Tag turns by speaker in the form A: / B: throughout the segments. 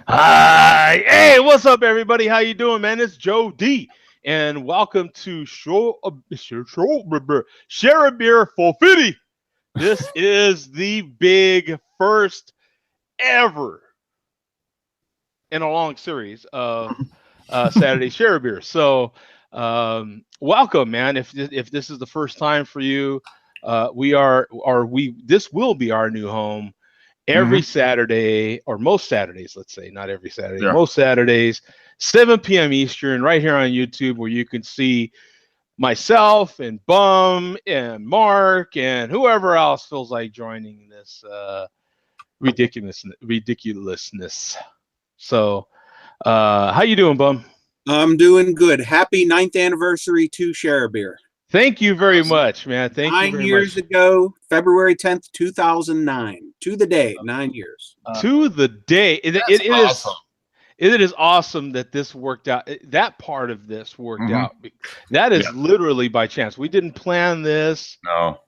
A: Hi, hey, what's up, everybody? How you doing, man? It's Joe D, and welcome to Share a Beer for 50. This is the big first ever in a long series of Saturday Share a Beer. So, welcome, man. If this is the first time for you, this will be our new home every Saturday, or most Saturdays, let's say, not every Saturday,
B: Yeah.
A: most Saturdays, 7 p.m. Eastern, right here on YouTube, where you can see myself and Bum and Mark and whoever else feels like joining this ridiculousness. So, how you doing, Bum?
C: I'm doing good. Happy 9th anniversary to Share a Beer.
A: Thank you very much, man. Thank you very
C: 9 years
A: much.
C: ago, February 10th, 2009. To the day, 9 years.
A: To the day. It
B: awesome.
A: It is awesome that this worked out. That part of this worked out. That is literally by chance. We didn't plan this.
B: No.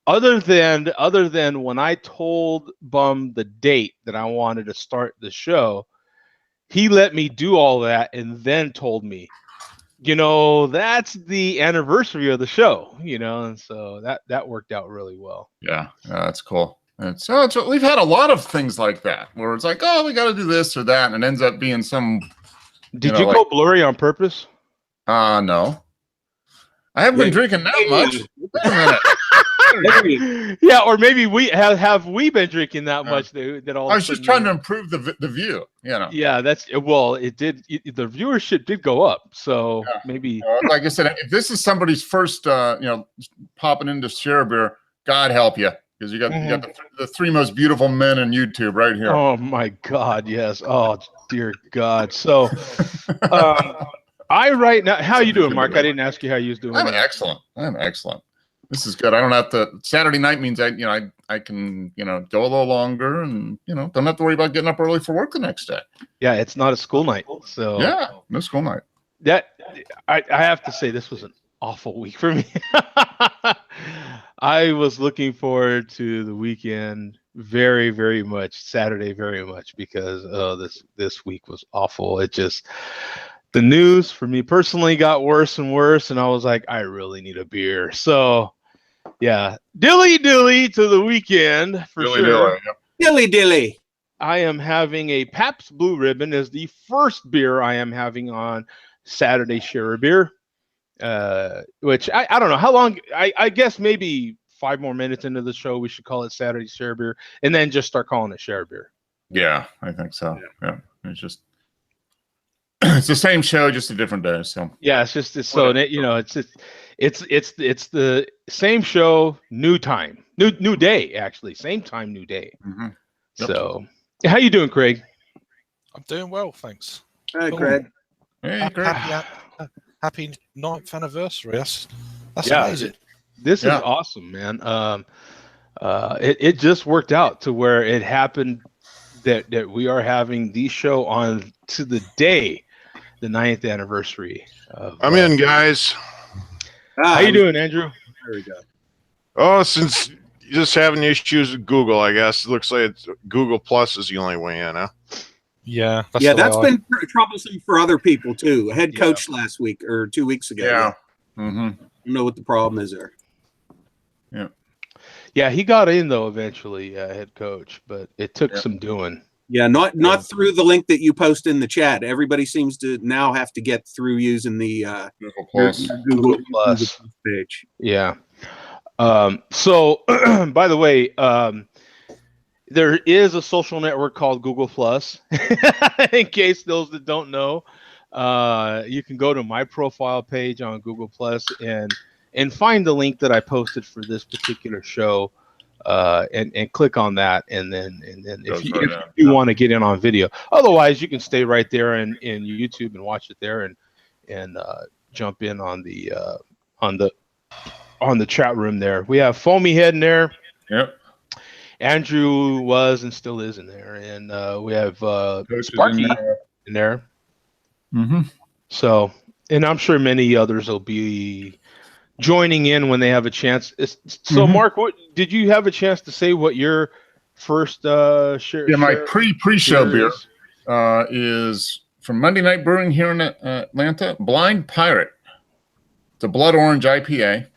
A: Other than when I told Bum the date that I wanted to start the show, he let me do all that and then told me, that's the anniversary of the show, and so that worked out really well.
B: Yeah, that's cool. So we've had a lot of things like that where it's like, oh, we got to do this or that, and it ends up being some.
A: Did you go blurry on purpose?
B: No. I haven't been drinking that much. Wait a minute.
A: Yeah, or maybe we have we been drinking that much that all.
B: I was just trying to improve the view,
A: Yeah, it did. The viewership did go up, so maybe.
B: Like I said, if this is somebody's first, popping into Share a Beer, God help you, because you got the three most beautiful men in YouTube right here.
A: Oh my God, yes. Oh dear God. So, right now, how you doing, Mark? I didn't ask you how you was doing.
B: I'm excellent. This is good. I don't have to. Saturday night means I can go a little longer and don't have to worry about getting up early for work the next day.
A: Yeah, it's not a school night, so
B: no school night.
A: That I have to say, this was an awful week for me. I was looking forward to the weekend very, very much, Saturday very much, because this week was awful. The news for me personally got worse and worse, and I was like, I really need a beer. So, yeah, dilly to the weekend for sure.
C: Dilly.
A: I am having a Pabst Blue Ribbon as the first beer I am having on Saturday Share a Beer, which I don't know how long. I guess maybe 5 more minutes into the show we should call it Saturday Share a Beer, and then just start calling it Share a Beer.
B: Yeah, I think so. Yeah, it's just. It's the same show, just a different day. So
A: yeah, it's the same show, new time, new day, actually, same time, new day.
B: Yep.
A: So, how you doing, Craig?
D: I'm doing well, thanks.
C: Hi, Craig.
B: Hey, Craig.
D: Happy 9th anniversary. That's amazing.
A: This is awesome, man. It just worked out to where it happened that we are having the show on to the day. The 9th anniversary.
E: I'm in, guys.
A: How you doing, Andrew?
C: There we go.
E: Oh, since you're just having issues with Google, I guess it looks like Google Plus is the only way in, huh?
D: Yeah,
C: that's been troublesome for other people too. A head coach last week or 2 weeks ago.
B: Yeah.
C: I don't know what the problem is there.
A: Yeah, he got in though eventually, head coach, but it took some doing.
C: Yeah, not through the link that you post in the chat. Everybody seems to now have to get through using the
A: Google Plus
C: page.
A: Yeah. So, by the way, there is a social network called Google Plus. In case those that don't know, you can go to my profile page on Google Plus and find the link that I posted for this particular show. And click on that, and then if you want to get in on video, otherwise you can stay right there in YouTube and watch it there, and jump in on the chat room there. We have Foamy Head in there.
B: Yep.
A: Andrew was and still is in there, and we have Sparky in there. So, and I'm sure many others will be joining in when they have a chance. So, Mark, what did you have a chance to say? What your first share?
B: Yeah, my pre-show beer. is from Monday Night Brewing here in Atlanta. Blind Pirate. It's a blood orange IPA.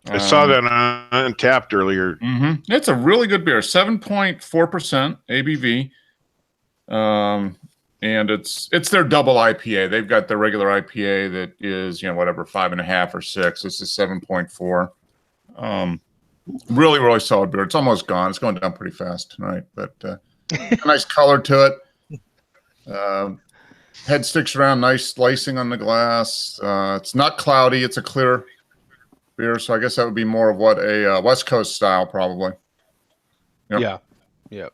E: I saw that on Tapped earlier.
B: It's a really good beer. 7.4% ABV. And it's their double IPA. They've got the regular IPA that is, whatever, 5.5 or 6. This is 7.4. Really, really solid beer. It's almost gone. It's going down pretty fast tonight, but nice color to it. Head sticks around, nice slicing on the glass. It's not cloudy. It's a clear beer, so I guess that would be more of what a West Coast style, probably. Yep.
A: Yeah.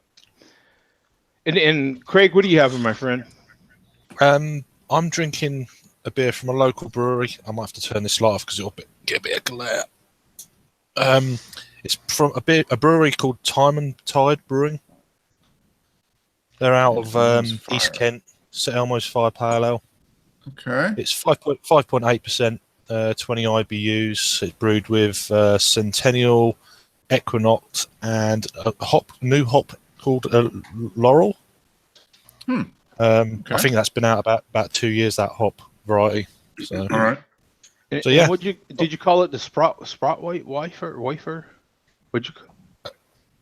A: And Craig, what do you have, my friend?
D: I'm drinking a beer from a local brewery. I might have to turn this light off because it'll get a bit of glare. It's from a brewery called Time and Tide Brewing. They're out of East Kent, St Elmo's Fire Pale Ale.
B: Okay.
D: It's 5.8%, 20 IBUs. It's brewed with Centennial, Equinox, and a new hop called Laurel.
B: Okay.
D: I think that's been out about 2 years, that hop variety. So.
B: All right.
A: So yeah, did you call it the Sprout Wafer? What'd you?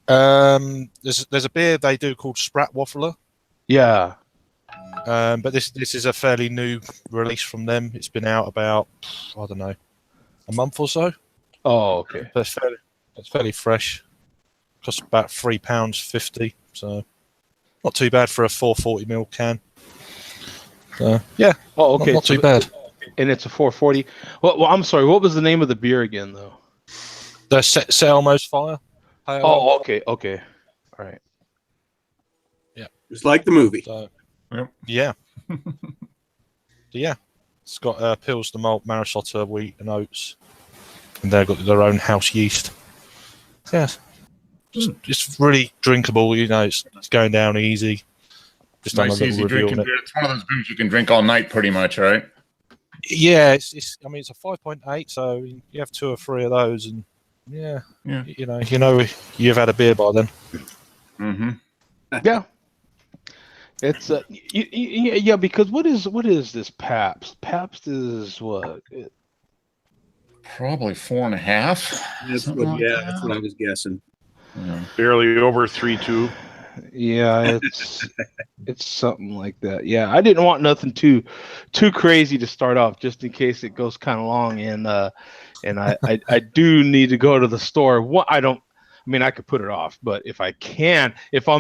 D: There's a beer they do called Sprat Waffler.
A: Yeah.
D: But this is a fairly new release from them. It's been out about, I don't know, a month or so.
A: Oh, okay.
D: So it's fairly fresh. Costs about £3.50. So not too bad for a 440ml can. Yeah.
A: Oh, okay.
D: Not too bad.
A: And it's a 440. Well, I'm sorry. What was the name of the beer again, though?
D: The St Elmo's Fire.
A: Oh, okay. All right.
D: Yeah.
C: Just like the movie.
D: So,
B: Yep.
D: yeah. It's got Pilsner malt, Marisota, wheat, and oats, and they've got their own house yeast. Yeah, it's really drinkable. It's going down easy. Just done
B: Nice,
D: a little
B: easy
D: review
B: drinking
D: on it.
B: beer. It's one of those beers you can drink all night, pretty much, right?
D: Yeah, it's it's a 5.8, so you have 2 or 3 of those, and yeah. You've had a beer by then.
B: Mm-hmm.
A: Yeah. It's because what is this Pabst? Pabst is what?
B: Probably 4.5.
C: That's what I was guessing.
B: Yeah.
E: Barely over 3.2.
A: Yeah, it's something like that. Yeah, I didn't want nothing too crazy to start off, just in case it goes kind of long, and I do need to go to the store. I could put it off, but if I'm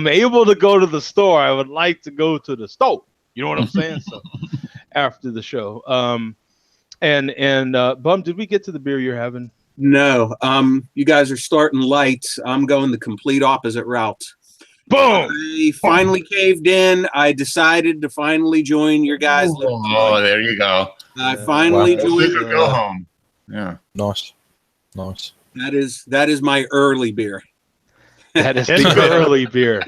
A: able to go to the store, I would like to go to the store. You know what I'm saying? So after the show, Bum, did we get to the beer you're having?
C: No, you guys are starting light. I'm going the complete opposite route.
A: Boom!
C: I finally caved in. I decided to finally join your guys.
B: Oh, there you go.
C: I finally joined.
B: Go home. Yeah.
D: Nice.
C: That is my early beer.
A: That is the early beer.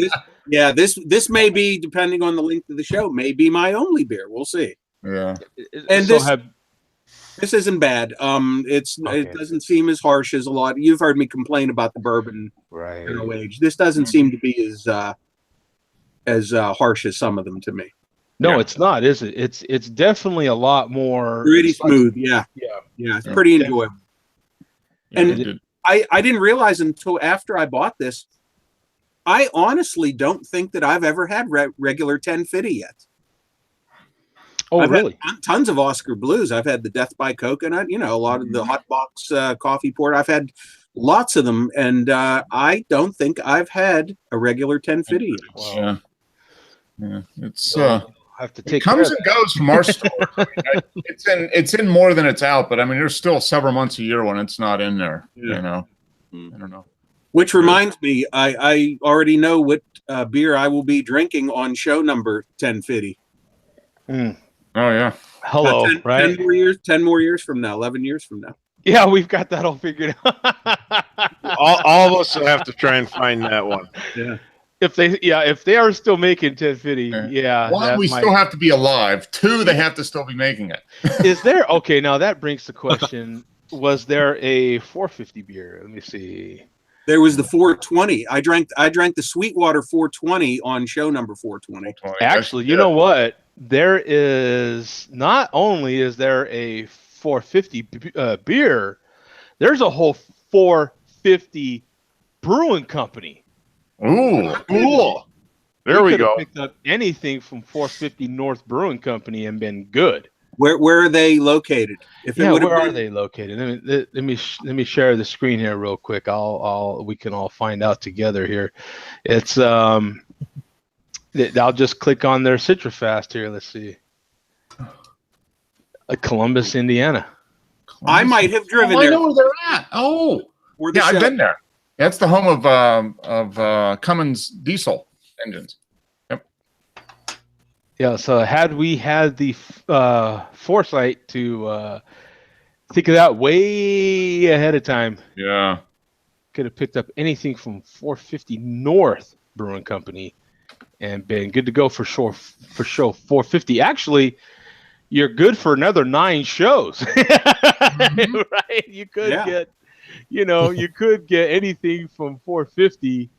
C: This may be, depending on the length of the show, may be my only beer. We'll see.
B: Yeah.
C: And this isn't bad. It doesn't seem as harsh as a lot. You've heard me complain about the bourbon barrel age. This doesn't seem to be as harsh as some of them to me.
A: No, it's not, is it? It's definitely a lot more
C: pretty smooth. Yeah. It's pretty enjoyable. And I didn't realize until after I bought this, I honestly don't think that I've ever had regular 1050 yet.
A: Oh,
C: I've
A: really?
C: had tons of Oscar Blues. I've had the Death by Coconut, a lot of the hot box coffee port. I've had lots of them, and I don't think I've had a regular 1050 yet.
B: Wow. Yeah. It's
A: have to take
B: it comes and goes from our store. It's in more than it's out, but there's still several months a year when it's not in there. I don't know.
C: Which reminds me, I already know what beer I will be drinking on show number 1050.
B: Oh yeah.
A: Hello,
C: 10 more years from now, 11 years from now.
A: Yeah, we've got that all figured out.
E: all of us will have to try and find that one.
C: Yeah.
A: If they are still making 1050,
B: one, we still have to be alive. 2, they have to still be making it.
A: Is there? Okay, now that brings the question: was there a 450 beer? Let me see.
C: There was the 420. I drank the Sweetwater 420 on show number 420.
A: Actually, you know what? There is not only is there a 450 beer, there's a whole 450 brewing company.
B: Ooh,
E: Cool. There we go.
A: Picked up anything from 450 North Brewing Company and been good.
C: Where are they located?
A: Where are they located? Let me share the screen here real quick. We can all find out together here. It's I'll just click on their Citrafast here. Let's see. Columbus, Indiana.
C: I might have driven there.
B: I know where they're at. Oh, yeah, I've been there. That's the home of Cummins diesel engines. Yep.
A: Yeah. So had we had the foresight to think of that way ahead of time,
B: yeah,
A: could have picked up anything from 450 North Brewing Company and been good to go for sure. For show 450. Actually, you're good for another 9 shows. Right? You could get, you could get anything from 450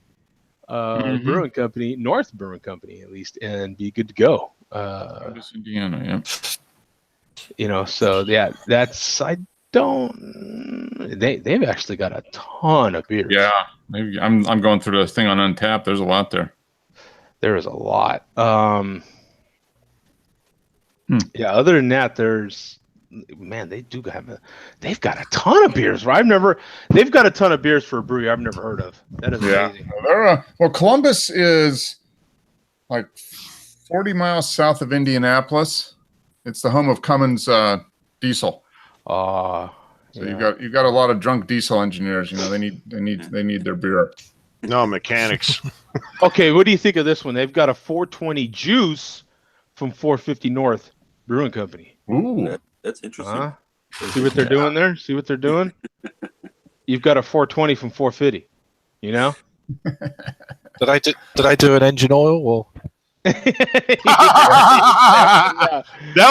A: Brewing Company, North Brewing Company at least, and be good to go.
B: Indiana, yeah.
A: So yeah, they've actually got a ton of beers.
B: Yeah, maybe I'm going through the thing on Untapped. There's a lot there.
A: There is a lot. Yeah, other than that, they've got a ton of beers. Right? They've got a ton of beers for a brewery I've never heard of. That is amazing.
B: Well, Columbus is like 40 miles south of Indianapolis. It's the home of Cummins diesel. So you've got a lot of drunk diesel engineers. They need their beer.
E: No, mechanics.
A: Okay, what do you think of this one? They've got a 420 juice from 450 North Brewing Company.
B: Ooh,
F: that's interesting.
A: See what they're doing there? See what they're doing? You've got a 420 from 450.
D: Did I do an engine oil or?
E: That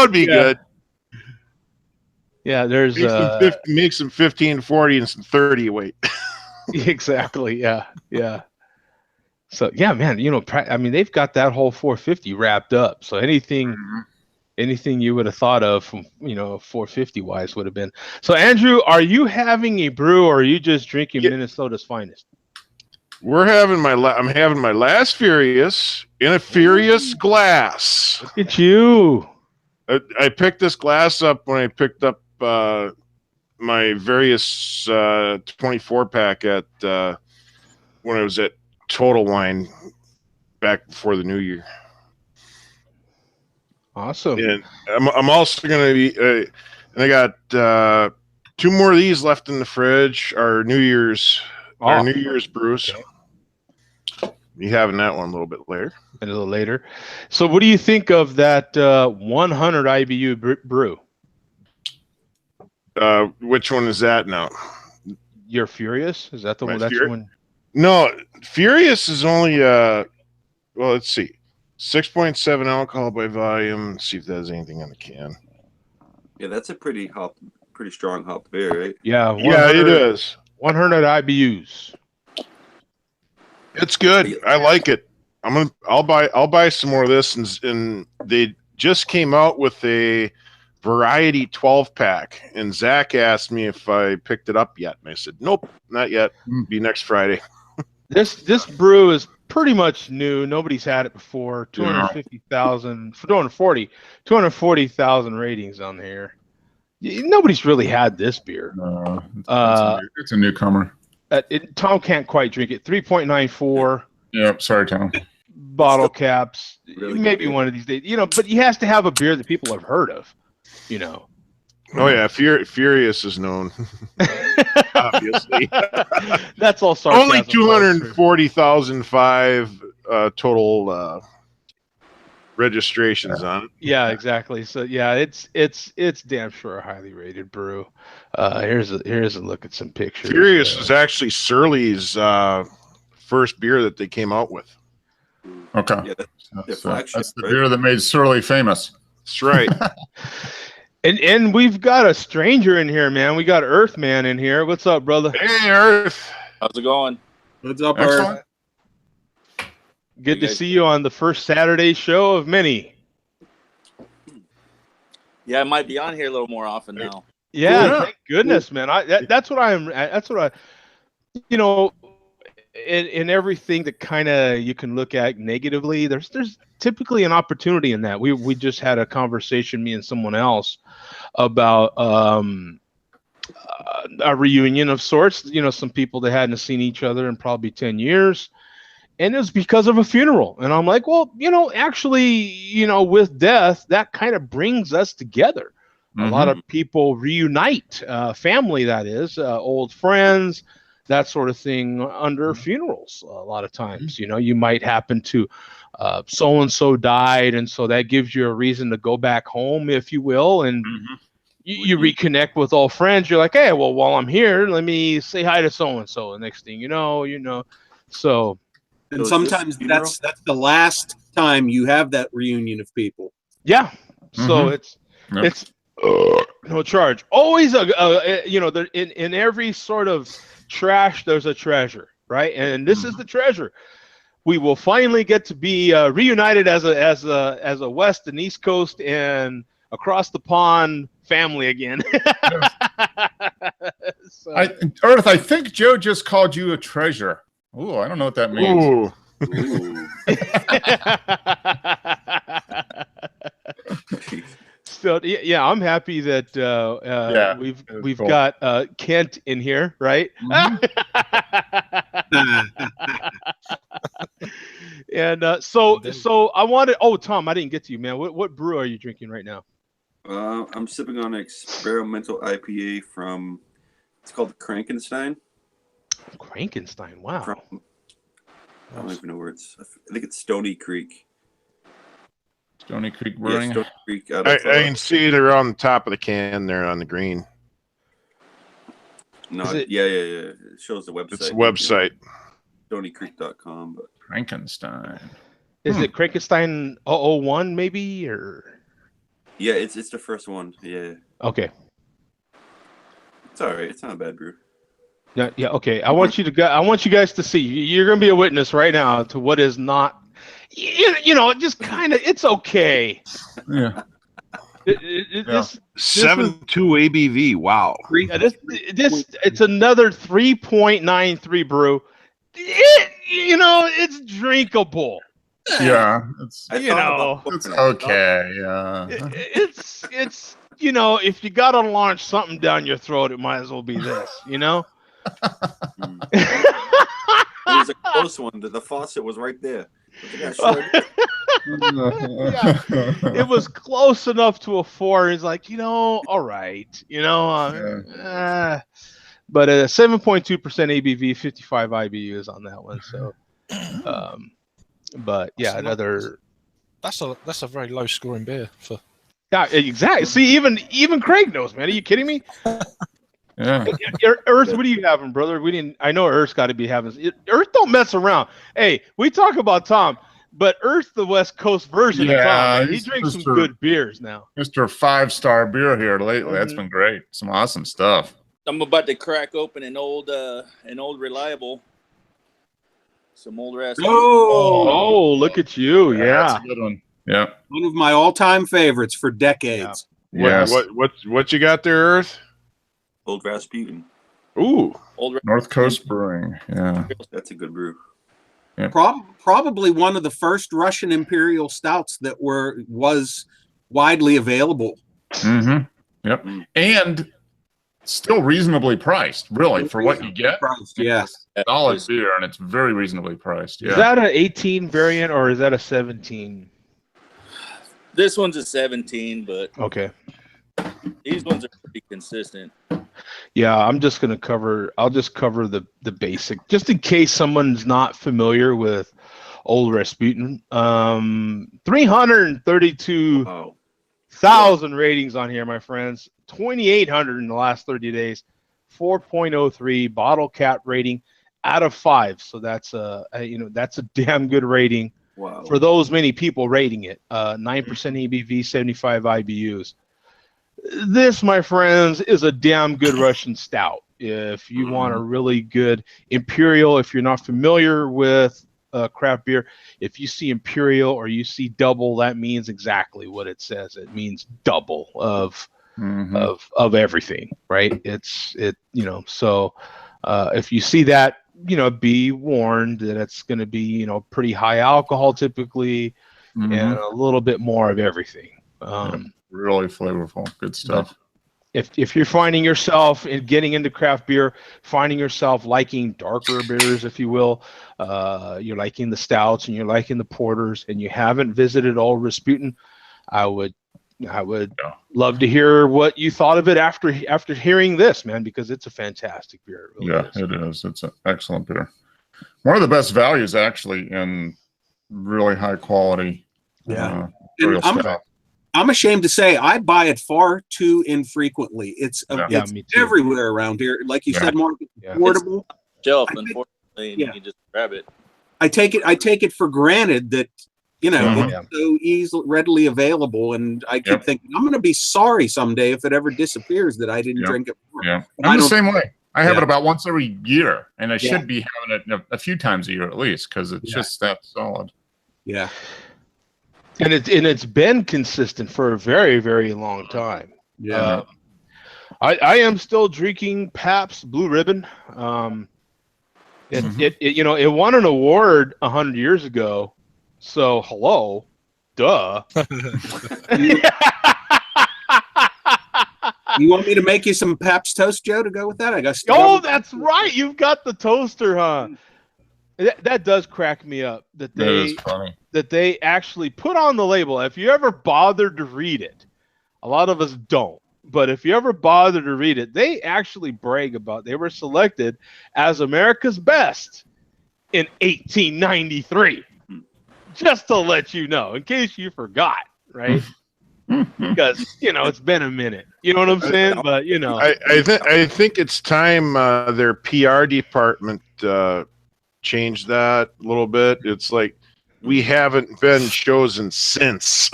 E: would be good.
A: Yeah, there's
E: make some 15, 40, and some 30 weight.
A: Exactly. Yeah. So yeah, man, they've got that whole 450 wrapped up. So anything you would have thought of from 450 wise would have been. So Andrew, are you having a brew or are you just drinking Minnesota's finest?
E: I'm having my last Furious in a Furious glass.
A: Look at you.
E: I picked this glass up when I picked up my various 24 pack at when I was at Total Wine back before the new year.
A: Awesome.
E: And I'm also going to be and I got 2 more of these left in the fridge. Our New Year's brews. Okay. You having that one a little bit later.
A: So what do you think of that 100 IBU brew?
E: Which one is that now?
A: You're Furious? Is that the one? That's the one.
E: No, Furious is only let's see. 6.7 alcohol by volume. Let's see if that has anything on the can.
F: Yeah, that's a pretty strong hop beer, right?
A: Yeah,
E: it is.
A: 100 IBUs.
E: It's good. I like it. I'll buy some more of this, and they just came out with a variety 12 pack, and Zach asked me if I picked it up yet, and I said nope, not yet. Be next Friday. This
A: brew is pretty much new. Nobody's had it before. 240,000 ratings on here. Nobody's really had this beer.
B: It's a newcomer.
A: Tom can't quite drink it. 3.94.
B: Yep. Sorry, Tom.
A: Bottle caps.
F: Really
A: maybe one of these days. But he has to have a beer that people have heard of.
E: Oh yeah, Furious is known. Obviously.
A: That's all sarcasm.
E: Only 240,005 total registrations on it.
A: Yeah, exactly. So yeah, it's damn sure a highly rated brew. Here's a look at some pictures.
E: Furious was actually Surly's first beer that they came out with.
B: Okay.
F: Yeah,
B: that's the beer that made Surly famous.
E: That's right.
A: And we've got a stranger in here, man. We got Earthman in here. What's up, brother?
E: Hey, Earth.
G: How's it going?
C: What's up,
B: Excellent.
C: Earth?
A: Good to see you on the first Saturday show of many.
G: Yeah, I might be on here a little more often now.
A: Yeah, thank goodness, man. That's what you know, in everything that kind of you can look at negatively, there's typically an opportunity in that. We just had a conversation, me and someone else, about a reunion of sorts. You know, some people that hadn't seen each other in probably 10 years. And it was because of a funeral. And I'm like, well, actually, with death, that kind of brings us together. A lot of people reunite, family, that is, old friends, that sort of thing under funerals. A lot of times, you might happen to so-and-so died. And so that gives you a reason to go back home, if you will. And you reconnect with old friends. You're like, hey, well, while I'm here, let me say hi to so-and-so. The next thing you know, so.
C: And sometimes that's the last time you have that reunion of people.
A: Yeah. So it's no charge. Always in every sort of trash, there's a treasure, right? And this is the treasure. We will finally get to be reunited as a West and East Coast and across the pond family again.
B: So. Earth, I think Joe just called you a treasure. Oh, I don't know what that means.
E: Ooh.
A: So yeah, I'm happy that we've cool. Got Kent in here, right? And so I wanted. Oh, Tom, I didn't get to you, man. What brew are you drinking right now?
F: I'm sipping on an experimental IPA from. It's called Krankenstein.
A: Krankenstein, wow.
F: I don't even know where it's. I think it's Stony Creek.
B: Stony Creek Brewing.
F: Yeah, Stony Creek
E: I can see it around the top of the can there on the green.
F: No, yeah. It shows the website.
E: It's a website.
F: StonyCreek.com. But
B: Frankenstein.
A: Is it Krankenstein 001 maybe or?
F: Yeah, it's the first one. Yeah.
A: Okay.
F: It's all right. It's not a bad brew.
A: Yeah. Okay. I want you guys to see. You're going to be a witness right now to what is not. Just kind of. It's okay.
B: Yeah.
A: This
E: 7.2 ABV. Wow.
A: It's another 3.93 brew. It's drinkable.
B: Yeah.
A: It's
B: okay. Yeah.
A: It's if you got to launch something down your throat, it might as well be this.
F: It was a close one. The faucet was right there.
A: It was close enough to a 4. He's like, all right, but a 7.2% ABV, 55 IBUs on that one. So, but yeah, another.
D: That's a very low scoring beer for.
A: Yeah, exactly. See, even Craig knows, man. Are you kidding me?
B: Yeah.
A: Earth, what are you having, brother? I know Earth's got to be having. Earth don't mess around. Hey, we talk about Tom, but Earth's the West Coast version of Tom. Man. He drinks some good beers now.
B: Mr. 5-star beer here lately. That's been great. Some awesome stuff.
G: I'm about to crack open an old reliable. Some old Rasputin.
A: Oh, look at you! Yeah,
B: that's a good one. Yeah,
C: one of my all-time favorites for decades.
B: Yeah. Yes.
E: What you got there, Earth?
F: Old Rasputin.
E: Ooh,
B: North Coast Brewing. Yeah,
F: that's a good brew.
B: Yeah.
C: Probably one of the first Russian imperial stouts that was widely available.
B: Yep, and still reasonably priced, really, for what you get.
C: Yes,
B: solid beer, and it's very reasonably priced. Yeah.
A: Is that an 18 variant or is that a 17?
G: This one's a 17, but
A: okay.
G: These ones are pretty consistent.
A: Yeah, I'll just cover the basic, just in case someone's not familiar with Old Rasputin. 332,000 ratings on here, my friends. 2,800 in the last 30 days. 4.03 bottle cap rating out of 5. So that's that's a damn good rating.
F: Wow.
A: For those many people rating it. 9% ABV, 75 IBUs. This, my friends, is a damn good Russian stout. If you want a really good Imperial, if you're not familiar with craft beer, if you see Imperial or you see double, that means exactly what it says. It means double of everything, right? So if you see that, be warned that it's going to be, pretty high alcohol typically, and a little bit more of everything.
B: Really flavorful, good stuff.
A: If you're finding yourself in getting into craft beer, finding yourself liking darker beers, if you will, you're liking the stouts and you're liking the porters, and you haven't visited Old Rasputin, I would love to hear what you thought of it after hearing this, man, because it's a fantastic beer. It really is.
B: It is. It's an excellent beer. One of the best values, actually, in really high quality.
C: And
B: stout.
C: I'm ashamed to say I buy it far too infrequently. It's
A: me too.
C: everywhere around here. Like you said, Mark, it's affordable.
G: Shelf, unfortunately, and you can just grab it.
C: I take it for granted that it's so easily readily available, and I keep thinking I'm going to be sorry someday if it ever disappears that I didn't drink it.
B: Yeah, I'm the same way. I have it about once every year, and I should be having it a few times a year at least because it's just that solid.
C: Yeah.
A: And it's been consistent for a very, very long time.
C: Yeah.
A: I am still drinking Pabst Blue Ribbon. It won an award 100 years ago. So hello, duh.
C: You want me to make you some Pabst toast, Joe, to go with that? I got.
A: Oh, that's right. You've got the toaster, huh? That does crack me up that they actually put on the label. If you ever bothered to read it, a lot of us don't, but if you ever bothered to read it, they actually brag about they were selected as America's best in 1893. Just to let you know, in case you forgot, right? Because it's been a minute. You know what I'm saying? But
E: I think it's time their PR department change that a little bit. It's like we haven't been chosen since.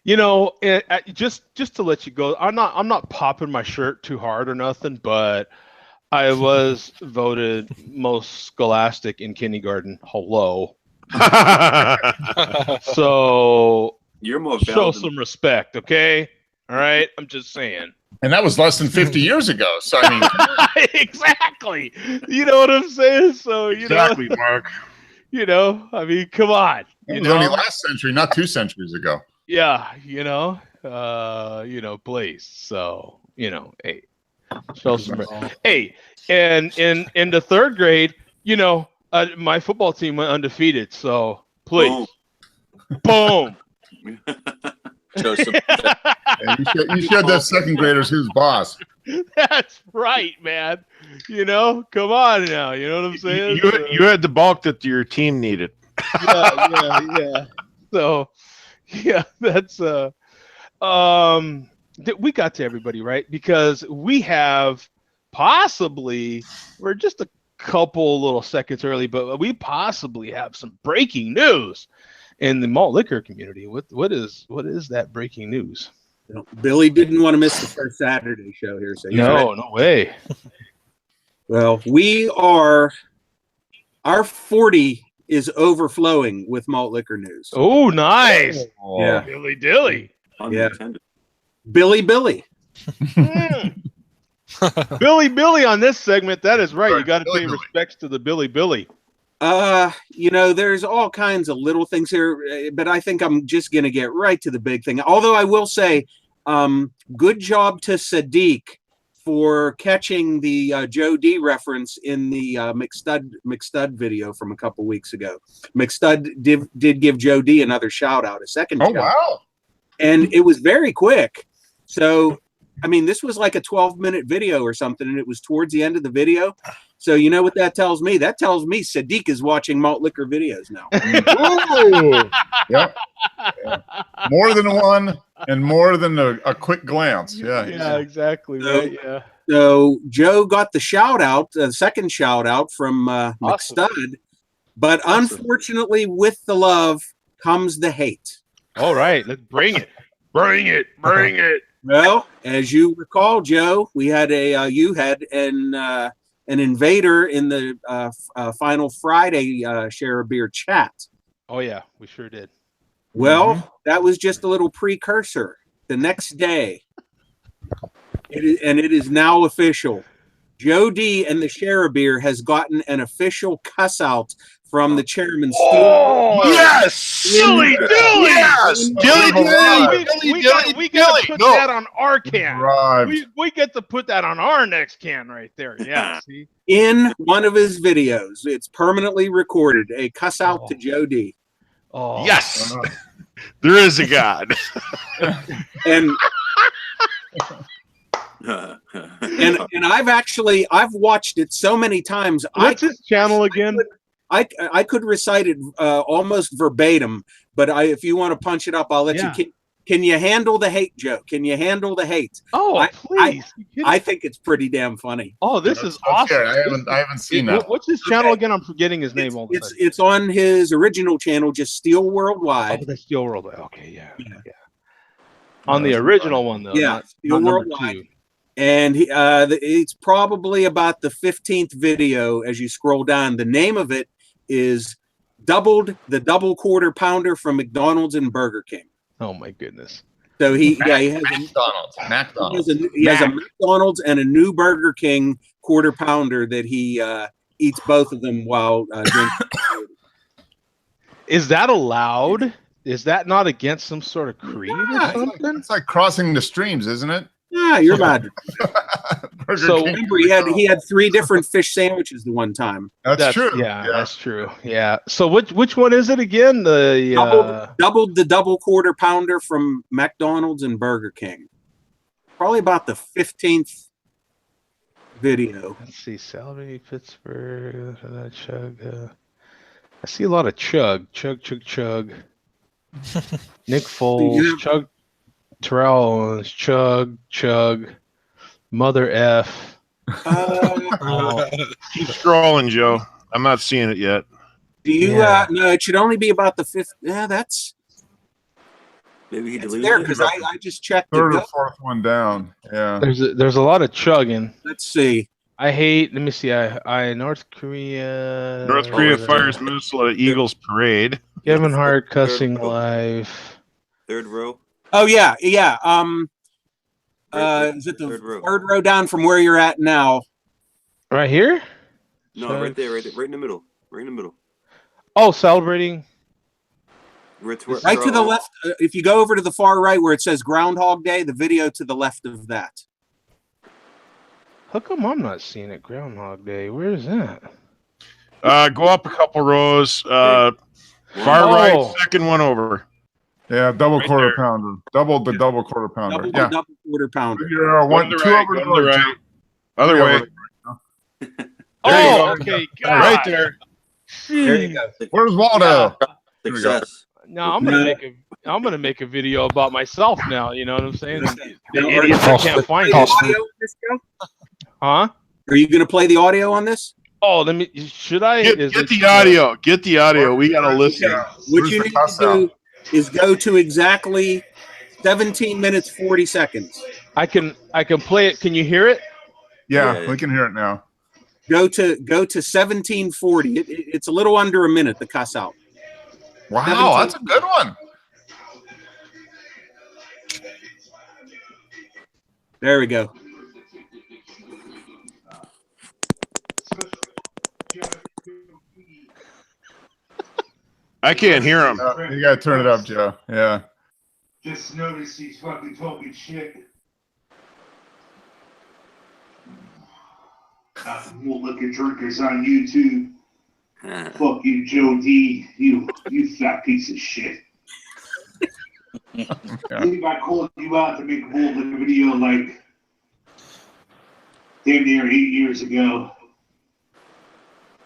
A: Just to let you go, I'm not popping my shirt too hard or nothing, but I was voted most scholastic in kindergarten. Hello. So
F: you're more
A: show some respect, okay? All right, I'm just saying.
B: And that was less than 50 years ago. So I mean,
A: exactly. You know what I'm saying? So
E: exactly, Mark.
A: I mean, come on.
B: It was only last century, not 2 centuries ago.
A: Yeah, please. So hey, show some. Hey, and in the 3rd grade, my football team went undefeated. So please, boom.
B: You showed that 2nd graders who's boss.
A: That's right, man. Come on now. You know what I'm saying?
E: You had the bulk that your team needed.
A: Yeah. So, that's we got to everybody, right? Because we have we're just a couple little seconds early, but we possibly have some breaking news in the malt liquor community. What is that breaking news?
C: Billy didn't want to miss the first Saturday show here, so
A: no way.
C: Well, our 40 is overflowing with malt liquor news.
A: Oh, nice.
C: Yeah,
A: Billy Dilly.
C: Billy.
A: Billy on this segment. That is right. You got to pay respects to the Billy.
C: There's all kinds of little things here, but I think I'm just going to get right to the big thing. Although I will say, good job to Sadiq for catching the Joe D reference in the McStud video from a couple weeks ago. McStud did give Joe D another shout out, a second shout.
B: Wow.
C: And it was very quick. So, I mean, this was like a 12-minute video or something, and it was towards the end of the video. So you know what that tells me? That tells me Sadiq is watching malt liquor videos now.
B: Yep. More than one and more than a quick glance. Yeah,
A: exactly. Right. Yeah.
C: So Joe got the shout out, the second shout out from McStud, but unfortunately, with the love comes the hate.
A: All right, let's bring it. Bring it.
C: Well, as you recall, Joe, we had you had an invader in the final Friday Share a Beer chat.
A: Oh yeah, we sure did.
C: Well, that was just a little precursor. The next day, it is now official. Joe D and the Share a Beer has gotten an official cuss out from the chairman.
E: Yes, silly dilly. Yes, dilly dilly.
A: We got to put that on our can.
B: Right.
A: We get to put that on our next can right there. Yeah. See.
C: In one of his videos, it's permanently recorded. A cuss out to Joe D.
A: Oh
E: yes, there is a God.
C: and I've watched it so many times.
A: What's his channel again?
C: I could recite it almost verbatim, but if you want to punch it up, I'll let you. Can you handle the hate, Joe? Can you handle the hate?
A: Oh, please!
C: I think it's pretty damn funny.
A: Oh, this is awesome!
B: I haven't seen that.
A: What's his channel again? I'm forgetting his name.
C: It's on his original channel, just Steel Worldwide.
A: Oh, that's Steel Worldwide. Okay, yeah. On the original one though,
C: Steel Worldwide. And it's probably about the 15th video as you scroll down. The name of it is the double quarter pounder from McDonald's and Burger King.
A: Oh my goodness!
C: So he has
B: McDonald's.
C: He has a McDonald's and a new Burger King quarter pounder that he eats both of them while drinking.
A: Is that allowed? Is that not against some sort of creed or something?
B: It's like crossing the streams, isn't it?
C: Yeah, you're mad.
B: So
C: remember, he had 3 different fish sandwiches the one time.
B: That's true.
A: Yeah, that's true. Yeah. So which one is it again? The
C: doubled the double quarter pounder from McDonald's and Burger King. Probably about the 15th video.
A: Let's see, Salvi, Pittsburgh, chug. I see a lot of chug. Nick Foles, chug. Terrell, chug, mother F.
E: Keep scrolling, Joe. I'm not seeing it yet.
C: Do you? No, it should only be about the 5th. Yeah, that's.
F: Maybe he deleted
C: there
F: it
C: because I just checked.
B: Third or fourth one down. Yeah.
A: There's a lot of chugging.
C: Let's see.
A: Let me see. I North Korea.
E: North Korea fires Minnesota Eagles parade.
A: Kevin Hart cussing live.
F: 3rd row.
C: Oh yeah. Is it the third row down from where you're at now?
A: Right here?
F: No, right there, right in the middle. Right in the middle.
A: Oh, celebrating.
C: Right to the left. If you go over to the far right where it says Groundhog Day, the video to the left of that.
A: How come I'm not seeing it? Groundhog Day. Where is that?
E: Go up a couple rows. Far right, second one over.
B: Yeah, double quarter pounder. Double quarter pounder.
C: Double quarter pounder.
B: Two over the right.
E: Other way.
A: Oh, okay. God.
E: Right there.
C: There you go.
B: Where's Waldo?
F: Success.
A: No, I'm gonna make a video about myself now. You know what I'm saying? The idiots that can't find it. Huh?
C: Are you gonna play the audio on this?
A: Oh, should I?
E: Get the audio. Get the audio. We gotta listen.
C: What you need to do is go to exactly 17 minutes 40 seconds.
A: I can play it. Can you hear it?
B: Yeah, we can hear it now.
C: Go to 1740. It's a little under a minute. The cuss out.
B: Wow, that's a good one.
C: There we go.
E: I can't hear him.
B: You gotta turn it up, Joe. Yeah.
H: Just noticed he's fucking talking shit. Got some more liquor drinkers on YouTube. Fuck you, Joe D. You fat piece of shit. I think I called you out to make a whole liquor video like damn near 8 years ago.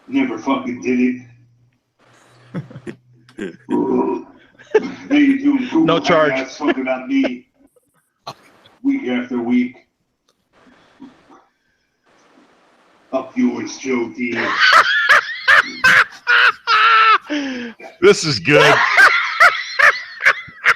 H: Never fucking did it. Now you're doing Google
A: no charge.
H: Hangouts talking about me week after week. Up yours, Joe D.
E: This is good.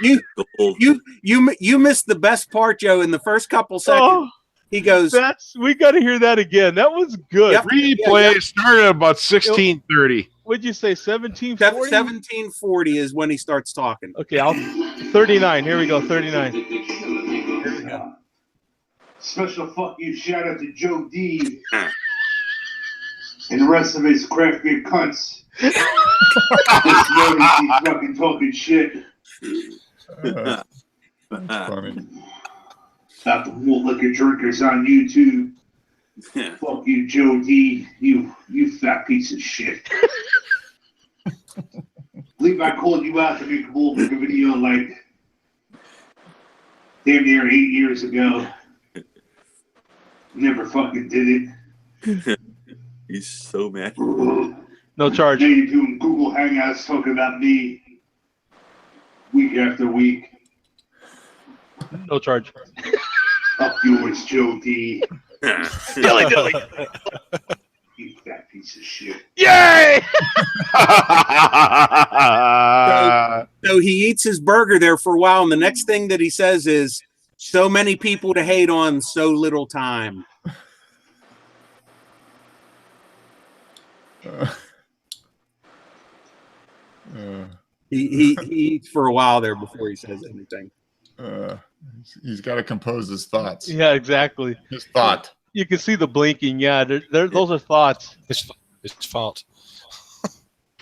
C: You missed the best part, Joe. In the first couple seconds, he goes,
A: we got to hear that again. That was good.
C: Yep.
E: Replay started at about 16:30.
A: What'd you say? 1740?
C: 1740 is when he starts talking.
A: Okay, 39. Here we go. 39.
C: Here we go.
H: Special fuck you shout out to Joe D and the rest of his craft beer cunts. This notice he's fucking talking shit.
B: That's funny.
H: About the malt liquor drinkers on YouTube. Fuck you, Joe D. You fat piece of shit. Believe I called you out to make a malt liquor video like damn near 8 years ago. Never fucking did it.
F: He's so mad.
A: No charge.
H: Now you're doing Google Hangouts talking about me week after week.
A: No charge.
H: Up yours, Joe D.
A: Dilly.
H: You fat piece of shit.
A: Yay!
C: So he eats his burger there for a while, and the next thing that he says is, "So many people to hate on, so little time." He eats for a while there before he says anything.
B: He's got to compose his thoughts.
A: Yeah, exactly.
B: His thought.
A: You can see the blinking. Yeah, those are thoughts.
D: It's fault.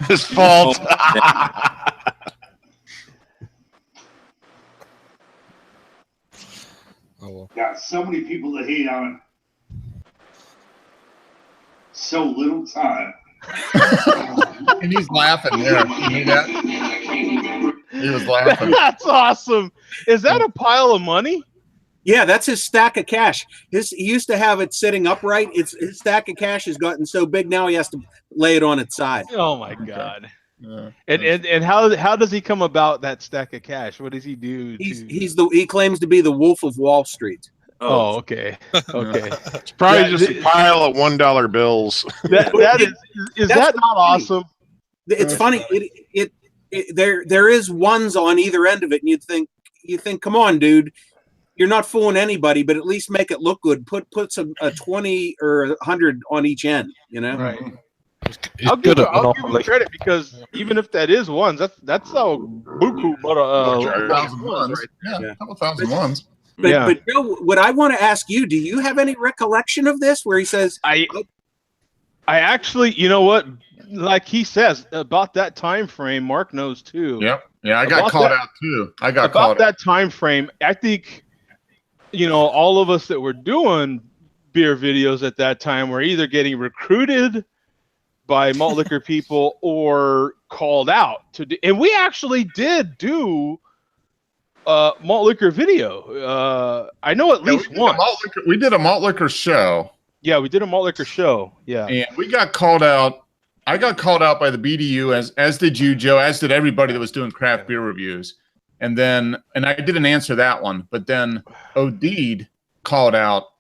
E: His fault.
D: Oh well.
H: Got so many people to hate on. So little time.
B: And he's laughing there. You hear that? He was laughing.
A: That's awesome. Is that a pile of money?
C: Yeah, that's his stack of cash. He used to have it sitting upright. His stack of cash has gotten so big now he has to lay it on its side.
A: Oh my God.
B: Yeah.
A: And how does he come about that stack of cash? What does he do?
C: He claims to be the Wolf of Wall Street.
A: Oh, okay. Okay.
E: It's probably just a pile of $1 bills.
A: Is that not awesome?
C: It's funny. There is ones on either end of it, and you think, come on, dude, you're not fooling anybody, but at least make it look good. Put a 20 or 100 on each end, you know?
A: Right.
D: He's
A: I'll give
D: good at
A: him
D: Monopoly.
A: credit because even if that is ones, that's how buku, but
B: 1,000 ones.
C: Yeah.
B: Yeah, a couple thousand ones.
C: But Joe, what I want to ask you, do you have any recollection of this where he says,
A: I actually, you know what? Like he says about that time frame, Mark knows too.
B: Yep. Yeah, I got called out too. I got called out.
A: About that time frame, I think, all of us that were doing beer videos at that time were either getting recruited by malt liquor people or called out to do, and we actually did do malt liquor video. I know at least once.
B: We did a malt liquor show.
A: Yeah, we did a malt liquor show. Yeah.
B: And we got called out. I got called out by the BDU, as did you, Joe, as did everybody that was doing craft beer reviews. And I didn't answer that one, but then Odeed called out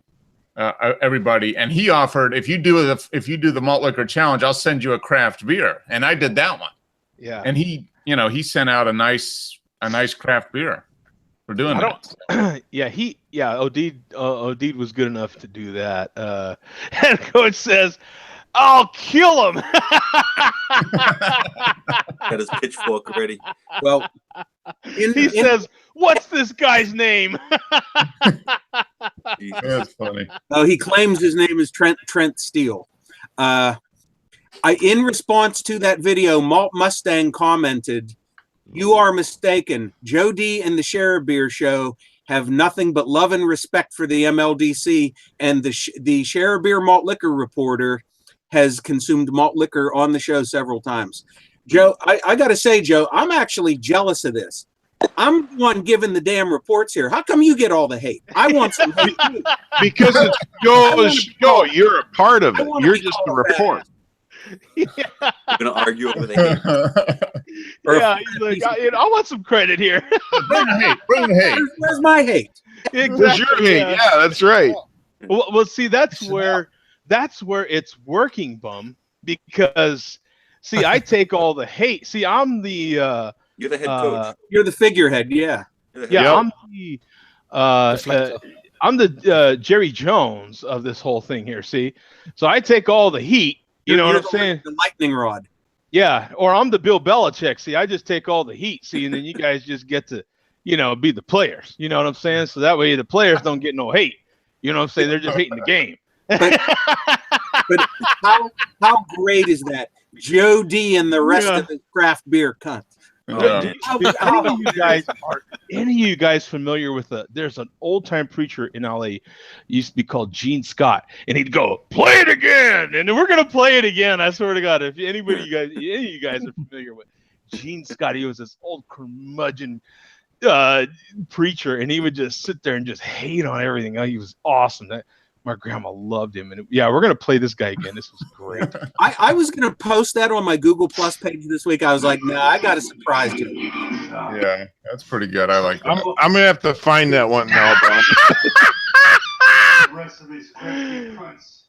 B: everybody, and he offered, if you do the malt liquor challenge, I'll send you a craft beer. And I did that one. Yeah. And he sent out a nice craft beer. We're doing that.
A: Odeed was good enough to do that. And Coach says, "I'll kill him."
F: Got his pitchfork ready.
C: Well,
A: he says, "What's this guy's name?"
B: That's funny.
C: He claims his name is Trent Steele. In response to that video, Malt Mustang commented, "You are mistaken. Joe D and the Share Beer Show have nothing but love and respect for the MLDC, and the Share Beer Malt Liquor reporter has consumed malt liquor on the show several times." Joe, I got to say, Joe, I'm actually jealous of this. I'm the one giving the damn reports here. How come you get all the hate? I want some hate too.
E: Because it's Joe's show. You're a part of it. You're just the report.
F: We're gonna argue over the hate.
A: Yeah, he's like, I want some credit here.
B: Bring the hate. Bring the hate.
C: Where's my hate?
A: Exactly.
E: Where's your hate? Yeah, that's right.
A: Well, see, that's where it's working, Bum, because see, I take all the hate. See, I'm the
F: You're the head coach.
C: You're the figurehead, yeah.
A: Yeah,
E: Yep.
A: I'm the Jerry Jones of this whole thing here. See, so I take all the heat. You know what I'm saying?
C: The lightning rod.
A: Yeah, or I'm the Bill Belichick. See, I just take all the heat. See, and then you guys just get to, be the players. You know what I'm saying? So that way the players don't get no hate. You know what I'm saying? They're just hating the game.
C: But how great is that? Joe D and the rest of the craft beer cunts.
A: Any of you guys familiar with there's an old time preacher in LA, used to be called Gene Scott, and he'd go, play it again, and we're gonna play it again. I swear to God, if any of you guys are familiar with Gene Scott, he was this old curmudgeon preacher, and he would just sit there and just hate on everything. He was awesome. My grandma loved him, and we're gonna play this guy again. This was great.
C: I was gonna post that on my Google Plus page this week. I was like, nah, I got a surprise to you.
B: Yeah, that's pretty good. I like that.
E: I'm gonna have to find that one now, Bob.
H: The rest of his cunts.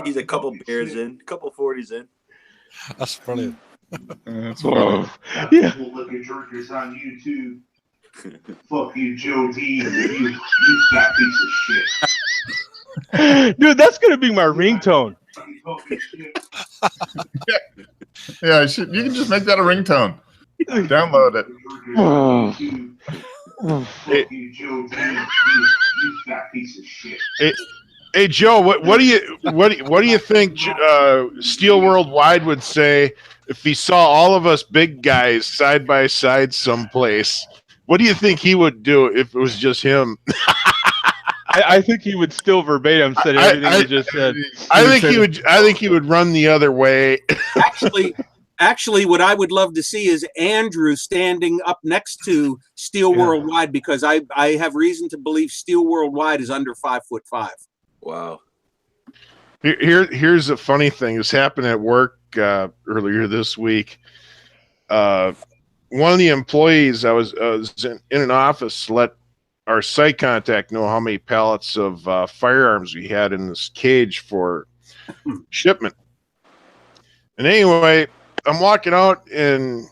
F: He's a couple beers in, a couple 40s in.
D: That's brilliant.
B: That's
A: Yeah.
H: Looking jerkers on YouTube. Fuck you, Joe D. You fat piece of shit.
A: Dude, that's gonna be my ringtone.
B: Yeah, you can just make that a ringtone. Download it.
H: Fuck you, Joe D. You fat piece of shit.
E: Hey Joe, what do you think Steel Worldwide would say if he saw all of us big guys side by side someplace? What do you think he would do if it was just him?
A: I think he would still verbatim say everything you just said.
E: I think he would run the other way.
C: Actually, what I would love to see is Andrew standing up next to Steel Worldwide, because I have reason to believe Steel Worldwide is under 5'5".
F: Wow.
E: Here's a funny thing. This happened at work earlier this week. One of the employees, I was in an office, let our site contact know how many pallets of firearms we had in this cage for shipment. And anyway, I'm walking out, and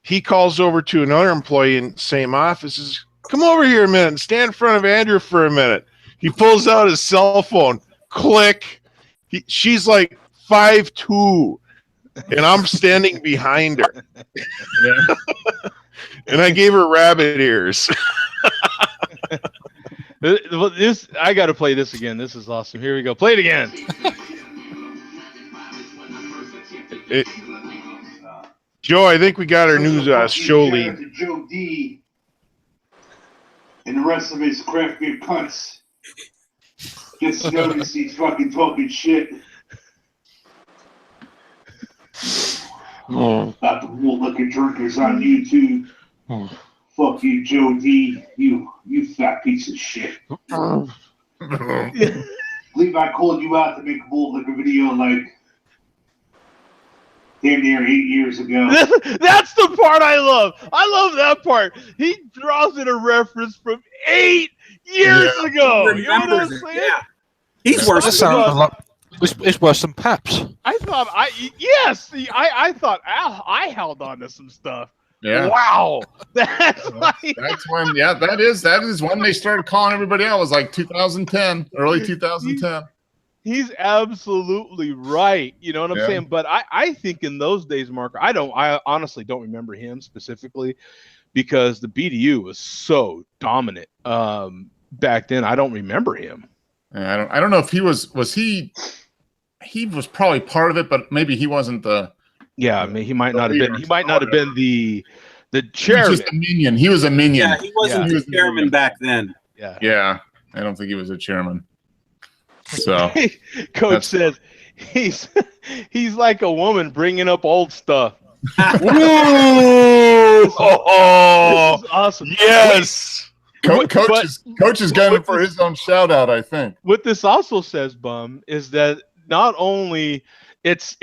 E: he calls over to another employee in the same office. Says, "Come over here a minute and stand in front of Andrew for a minute." He pulls out his cell phone. Click. She's like 5'2". And I'm standing behind her. And I gave her rabbit ears.
A: I got to play this again. This is awesome. Here we go. Play it again.
E: Joe, I think we got our new show lead.
H: Joe D. And the rest of his craft beer cunts. Gets noticed he's fucking talking shit. About the looking jerkers on YouTube. Fuck you, Joe D. You fat piece of shit. Levi called you out to make a bootlicker video like damn near 8 years ago.
A: That's the part I love. I love that part. He draws in a reference from 8 years ago. You know what I'm saying?
C: Yeah. He's worse.
D: It's worse than Paps.
A: I thought I thought I held on to some stuff.
B: Yeah.
A: Wow. That's
B: when that is when they started calling everybody out. It was like 2010, early 2010.
A: He's absolutely right. You know what I'm saying? But I think in those days, Mark, I honestly don't remember him specifically because the BDU was so dominant back then. I don't remember him.
B: I don't know if he was he was probably part of it, but maybe he wasn't the.
A: Yeah, I mean, he might not have been. He might not have been the chairman.
B: He was just a minion. He was a minion.
C: Yeah, he wasn't the chairman back then.
A: Yeah,
B: I don't think he was a chairman. So,
A: Coach says he's like a woman bringing up old stuff.
E: Ooh!
A: This is awesome.
E: Yes.
B: Coach is gunning for his own shout out, I think.
A: What this also says, Bum, is that not only it's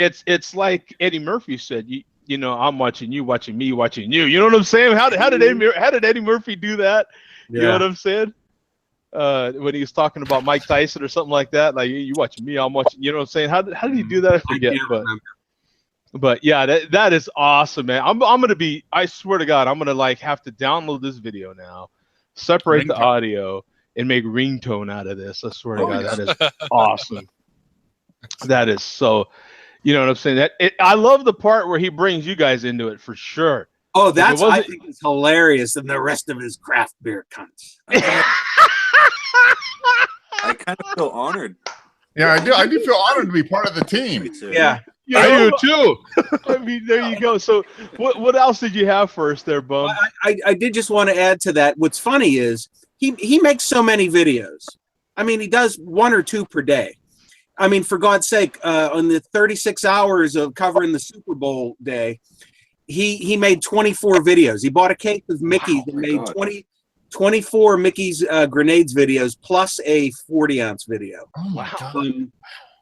A: like Eddie Murphy said, you know, I'm watching you, watching me, watching you. You know what I'm saying? How did Eddie Murphy do that? You know what I'm saying? When he was talking about Mike Tyson or something like that, like you watching me, I'm watching. You know what I'm saying? How did he do that? I forget. But yeah, that is awesome, man. I'm gonna be. I swear to God, I'm gonna like have to download this video now, separate the audio, and make ringtone out of this. I swear to God, that is awesome. That is so. You know what I'm saying? I love the part where he brings you guys into it for sure.
C: Oh, that's I think is hilarious, and the rest of his craft beer cunts.
F: I kind of feel honored.
B: Yeah, I do. I do feel honored to be part of the team.
C: Yeah,
A: I do too. I mean, there you go. So, what else did you have for us there, Bum?
C: I did just want to add to that. What's funny is he makes so many videos. I mean, he does 1 or 2 per day. I mean, for God's sake, on the 36 hours of covering the Super Bowl day, he made 24 videos. He bought a case of Mickey's and made 24 Mickey's grenades videos plus a 40-ounce video.
B: Oh my God.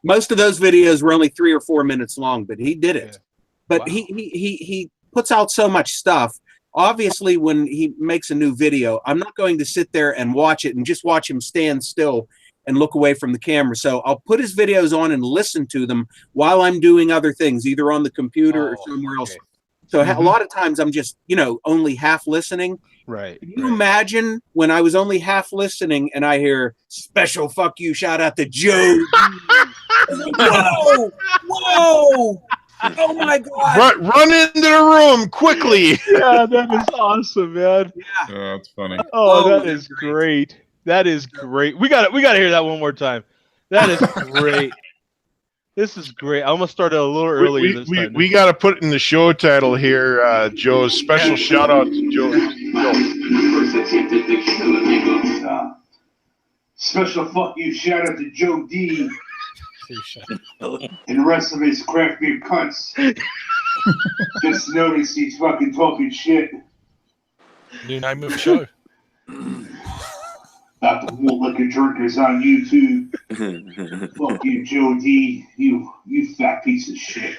C: Most of those videos were only 3 or 4 minutes long, but he did it. But he puts out so much stuff. Obviously, when he makes a new video, I'm not going to sit there and watch it and just watch him stand still and look away from the camera. So I'll put his videos on and listen to them while I'm doing other things, either on the computer or somewhere else. So a lot of times I'm just, only half listening.
A: Right.
C: Can you imagine when I was only half listening and I hear special fuck you, shout out to Joe? Whoa! Whoa! Oh my God!
E: Run into the room quickly.
A: Yeah, that is awesome, man.
C: Yeah,
B: that's funny.
A: Oh, that is great. That is great. We got to hear that one more time. That is great. This is great. I'm gonna start it a little earlier this time.
E: We got to put it in the show title here. Joe's special shout out to Joe.
H: Special fuck you shout out to Joe D. And the rest of his craft beer cunts. Just notice he's fucking talking shit.
D: New name of the show.
H: About the whole liquor drinkers on YouTube. Fuck you, Joe D. You fat piece of shit.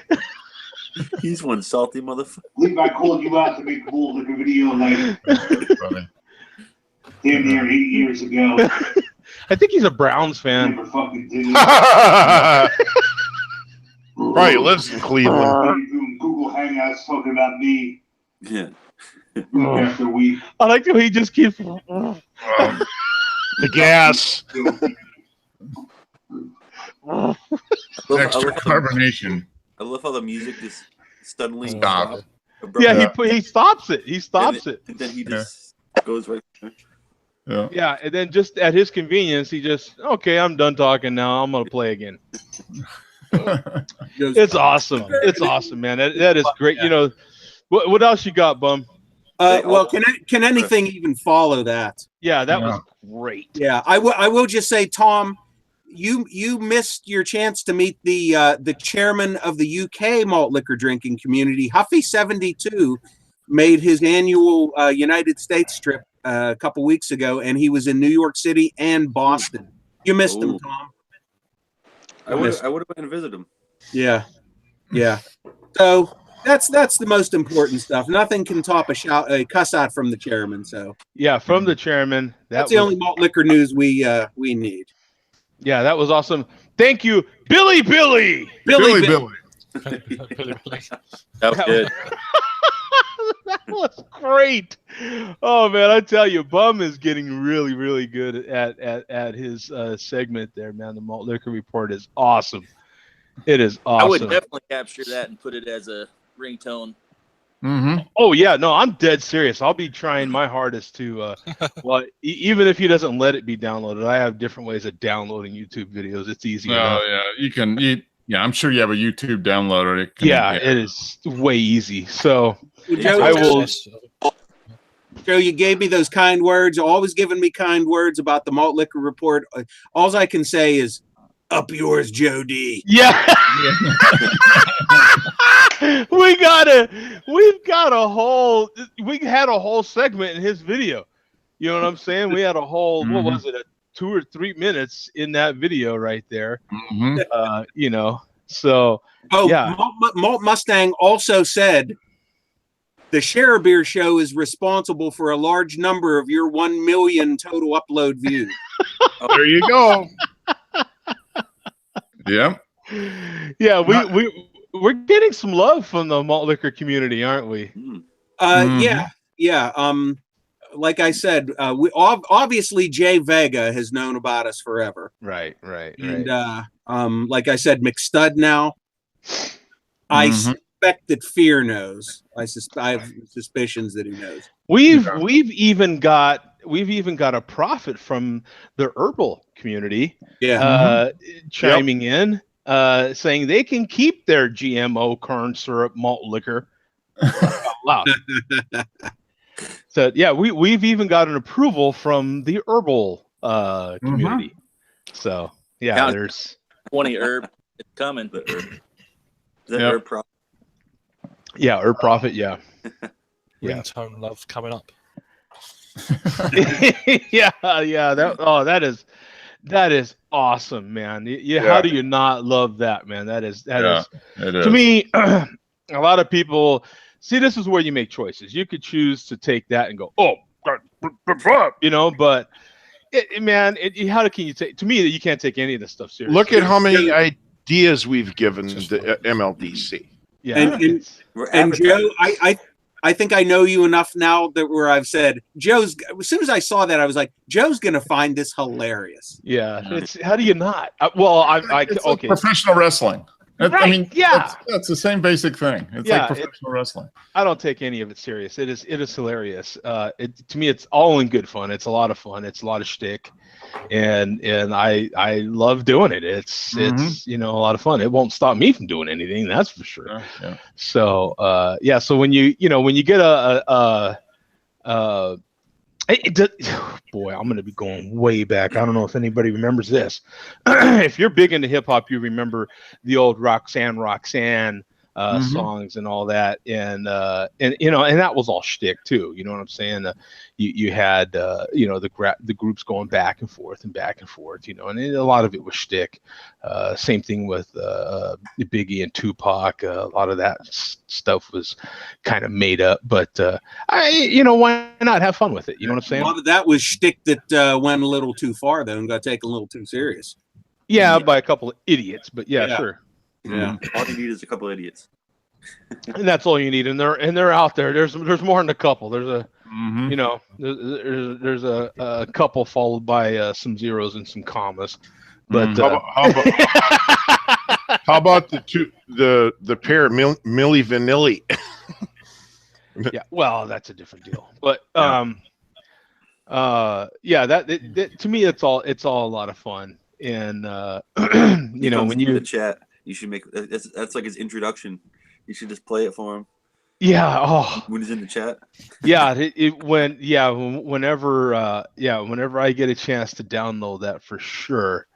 F: He's one salty motherfucker.
H: I believe I called you out to make a whole liquor video like damn near 8 years ago.
A: I think he's a Browns fan.
H: Never fucking did it.
E: Probably lives in Cleveland.
H: Doing Google Hangouts talking about me.
F: Yeah.
H: Week after week.
A: I like the way he just keeps.
E: The gas.
B: Extra carbonation.
F: I love how the music just suddenly
B: stops.
A: Yeah, he stops it. He stops it.
F: And then he just goes right there.
A: Yeah, and then just at his convenience, he just, okay, I'm done talking now. I'm going to play again. It's awesome. It's awesome, man. That is great.
C: Yeah.
A: What else you got, Bum?
C: Well, can anything even follow that?
A: Yeah, that was great.
C: Yeah, I will just say, Tom, you missed your chance to meet the chairman of the UK malt liquor drinking community. Huffy 72 made his annual United States trip a couple weeks ago, and he was in New York City and Boston. You missed him, Tom.
F: I would have been and visited him.
C: Yeah. So that's the most important stuff. Nothing can top a cuss out from the chairman. So
A: yeah, from the chairman.
C: That's the only malt liquor news we need.
A: Yeah, that was awesome. Thank you, Billy.
B: Billy.
F: That was good.
A: That was great. Oh man, I tell you, Bum is getting really, really good at his segment there, man. The Malt Liquor Report is awesome. It is awesome.
G: I would definitely capture that and put it as a ringtone.
B: Mm-hmm.
A: Oh yeah, no, I'm dead serious. I'll be trying my hardest to. Well, even if he doesn't let it be downloaded, I have different ways of downloading YouTube videos. It's easy.
B: Yeah, you can. Yeah, I'm sure you have a YouTube downloader.
A: It is way easy. So
C: Joe,
A: I will.
C: Joe, you gave me those kind words. Always giving me kind words about the Malt Liquor Report. All I can say is, up yours, Joe D.
A: Yeah. We had a whole segment in his video. You know what I'm saying? We had a whole, what was it, 2 or 3 minutes in that video right there.
B: Mm-hmm.
A: So yeah.
C: Malt Mustang also said the Share a Beer Show is responsible for a large number of your 1 million total upload views.
E: There you go.
B: Yeah.
A: Yeah, we're getting some love from the malt liquor community, aren't we?
C: Yeah. Like I said, we obviously Jay Vega has known about us forever.
A: Right.
C: And like I said, McStud now. I suspect that Fear knows. I have suspicions that he knows.
A: We've even got a prophet from the herbal community chiming in, saying they can keep their GMO corn syrup malt liquor. Wow. So yeah, we've even got an approval from the herbal community. So yeah, there's
G: 20 herb. It's coming.
F: The herb. The herb prophet.
A: Yeah, herb prophet. Yeah.
D: Ringtone love coming up.
A: yeah. That is awesome, man. How do you not love that, man? That is to me. A lot of people see this is where you make choices. You could choose to take that and go, but how can you take? To me, you can't take any of this stuff seriously.
E: Look at how many ideas we've given the MLDC.
A: Yeah,
C: and Joe, I think I know you enough now that where I've said Joe's. As soon as I saw that, I was like, Joe's gonna find this hilarious.
A: Yeah, it's how do you not? It's
B: like professional wrestling.
A: Right,
B: I mean,
A: yeah,
B: it's the same basic thing. It's like professional wrestling.
A: I don't take any of it serious. It is hilarious. To me, it's all in good fun. It's a lot of fun. It's a lot of shtick, and I love doing it. It's a lot of fun. It won't stop me from doing anything. That's for sure.
B: Yeah.
A: So So when you get boy, I'm going to be going way back. I don't know if anybody remembers this. If you're big into hip hop, you remember the old Roxanne songs and all that, and that was all shtick too. You know what I'm saying? You had the groups going back and forth, and and a lot of it was shtick. Same thing with Biggie and Tupac. A lot of that stuff was kind of made up, but why not have fun with it? You know what I'm saying?
C: A lot of that was shtick that went a little too far, though, and got taken a little too serious.
A: Yeah, by a couple of idiots, but sure.
C: Yeah,
F: all you need is a couple of idiots,
A: and that's all you need. And they're out there. There's more than a couple. There's a there's a couple followed by some zeros and some commas. But
E: how about the pair Milli Vanilli?
A: Yeah, well, that's a different deal. But that to me it's all a lot of fun. And when you
F: the chat. You should make that's like his introduction. You should just play it for him.
A: Yeah. Oh.
F: When he's in the chat.
A: Yeah. Whenever I get a chance to download that, for sure,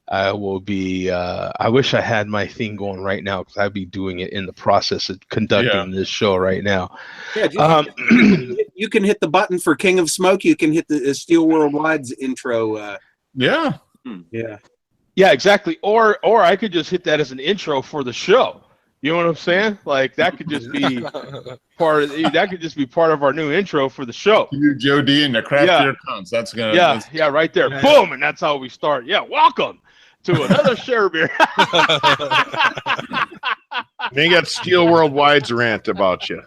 A: I will be. I wish I had my thing going right now, because I'd be doing it in the process of conducting this show right now.
C: Yeah. You can hit the button for King of Smoke. You can hit the Steel Worldwide's intro.
B: Yeah.
A: Yeah, exactly. Or I could just hit that as an intro for the show. You know what I'm saying? Like that could just be part of our new intro for the show.
B: You, Joe D, and the craft beer cons. That's gonna.
A: Yeah, right there. Yeah. Boom, and that's how we start. Yeah, welcome to another Share Beer.
E: They got Steel Worldwide's rant about you.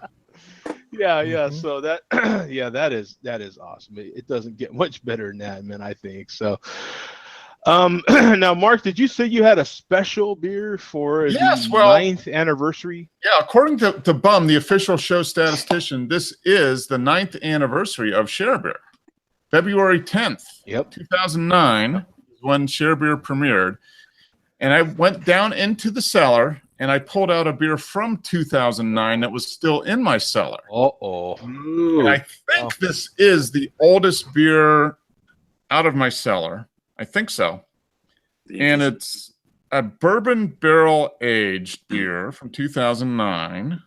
A: Yeah. So that that is awesome. It doesn't get much better than that, man. I think so. Now, Mark, did you say you had a special beer for the 9th anniversary?
B: Yeah, according to Bum, the official show statistician, this is the 9th anniversary of Share Beer. February 10th, 2009 is when Share Beer premiered. And I went down into the cellar and I pulled out a beer from 2009 that was still in my cellar.
A: Uh-oh.
B: And I think this is the oldest beer out of my cellar. I think so. And it's a bourbon barrel aged beer from 2009.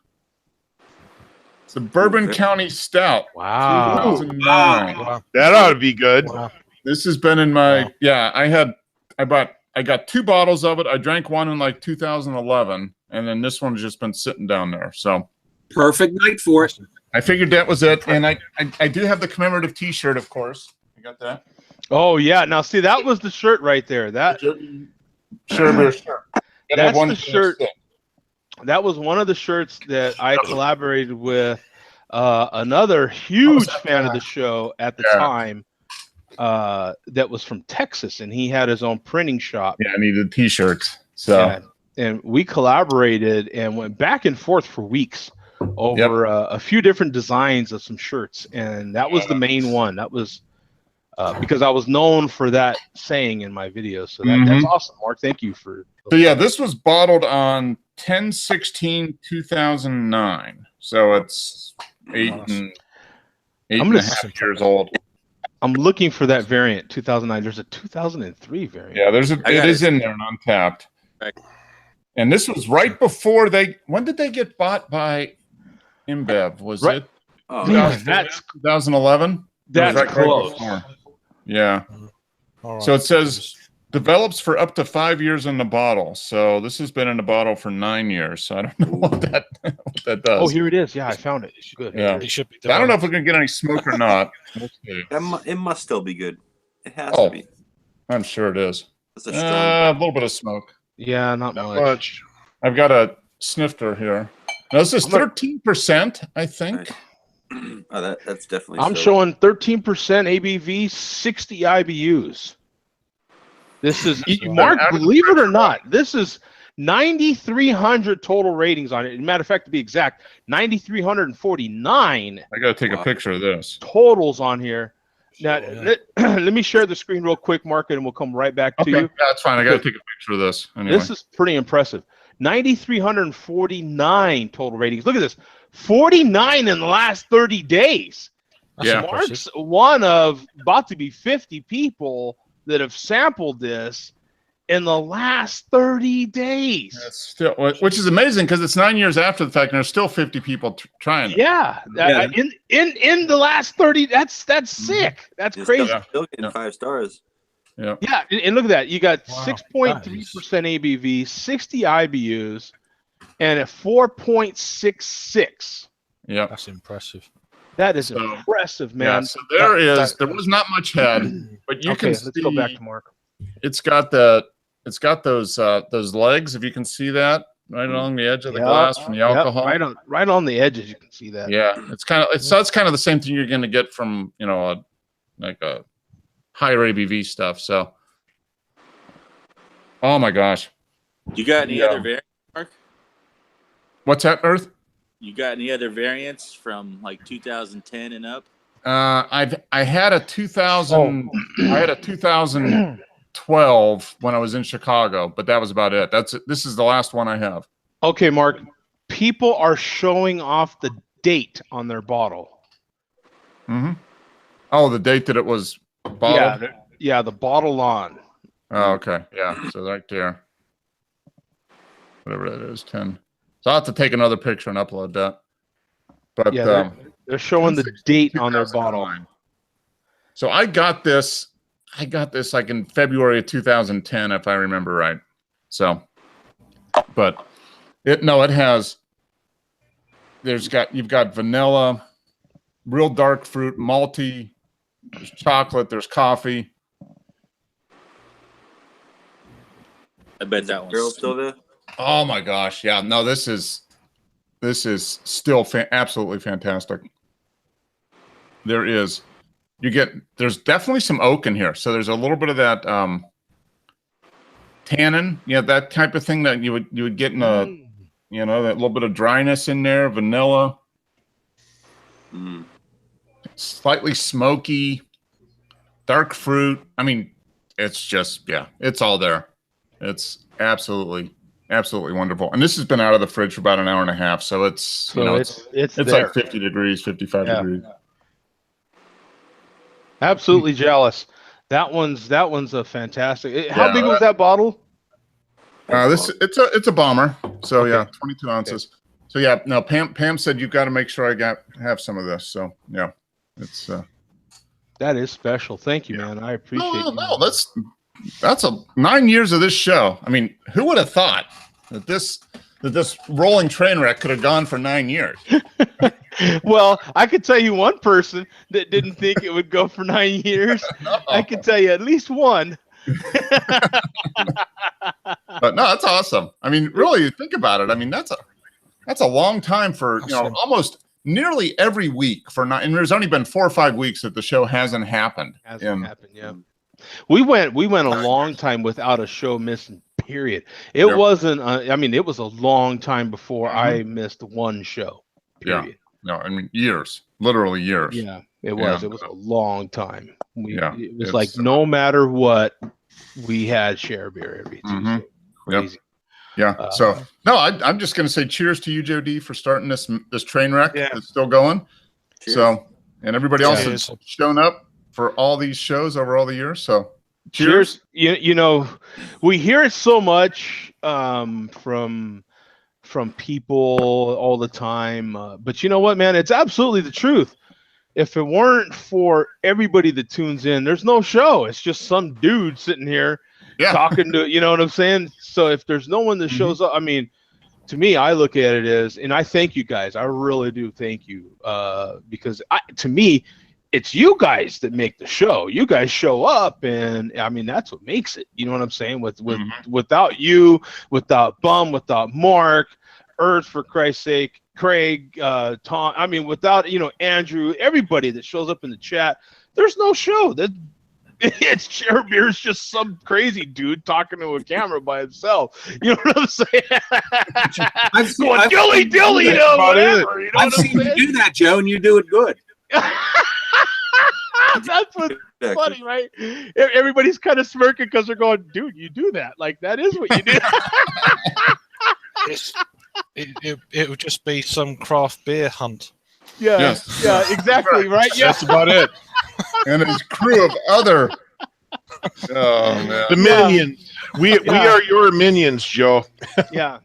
B: It's a Bourbon County Stout.
A: Wow.
B: 2009.
E: Wow. That ought to be good.
B: Wow. This has been in my I got 2 bottles of it. I drank one in like 2011, and then this one's just been sitting down there. So
C: perfect night for it.
B: I figured that was it. And I do have the commemorative t-shirt, of course. You got that?
A: Oh yeah, now see, that was the shirt right there. That
B: Share Beer shirt.
A: That's the shirt. That was one of the shirts that I collaborated with another huge fan of the show at the time. That was from Texas, and he had his own printing shop.
B: Yeah, I needed T-shirts. So,
A: yeah, and we collaborated and went back and forth for weeks over a few different designs of some shirts, and that was the main one. That was because I was known for that saying in my videos. So that's awesome, Mark. Thank you for.
B: So yeah, this was bottled on 10/16/2009. So it's eight and a half years old.
A: I'm looking for that variant, 2009. There's a 2003 variant.
B: Yeah, it is in there and untapped.
G: Right.
B: And this was right before when did they get bought by InBev? Was it?
F: Oh,
A: Man, that's
B: 2011?
A: That's
B: right
A: close.
B: before. Yeah.
D: All right.
B: So it says develops for up to 5 years in the bottle. So this has been in the bottle for 9 years. So I don't know what that does.
A: Oh, here it is. Yeah, I found it. Good.
B: Yeah.
D: It should be
B: I don't know if we're gonna get any smoke or not. We'll see.
F: it must still be good. It has to be.
B: I'm sure it is.
F: It's a strong.
B: A little bit of smoke.
A: Yeah, not much.
B: I've got a snifter here. Now, this is 13%, I think.
F: Oh, that's definitely.
A: I'm showing 13% ABV, 60 IBUs. This is Mark. Believe it or not, this is 9,300 total ratings on it. Matter of fact, to be exact, 9,349.
B: I got to take a picture of this.
A: Totals on here. Now, let me share the screen real quick, Mark, and we'll come right back to you.
B: Yeah, that's fine. I got to take a picture of this. Anyway.
A: This is pretty impressive. 9,349 total ratings. Look at this. 49 in the last 30 days.
B: Yeah.
A: Mark's one of about to be 50 people that have sampled this in the last 30 days.
B: That's still, which is amazing because it's 9 years after the fact, and there's still 50 people trying it.
A: Yeah. In the last 30, that's sick. That's crazy.
F: Still getting 5 stars.
B: Yeah.
A: Yeah, and look at that. You got 6.3% ABV, 60 IBUs, and a 4.66.
B: Yeah,
D: that's impressive.
A: That is impressive, man.
B: Yeah, so there was not much head, but you can see.
A: Let's go back to Mark.
B: It's got those legs, if you can see that, right along the edge of the glass from the alcohol.
A: Right on the edges, you can see that.
B: Yeah, it's kind of the same thing you're going to get from like a higher ABV stuff. So, oh my gosh,
G: You got any other variants, Mark?
B: What's that, Earth?
G: You got any other variants from like 2010 and up?
B: I had a 2000. I had a 2012 when I was in Chicago, but that was about it. This is the last one I have.
A: Okay, Mark. People are showing off the date on their bottle.
B: Mm-hmm. Oh, the date that it was bottled?
A: Yeah, the bottle on.
B: Oh, okay. Yeah, so right there. Whatever that is, 10. So I'll have to take another picture and upload that. But
A: yeah, they're showing the date on their bottle.
B: So I got this like in February of 2010, if I remember right. So, but it has. You've got vanilla, real dark fruit, malty. There's chocolate. There's coffee.
G: I bet that one's
F: Girl still there.
B: Oh my gosh! Yeah, no, this is still absolutely fantastic. There's definitely some oak in here, so there's a little bit of that tannin, that type of thing that you would get in that little bit of dryness in there, vanilla, slightly smoky, dark fruit. I mean, it's just it's all there. It's absolutely wonderful. And this has been out of the fridge for about an hour and a half, so it's like 50 degrees, 55 degrees.
A: Absolutely jealous. That one's a fantastic. How big was that bottle?
B: It's a bomber. So 22 ounces. Okay. So no, Pam said you've got to make sure I have some of this. So yeah, it's
A: that is special. Thank you, man. I appreciate it.
B: No, that's 9 years of this show. I mean, who would have thought that this rolling train wreck could have gone for 9 years?
A: Well, I could tell you one person that didn't think it would go for 9 years. No. I could tell you at least one.
B: But no, that's awesome. I mean, really, think about it. I mean, that's a long time for almost nearly every week for not. And there's only been 4 or 5 weeks that the show hasn't happened.
A: Yeah. We went a long time without a show missing. Period. It wasn't. I mean, it was a long time before I missed one show. Period.
B: Yeah. No, I mean years, literally years.
A: Yeah, it was. Yeah. It was a long time. It was like no matter what, we had share beer every Tuesday. Crazy.
B: Yeah. So no, I'm just going to say cheers to you, Joe D, for starting this train wreck. Yeah. That's still going. Cheers. So, and everybody else that's shown up for all these shows over all the years. So cheers.
A: You know, we hear it so much from people all the time. But you know what, man? It's absolutely the truth. If it weren't for everybody that tunes in, there's no show. It's just some dude sitting here talking to, you know what I'm saying? So if there's no one that shows up, I mean, to me, I look at it as, and I thank you guys. I really do thank you because to me, it's you guys that make the show. You guys show up, and I mean that's what makes it. You know what I'm saying? Without you, without Bum, without Mark, Earth, for Christ's sake, Craig, Tom. I mean, without Andrew, everybody that shows up in the chat, there's no show. It's Share Beer's just some crazy dude talking to a camera by himself. You know what I'm saying?
C: I've seen
A: dilly, you know, whatever. You know
C: I've seen you do that, Joe, and you do it good.
A: That's what's funny, right? Everybody's kind of smirking because they're going, dude, you do that. Like, that is what you do.
D: It would just be some craft beer hunt.
A: Yeah, yeah, exactly, right? Yeah.
E: That's about it.
B: And his crew of other
E: the minions. We are your minions, Joe.
A: Yeah.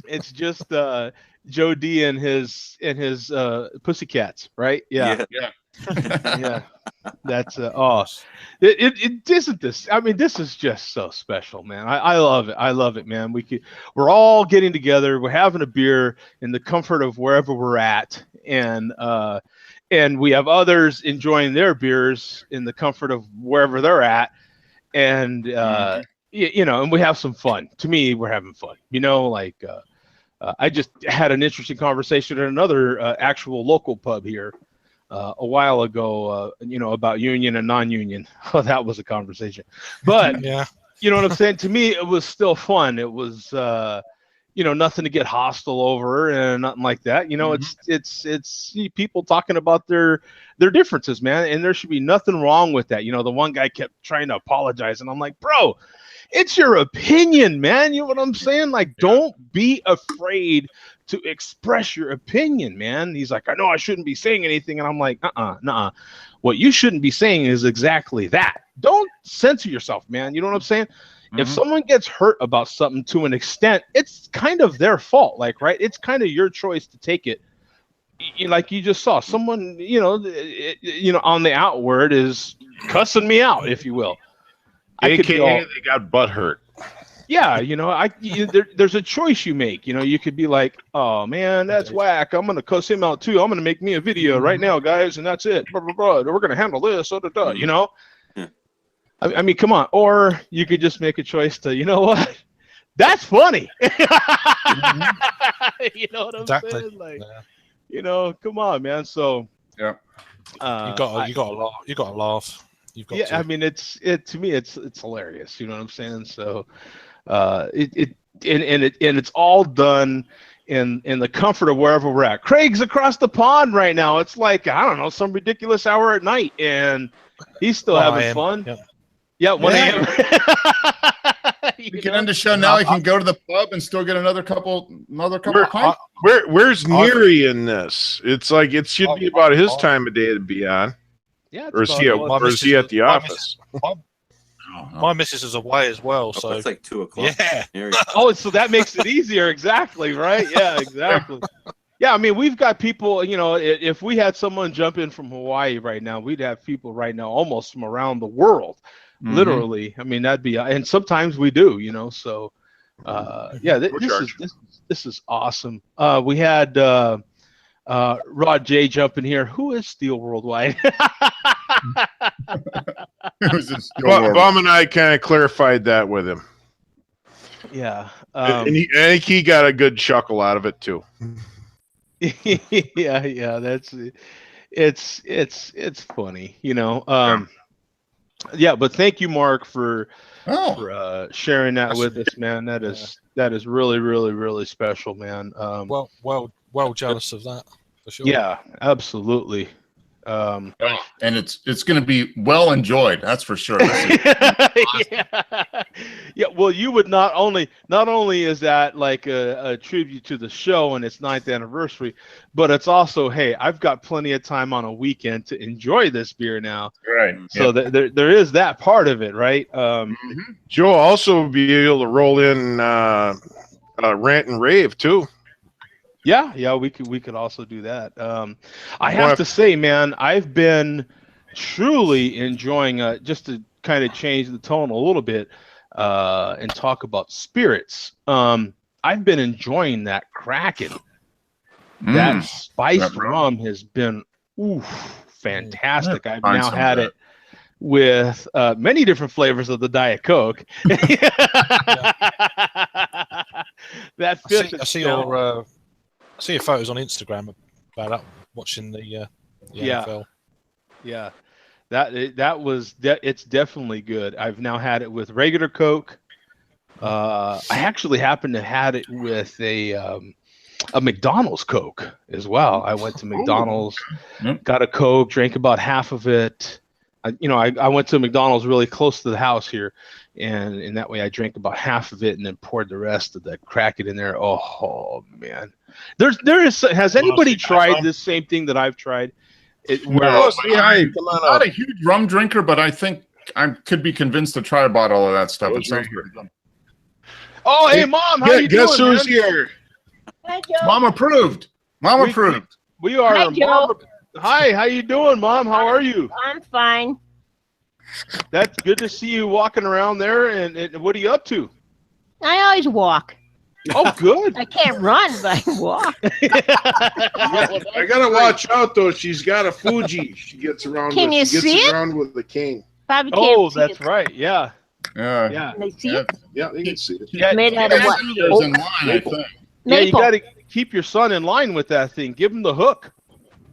A: It's just Joe D and his pussycats, right? Yeah. Yeah. That's it isn't this. I mean, this is just so special, man. I love it. I love it, man. We're all getting together. We're having a beer in the comfort of wherever we're at, and we have others enjoying their beers in the comfort of wherever they're at, and and we have some fun. To me, we're having fun. I just had an interesting conversation at another actual local pub here a while ago, about union and non-union. Oh, that was a conversation. But you know what I'm saying? To me, it was still fun. It was, nothing to get hostile over and nothing like that. It's people talking about their differences, man. And there should be nothing wrong with that. The one guy kept trying to apologize, and I'm like, bro, it's your opinion, man. You know what I'm saying? Like, don't be afraid to express your opinion, man. He's like, I know I shouldn't be saying anything. And I'm like, nuh-uh. What you shouldn't be saying is exactly that. Don't censor yourself, man. You know what I'm saying? If someone gets hurt about something to an extent, it's kind of their fault, right? It's kind of your choice to take it. Like you just saw someone, on the outward is cussing me out, if you will.
E: AKA they got butt hurt.
A: Yeah, there's a choice you make. You could be like, oh man, that's whack. I'm gonna cuss him out too. I'm gonna make me a video right now, guys, and that's it. Blah, blah, blah. We're gonna handle this. Yeah. I mean, come on. Or you could just make a choice to, you know what? That's funny. You know what I'm saying? Like, come on, man. So
B: yeah,
D: you got to laugh.
A: I mean, to me, it's hilarious. You know what I'm saying? So, it's all done in the comfort of wherever we're at. Craig's across the pond right now. It's like, I don't know, some ridiculous hour at night, and he's still having fun. Yep. Yeah, 1 a.m.
B: We can end the show now. He can go to the pub and still get another couple pints.
E: Where's Neary in this? It's like it should be about his time of day to be on.
A: Yeah,
E: or is he at the office?
D: My missus is away as well, so
F: it's like 2:00.
D: Yeah.
A: Oh, so that makes it easier. Exactly, right? Yeah, exactly. Yeah, I mean, we've got people. If we had someone jump in from Hawaii right now, we'd have people right now almost from around the world. Literally. I mean, that'd be, and sometimes we do. So, this is awesome. We had Rod J jump in here. Who is Steel Worldwide?
B: It was in Steel War.
E: Bum and I kind of clarified that with him.
A: Yeah.
E: And I think he got a good chuckle out of it too.
A: Yeah. It's funny, you know. Yeah, but thank you, Mark, for sharing that with us, man. That is really, really, really special, man.
D: Well jealous of that for sure.
A: Yeah, absolutely.
B: And it's going to be well enjoyed. That's for sure.
A: Yeah. Well, you would not only is that like a tribute to the show and its 9th anniversary, but it's also, hey, I've got plenty of time on a weekend to enjoy this beer now.
B: Right.
A: So there is that part of it, right?
E: Joe will also be able to roll in rant and rave too.
A: Yeah, we could also do that. I have to say, man, I've been truly enjoying just to kind of change the tone a little bit and talk about spirits. I've been enjoying that Kraken. That spiced rum has been fantastic. I've now had it with many different flavors of the Diet Coke. That fifth.
D: I see your photos on Instagram about that, watching the NFL.
A: Yeah, it's definitely good. I've now had it with regular Coke. I actually happened to had it with a McDonald's Coke as well. I went to McDonald's, got a Coke, drank about half of it. I went to McDonald's really close to the house here, and in that way I drank about half of it and then poured the rest of the Kraken in there. Oh man. Has anybody tried this same thing that I've tried?
B: I'm not a huge rum drinker, but I think I could be convinced to try a bottle of that stuff. It sounds pretty good.
A: Oh, hey, Mom, how you doing?
E: Guess who's here?
I: Hi, Joe.
B: Mom approved.
A: We are.
I: Hi, Joe.
A: Hi, how you doing, Mom? How are you?
I: I'm fine.
A: That's good to see you walking around there. And what are you up to?
I: I always walk.
A: Oh, good.
I: I can't run, but I walk.
E: I gotta watch out though. She's got a Fuji. She gets around.
I: Can you see it?
E: Around with the king.
I: Probably can't see
A: that's
I: it.
A: right. Yeah.
B: Yeah.
I: Can they see it?
E: Yeah, you can see it.
A: Yeah,
I: Made out of what?
B: There's in line, I think.
A: Yeah, you
I: Maple.
A: got to keep your son in line with that thing. Give him the hook.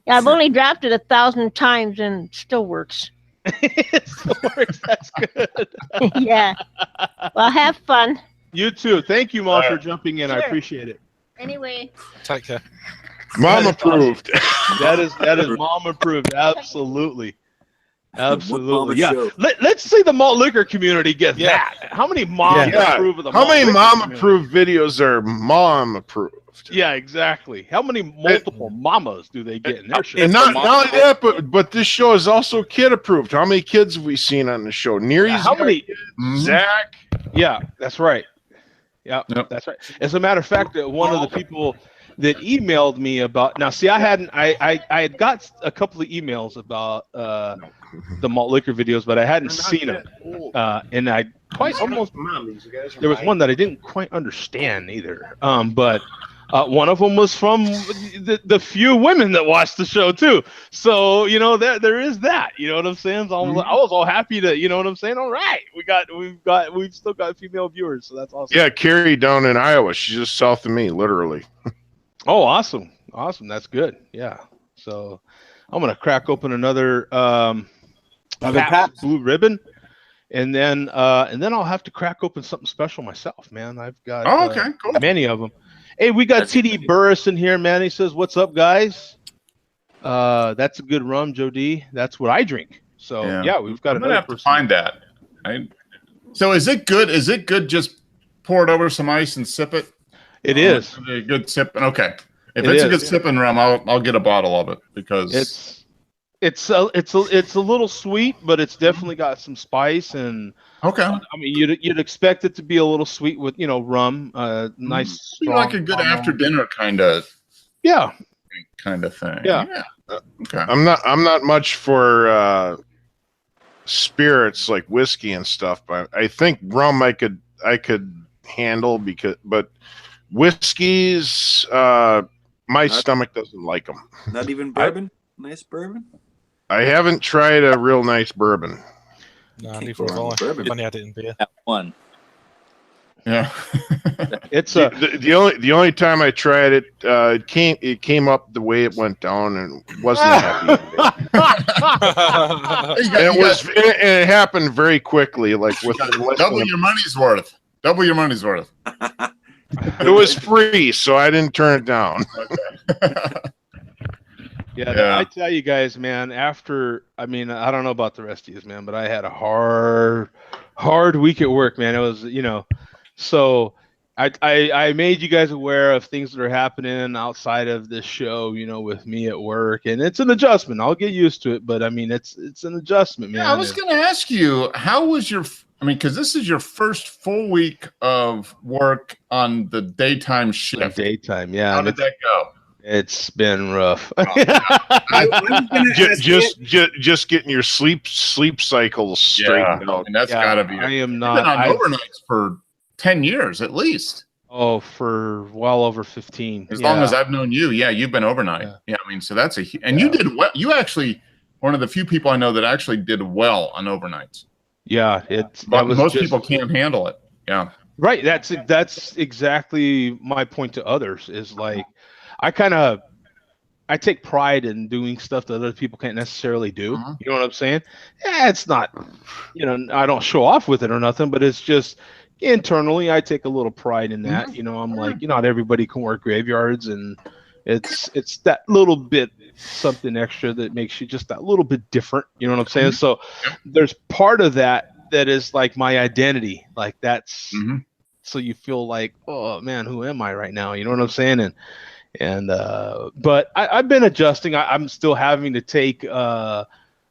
I: Yeah, I've only dropped it 1,000 times and it still works.
A: It still works. That's good.
I: Yeah. Well, have fun.
A: You too. Thank you, Mom, for jumping in. I
I: Sure.
A: appreciate it.
I: Anyway.
D: Take care.
E: Mom approved.
A: That is Mom approved. Absolutely. Absolutely. Yeah.
F: Show.
A: Let's see the malt liquor community get that. How many moms approve of the
E: How
A: malt
E: many
A: liquor
E: mom
A: community?
E: approved videos are mom approved?
A: Yeah, exactly. How many multiple mamas do they get in their show?
E: And not only that, but this show is also kid approved. How many kids have we seen on the show? Neary's
A: How many?
E: Zach.
A: Yeah, that's right. Yeah, that's right. As a matter of fact, one of the people that emailed me about I had got a couple of emails about the malt liquor videos, but I hadn't seen them, and I quite almost there was one that I didn't quite understand either. But one of them was from the few women that watched the show too. So there is that. You know what I'm saying? So I was all happy to. You know what I'm saying? All right, we've still got female viewers, so that's awesome.
E: Yeah, Carrie down in Iowa. She's just south of me, literally.
A: Oh, awesome. That's good. Yeah. So I'm going to crack open another Pabst Blue Ribbon, and then I'll have to crack open something special myself, man. I've got
B: Cool.
A: many of them. Hey, we got TD Burris in here, man. He says, "What's up, guys?" That's a good rum, Joe D. That's what I drink. So yeah, we've got
B: I'm gonna have to find that. So is it good? Is it good? Just pour it over some ice and sip it.
A: It is
B: a good sipping. Okay, if it's a good sipping rum, I'll get a bottle of it because
A: it's a little sweet, but it's definitely got some spice and.
B: Okay.
A: I mean, you'd expect it to be a little sweet with rum, nice, strong,
B: like a good after dinner kind of.
A: Yeah.
B: Kind of thing.
A: Yeah.
B: Okay.
E: I'm not much for spirits like whiskey and stuff, but I think rum I could handle but whiskeys my stomach doesn't like them.
F: Not even bourbon? Nice bourbon?
E: I haven't tried a real nice bourbon.
D: No,
F: Can't
D: neither
F: go
D: have
F: wrong
D: I.
F: with bourbon.
D: I've only had it in beer.
G: That one.
B: Yeah.
A: It's
E: The only time I tried it, it came up the way it went down, and wasn't a happy ending. And it happened very quickly, like with
B: double your money's worth. Double your money's worth.
E: It was free, so I didn't turn it down.
A: Yeah, I tell you guys, man, I don't know about the rest of you, man, but I had a hard week at work, man. It was, so I made you guys aware of things that are happening outside of this show, with me at work, and it's an adjustment. I'll get used to it, but I mean, it's an adjustment, man.
B: Yeah, I was going to ask you, how was because this is your first full week of work on the daytime shift.
A: Daytime, yeah.
B: How did that go?
A: It's been rough.
E: Just getting your sleep cycles straightened out.
B: And that's got to be.
A: I am
B: You've
A: not.
B: been on overnights for 10 years at least.
A: Oh, for well over 15.
B: As long as I've known you, you've been overnight. Yeah, I mean, so that's you did well. You actually one of the few people I know that actually did well on overnights.
A: Yeah,
B: most people can't handle it. Yeah,
A: right. That's exactly my point to others. Is like, I take pride in doing stuff that other people can't necessarily do.
B: Uh-huh.
A: You know what I'm saying? Yeah, it's not, I don't show off with it or nothing, but it's just internally I take a little pride in that. I'm like, not everybody can work graveyards, and it's that little bit something extra that makes you just that little bit different. You know what I'm saying? So there's part of that is like my identity. Like that's so you feel like, oh man, who am I right now? You know what I'm saying? But I've been adjusting. I'm still having to take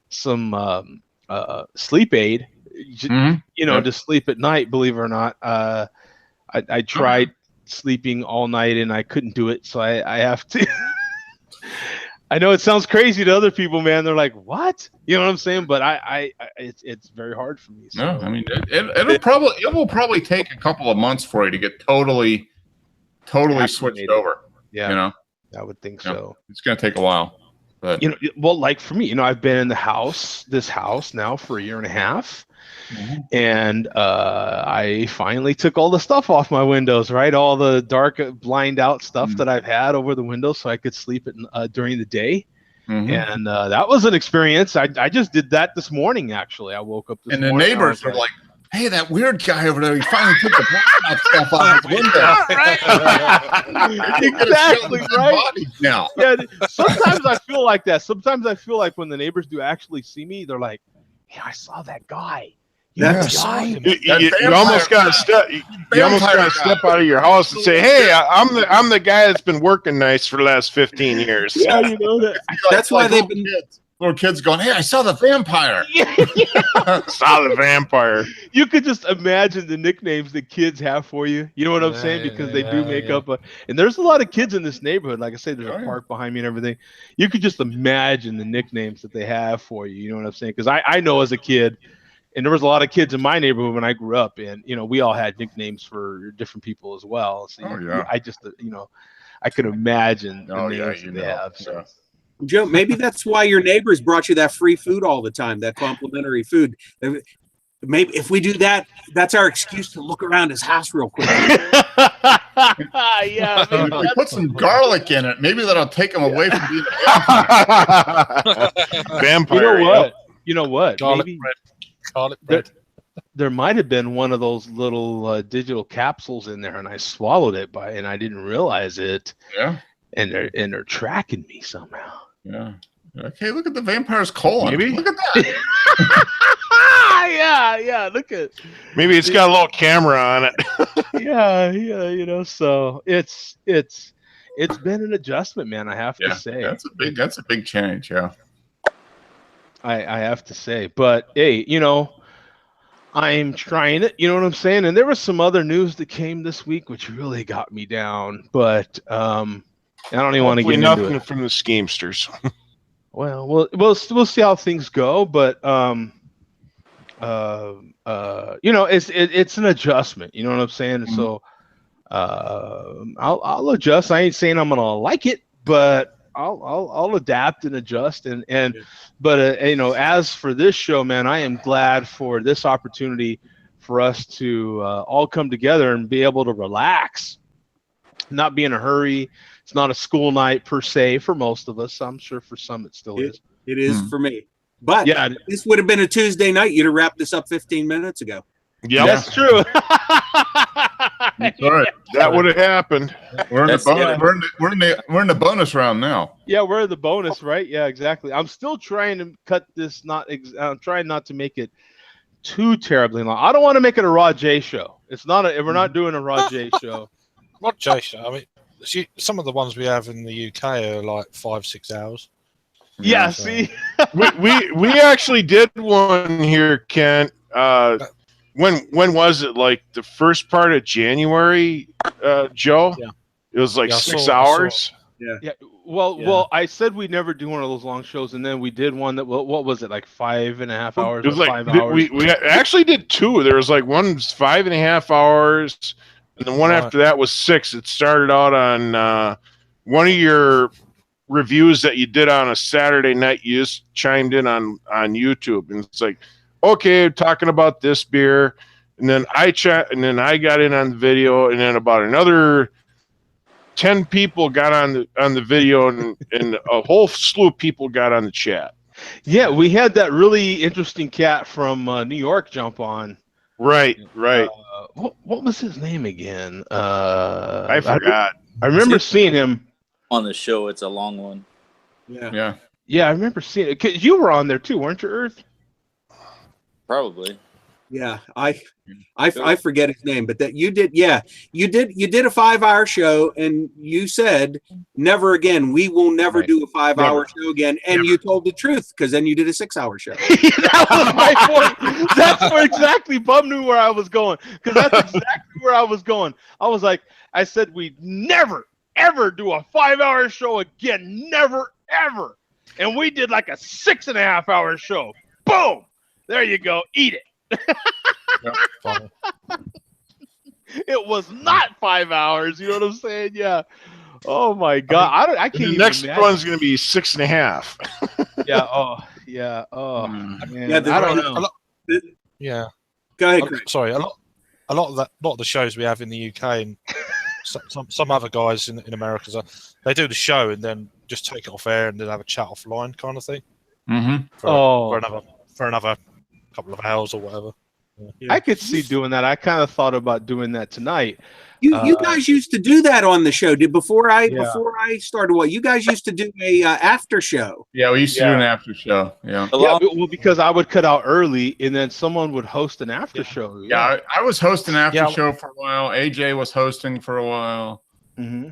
A: some sleep aid, to sleep at night. Believe it or not, I tried sleeping all night and I couldn't do it, so I have to. I know it sounds crazy to other people, man. They're like, "What?" You know what I'm saying? But it's very hard for me. So.
B: No, I mean, it will probably take a couple of months for you to get totally switched over.
A: Yeah, I would think so.
B: It's going to take a while, but
A: well, like for me, I've been in this house now for a year and a half, and I finally took all the stuff off my windows, right? All the dark, blind out stuff that I've had over the windows, so I could sleep during the day. And that was an experience. I just did that this morning. Actually, I woke up this morning.
B: And the neighbors were like, "Hey, that weird guy over there, he finally took the black stuff off his window."
A: Exactly, right?
B: Now.
A: Yeah, sometimes I feel like that. Sometimes I feel like when the neighbors do actually see me, they're like, "Hey, I saw that guy."
E: You almost got to step. You almost got to step out of your house and say, "Hey, I'm the guy that's been working nights for the last 15 years."
A: Yeah, you know that.
C: That's why they've been.
B: Little kids going, "Hey, I saw the vampire."
E: Saw the vampire.
A: You could just imagine the nicknames that kids have for you. You know what I'm saying? Because they do make up and there's a lot of kids in this neighborhood. Like I said, there's a park behind me and everything. You could just imagine the nicknames that they have for you. You know what I'm saying? Because I know as a kid, and there was a lot of kids in my neighborhood when I grew up, and we all had nicknames for different people as well. So I just I could imagine the names that they have. So.
C: Joe, maybe that's why your neighbors brought you that free food all the time, that complimentary food. Maybe if we do that, that's our excuse to look around his house real quick.
A: Yeah,
B: if we put some garlic in it, maybe that'll take him away from being a
E: vampire.
A: You know what?
D: Garlic bread.
A: There might have been one of those little digital capsules in there, and I swallowed it and I didn't realize it.
B: Yeah.
A: And they're tracking me somehow.
B: Yeah. Okay, look at the vampire's colon.
E: Maybe.
B: Look at that.
A: Yeah. Look at.
E: Maybe it's got a little camera on it.
A: Yeah. So it's been an adjustment, man. I have to say.
B: That's a big change. Yeah.
A: I have to say, but hey, I'm trying it. You know what I'm saying? And there was some other news that came this week, which really got me down. But I don't even want to get into
E: nothing
A: it.
E: From the schemesters.
A: Well, we'll see how things go, but it's an adjustment. You know what I'm saying? So I'll adjust. I ain't saying I'm gonna like it, but I'll adapt and adjust but as for this show, man, I am glad for this opportunity for us to all come together and be able to relax, not be in a hurry. It's not a school night per se for most of us. I'm sure for some it still is.
C: It is for me. But
A: yeah,
C: this would have been a Tuesday night. You'd have wrapped this up 15 minutes ago.
E: Yeah,
A: that's true.
B: That's right.
E: That would have happened.
B: We're in the bonus round now.
A: Yeah, we're in the bonus, right? Yeah, exactly. I'm still trying to cut this. I'm trying not to make it too terribly long. I don't want to make it a Raw J show. It's not. We're not doing a Raw J show.
D: Not J show. I mean, some of the ones we have in the UK are like 5-6 hours.
A: Yeah.
D: So.
A: See,
E: we actually did one here, Kent. When was it? Like the first part of January, Joe?
D: Yeah.
E: It was like 6 hours.
A: Yeah. Well, I said we'd never do one of those long shows, and then we did one that. What was it? Like 5.5 hours.
E: It was
A: or
E: like
A: 5 hours.
E: we actually did two. There was like one was 5.5 hours, and the one after that was 6. It started out on one of your reviews that you did on a Saturday night. You just chimed in on YouTube, and it's like, okay, talking about this beer, and then I got in on the video, and then about another 10 people got on the video, and a whole slew of people got on the chat.
A: Yeah, we had that really interesting cat from New York jump on.
E: Right.
A: What was his name again?
E: I forgot.
A: I remember seeing him
G: on the show. It's a long one.
B: Yeah.
A: I remember seeing it. 'Cause you were on there too, weren't you, Earth?
G: Probably.
C: Yeah, I forget his name, but that you did. Yeah, you did a 5-hour show, and you said never again. We will never do a 5-hour show again. And you told the truth, because then you did a 6-hour show.
A: That was my point. That's where exactly Bum knew where I was going, because that's exactly where I was going. I said we'd never ever do a 5-hour show again, never ever. And we did like a 6.5 hour show. Boom. There you go. Eat it. It was not 5 hours. You know what I'm saying? Yeah. Oh my God. I can't.
E: The next one's going to be 6.5.
A: Yeah. Oh yeah. Oh man.
C: Yeah.
A: I don't know.
D: Yeah.
C: Go ahead. Chris.
D: Sorry. A lot of the shows we have in the UK and some other guys in America, they do the show and then just take it off air and then have a chat offline kind of thing.
B: Mm-hmm.
D: For another couple of hours or whatever.
A: Yeah. I could see doing that. I kind of thought about doing that tonight.
C: You guys used to do that on the show. Before I started? What you guys used to do a after show?
B: Yeah, we used to do an after show. Yeah.
A: Well, because I would cut out early, and then someone would host an after show.
B: Yeah, I was hosting after show for a while. AJ was hosting for a while.
A: Mm-hmm.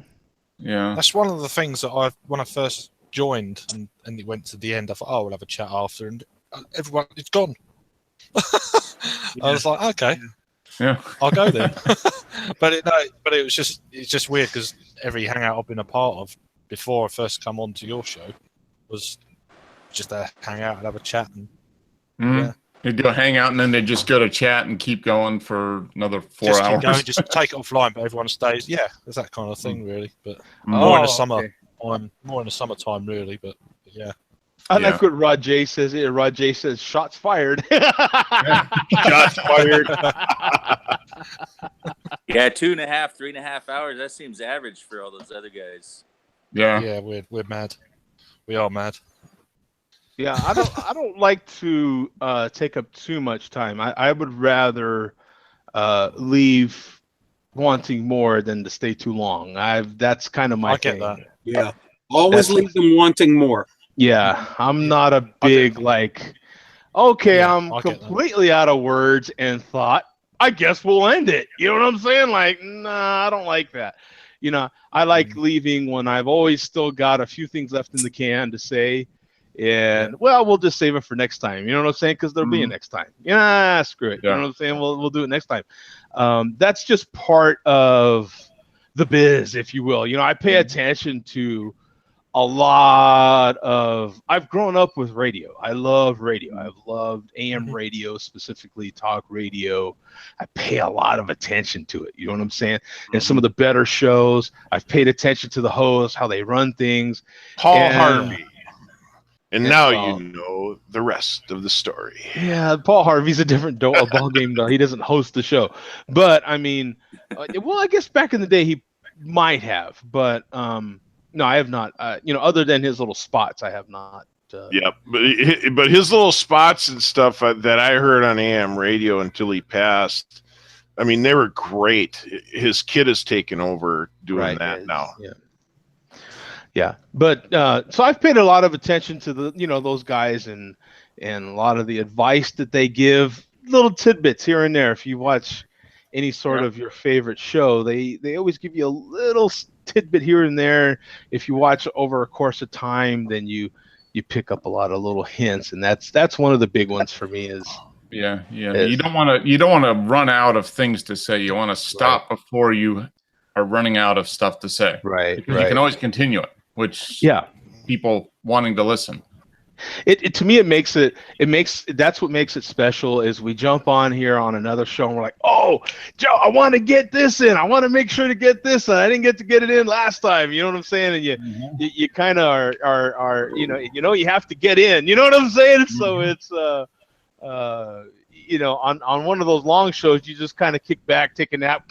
B: Yeah,
D: that's one of the things that when I first joined and it went to the end, I thought, oh, we'll have a chat after, and everyone, it's gone. I was like, okay,
B: yeah,
D: I'll go then. but it's just weird because every hangout I've been a part of before I first come on to your show was just a hangout and have a chat and
B: They do a hangout and then they just go to chat and keep going for another 4
D: just
B: hours.
D: Keep going, just take it offline, but everyone stays. Yeah, it's that kind of thing, really. But more in the summer, more in the summertime, really. But yeah.
A: I like what Rod J says. Rod J says, "Shots fired."
E: Shots fired.
G: Yeah, 2.5, 3.5 hours. That seems average for all those other guys.
B: Yeah,
D: we're mad. We are mad.
A: Yeah, I don't like to take up too much time. I would rather leave wanting more than to stay too long. That's kind of my thing.
D: I get that.
C: Yeah, always leave them wanting more.
A: Yeah, I'm not a big I'm completely out of words and thought, I guess we'll end it. You know what I'm saying? Like, nah, I don't like that. You know, I like leaving when I've always still got a few things left in the can to say. And, we'll just save it for next time. You know what I'm saying? Because there'll be a next time. Yeah, screw it. You know what I'm saying? We'll do it next time. That's just part of the biz, if you will. You know, I pay attention to a lot of. I've grown up with radio. I love radio. I've loved AM radio, specifically talk radio. I pay a lot of attention to it. You know what I'm saying? And some of the better shows, I've paid attention to the hosts, how they run things.
E: Paul Harvey. And now
A: well,
E: you know the rest of the story.
A: Yeah, Paul Harvey's a different ball game. He doesn't host the show. But I mean, well, I guess back in the day he might have. But no, I have not. Other than his little spots, I have not.
E: Yeah, but his little spots and stuff that I heard on AM radio until he passed, I mean, they were great. His kid has taken over doing that now.
A: Yeah. Yeah, but so I've paid a lot of attention to those guys and a lot of the advice that they give, little tidbits here and there. If you watch any sort of your favorite show, they always give you a little tidbit here and there. If you watch over a course of time, then you pick up a lot of little hints, and that's one of the big ones for me.
B: You don't want to run out of things to say. You want to stop before you are running out of stuff to say.
A: Right.
B: Because you can always continue it. Which people wanting to listen.
A: To me, that's what makes it special. Is we jump on here on another show and we're like, oh, Joe, I want to get this in. I want to make sure to get this in. I didn't get to get it in last time. You know what I'm saying? And you kind of are you have to get in. You know what I'm saying? So it's on one of those long shows, you just kind of kick back, take a nap.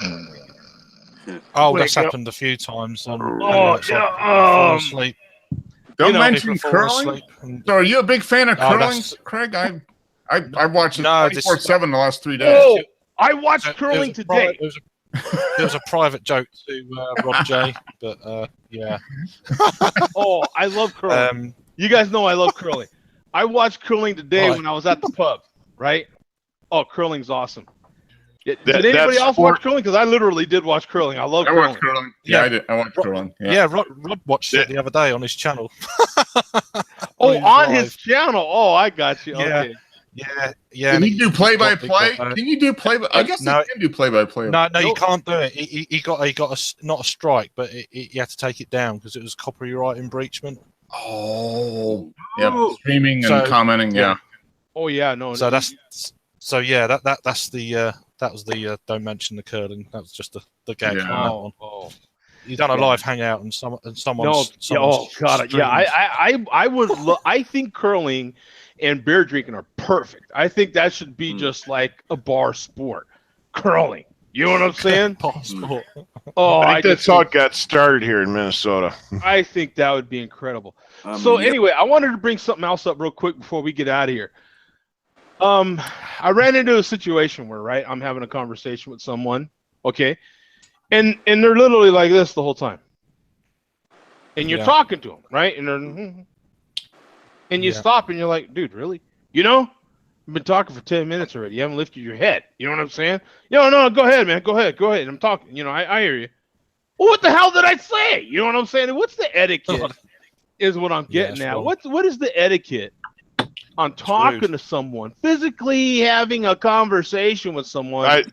D: Oh, that's happened a few times.
A: Fall
D: asleep.
B: Don't mention curling. So are you a big fan of curling, Craig? I watched it 24/7 the last 3 days.
A: Oh, I watched curling today.
D: It was a private joke to Rob J, but yeah.
A: Oh, I love curling. You guys know I love curling. I watched curling today when I was at the pub, right? Oh, curling's awesome. Did anybody else watch curling? Because I literally did watch curling. I love curling.
B: I watched curling. Yeah, I did. I watched curling.
D: Yeah, Rod watched it the other day on his channel.
A: On his channel. Oh, I got you. Okay.
D: Yeah.
B: Can you do play-by-play? Can you do play-by? I guess you can do play-by-play.
D: No, you can't do it. He got not a strike, but he had to take it down because it was copyright infringement.
B: Oh, yeah, streaming and commenting. Yeah.
A: Oh yeah, no.
D: So that's the. That was the don't mention the curling. That was just the gag.
B: Yeah.
D: Oh. You done a live hangout and someone's
A: God, yeah. I would. I think curling and beer drinking are perfect. I think that should be just like a bar sport. Curling. You know what I'm saying?
D: Bar sport.
A: Oh,
E: I think that's how it got started here in Minnesota.
A: I think that would be incredible. Anyway, I wanted to bring something else up real quick before we get out of here. I ran into a situation where, I'm having a conversation with someone, okay, and they're literally like this the whole time, and you're talking to them, right, and you stop and you're like, dude, really? You've been talking for 10 minutes already. You haven't lifted your head. You know what I'm saying? No, go ahead, man, go ahead. And I'm talking. I hear you. Well, what the hell did I say? You know what I'm saying? What's the etiquette? Is what I'm getting at. What is the etiquette on talking to someone, physically having a conversation with someone,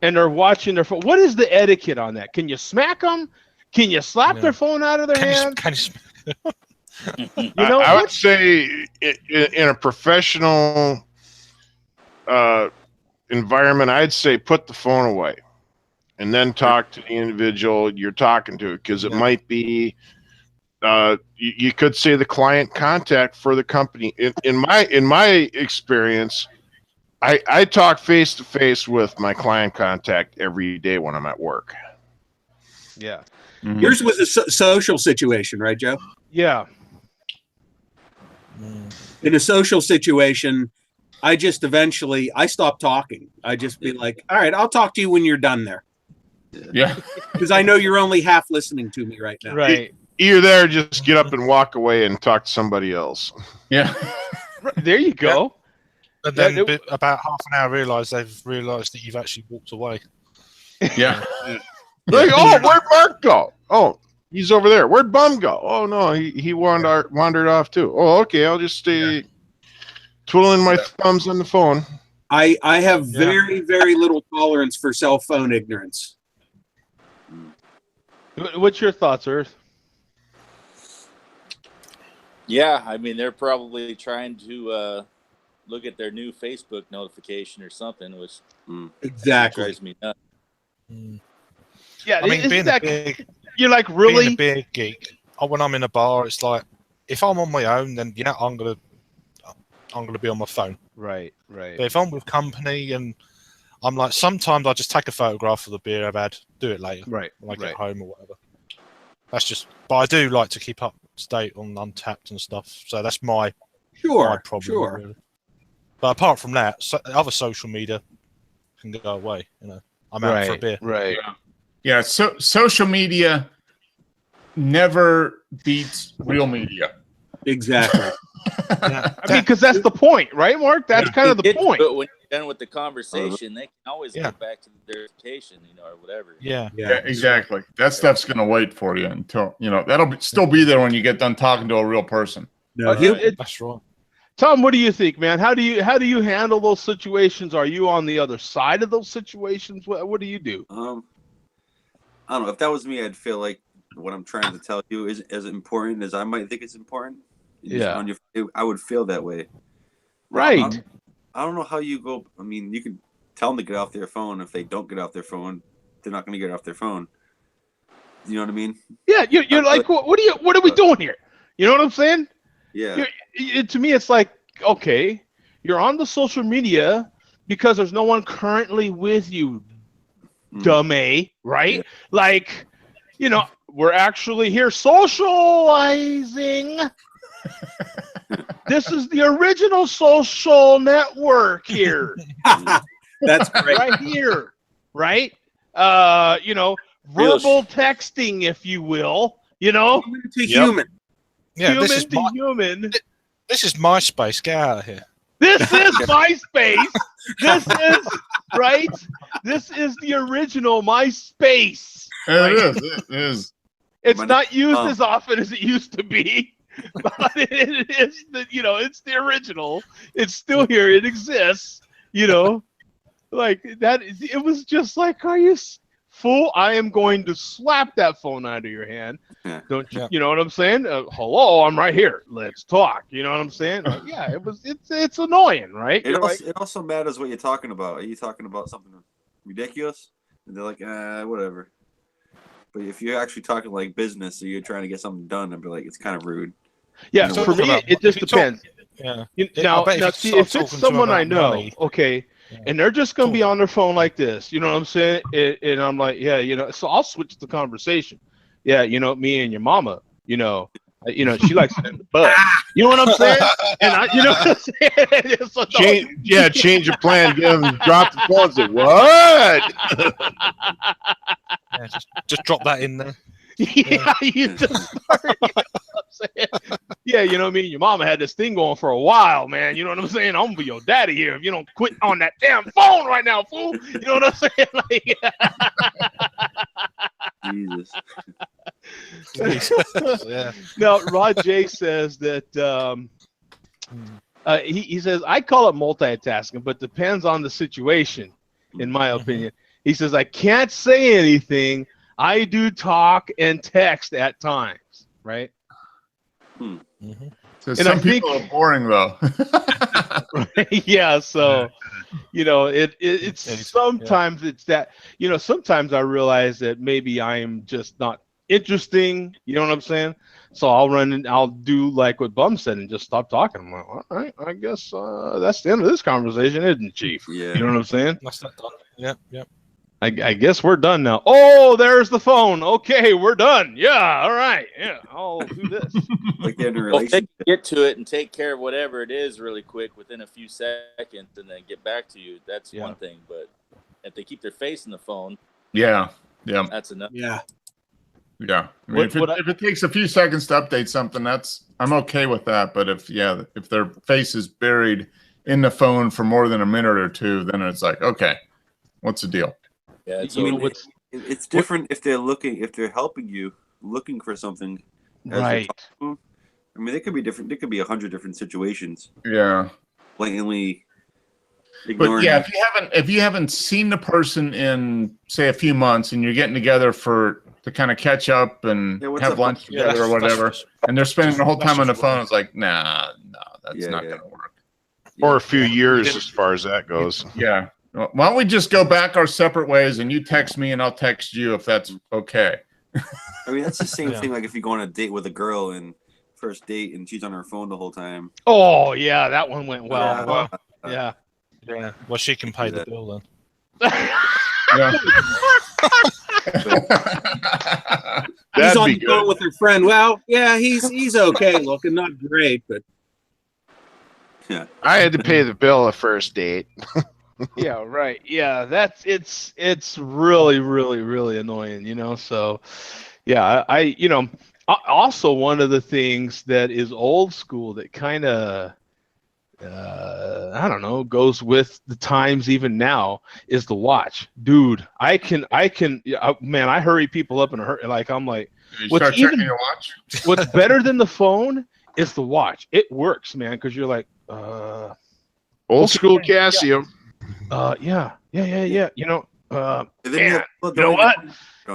A: and they're watching their phone? What is the etiquette on that? Can you smack them? Can you slap their phone out of their hand?
E: I would say in a professional environment, I'd say put the phone away and then talk to the individual you're talking to, because it might be you could say the client contact for the company. In my experience, I talk face to face with my client contact every day when I'm at work.
A: Yeah.
C: Mm-hmm. Yours was a social situation, right, Joe?
A: Yeah.
C: In a social situation, I stopped talking. I just be like, all right, I'll talk to you when you're done there.
B: Yeah.
C: Because I know you're only half listening to me right now.
A: Right.
E: You're there, just get up and walk away and talk to somebody else.
B: Yeah.
A: There you go.
D: And then about half an hour they've realized that you've actually walked away.
B: Yeah.
E: Like, oh, where'd Mark go? Oh, he's over there. Where'd Bum go? Oh no, he wandered off too. Oh, okay, I'll just stay twiddling my thumbs on the phone.
C: I have very, very little tolerance for cell phone ignorance.
A: What's your thoughts, Earth?
G: Yeah, I mean, they're probably trying to look at their new Facebook notification or something, which
C: exactly
G: drives me nuts.
A: Yeah,
D: I mean,
A: isn't
D: being
A: that
D: a
A: you're like
D: being
A: really?
D: a beer geek, when I'm in a bar, it's like if I'm on my own, then I'm gonna be on my phone.
A: Right.
D: But if I'm with company and I'm like, sometimes I just take a photograph of the beer I've had, do it later when I get home or whatever. That's just. But I do like to keep up to date on Untapped and stuff, so that's my problem.
C: Sure.
D: Really. But apart from that, other social media can go away. I'm out for a beer.
A: Right.
B: Yeah. So social media never beats real media.
C: Exactly.
A: I mean, because that's the point, right, Mark? That's kind of the point.
G: But when you're done with the conversation, they can always get back to their education, or whatever.
B: Yeah, exactly. That stuff's gonna wait for you until that'll still be there when you get done talking to a real person.
C: No,
D: that's right.
A: Tom, what do you think, man? How do you handle those situations? Are you on the other side of those situations? What do you do?
F: I don't know. If that was me, I'd feel like what I'm trying to tell you is as important as I might think it's important.
A: Yeah.
F: I would feel that way.
A: Right.
F: I don't know how you go. I mean, you can tell them to get off their phone. If they don't get off their phone, they're not going to get off their phone. You know what I mean?
A: Yeah. You're like, what are we doing here? You know what I'm saying?
F: Yeah.
A: To me, it's like, okay, you're on the social media because there's no one currently with you, dummy, right? Yeah. Like, we're actually here socializing. This is the original social network here.
C: That's great.
A: Right here, right? Verbal texting, if you will.
C: Human to human.
D: Yeah,
A: human to human.
D: This is MySpace. Get out of here.
A: This is MySpace. This is right. This is the original MySpace.
B: It is.
A: It's not used as often as it used to be, but it is it's the original. It's still here. It exists. Like that. It was just like, are you fool? I am going to slap that phone out of your hand. Don't you? You know what I'm saying? Hello, I'm right here. Let's talk. You know what I'm saying? Like, yeah, it's annoying, right?
F: It also matters what you're talking about. Are you talking about something ridiculous? And they're like, whatever. But if you're actually talking like business, or you're trying to get something done, I'd be like, it's kind of rude.
A: Yeah, for me, it just depends. Now, see, if it's someone I know, okay, and they're just going to be on their phone like this, you know what I'm saying? And I'm like, yeah, so I'll switch the conversation. Yeah, me and your mama, she likes it in the butt. You know what I'm saying? And what I'm saying? So
E: change your plan. Drop the phone and say, what?
D: Yeah, just drop that in there.
A: Yeah, you just start, yeah, me and your mama had this thing going for a while, man. You know what I'm saying? I'm gonna be your daddy here if you don't quit on that damn phone right now, fool. You know what I'm saying? Like,
F: Jesus.
D: Yeah.
A: Now, Rod J says that he says, I call it multitasking, but depends on the situation, in my opinion. He says, I can't say anything. I do talk and text at times, right?
B: So some people are boring, though.
A: Right? Yeah, so it's sometimes it's that sometimes I realize that maybe I'm just not interesting. You know what I'm saying? So I'll do like what Bum said and just stop talking. I'm like, all right, I guess that's the end of this conversation, isn't it, Chief?
F: Yeah.
A: You know what I'm saying?
D: That's not done. Yep.
A: I guess we're done now. Oh, there's the phone. Okay, we're done. Yeah, all right. Yeah, I'll do this.
F: Like they're in a
G: Well,
F: relationship.
G: get to it and take care of whatever it is really quick within a few seconds, and then get back to you. That's one thing. But if they keep their face in the phone, that's enough.
C: Yeah.
B: I mean, if it takes a few seconds to update something, I'm okay with that. But if their face is buried in the phone for more than a minute or two, then it's like, okay, what's the deal?
F: Yeah, it's different if they're helping you, looking for something.
A: Right.
F: I mean, they could be different. There could be 100 different situations.
B: Yeah.
F: Blatantly ignoring.
B: But yeah, if you haven't seen the person in, say, a few months, and you're getting together for to kind of catch up and have lunch together or whatever. And they're spending the whole time on the phone. It's like, nah, that's not going to work.
E: Or a few years as far as that goes.
B: Yeah. Why don't we just go back our separate ways and you text me and I'll text you if that's okay.
F: I mean, that's the same thing. Like if you go on a date with a girl and first date and she's on her phone the whole time.
A: Oh yeah, that one went well. Yeah.
D: Well, she can pay the bill then.
C: He's on the phone with her friend. Well, yeah, he's okay looking, not great, but
E: yeah, I had to pay the bill at first date.
A: Yeah, right. Yeah, it's really, really, really annoying, you know. So, yeah, also one of the things that is old school that kind of, I don't know, goes with the times even now is the watch, dude. I hurry people up in a hurry. Like I'm like,
B: start checking your watch.
A: What's better than the phone is the watch. It works, man, because you're like,
E: old school Casio.
A: Yeah. You know, man,
F: you
A: know what?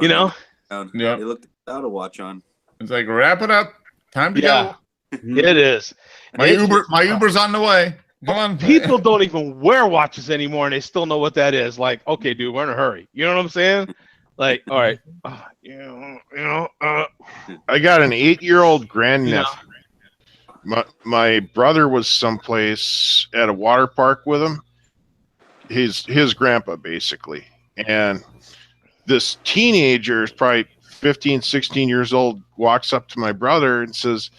A: You know,
F: yeah. They looked without a watch on.
B: It's like wrap it up. Time to go.
A: It is.
B: My Uber's on the way. Come on.
A: People don't even wear watches anymore, and they still know what that is. Like, okay, dude, we're in a hurry. You know what I'm saying? Like, all right,
E: I got an 8-year-old grandnephew. My brother was someplace at a water park with him. His grandpa, basically. And this teenager is probably 15, 16 years old, walks up to my brother and says,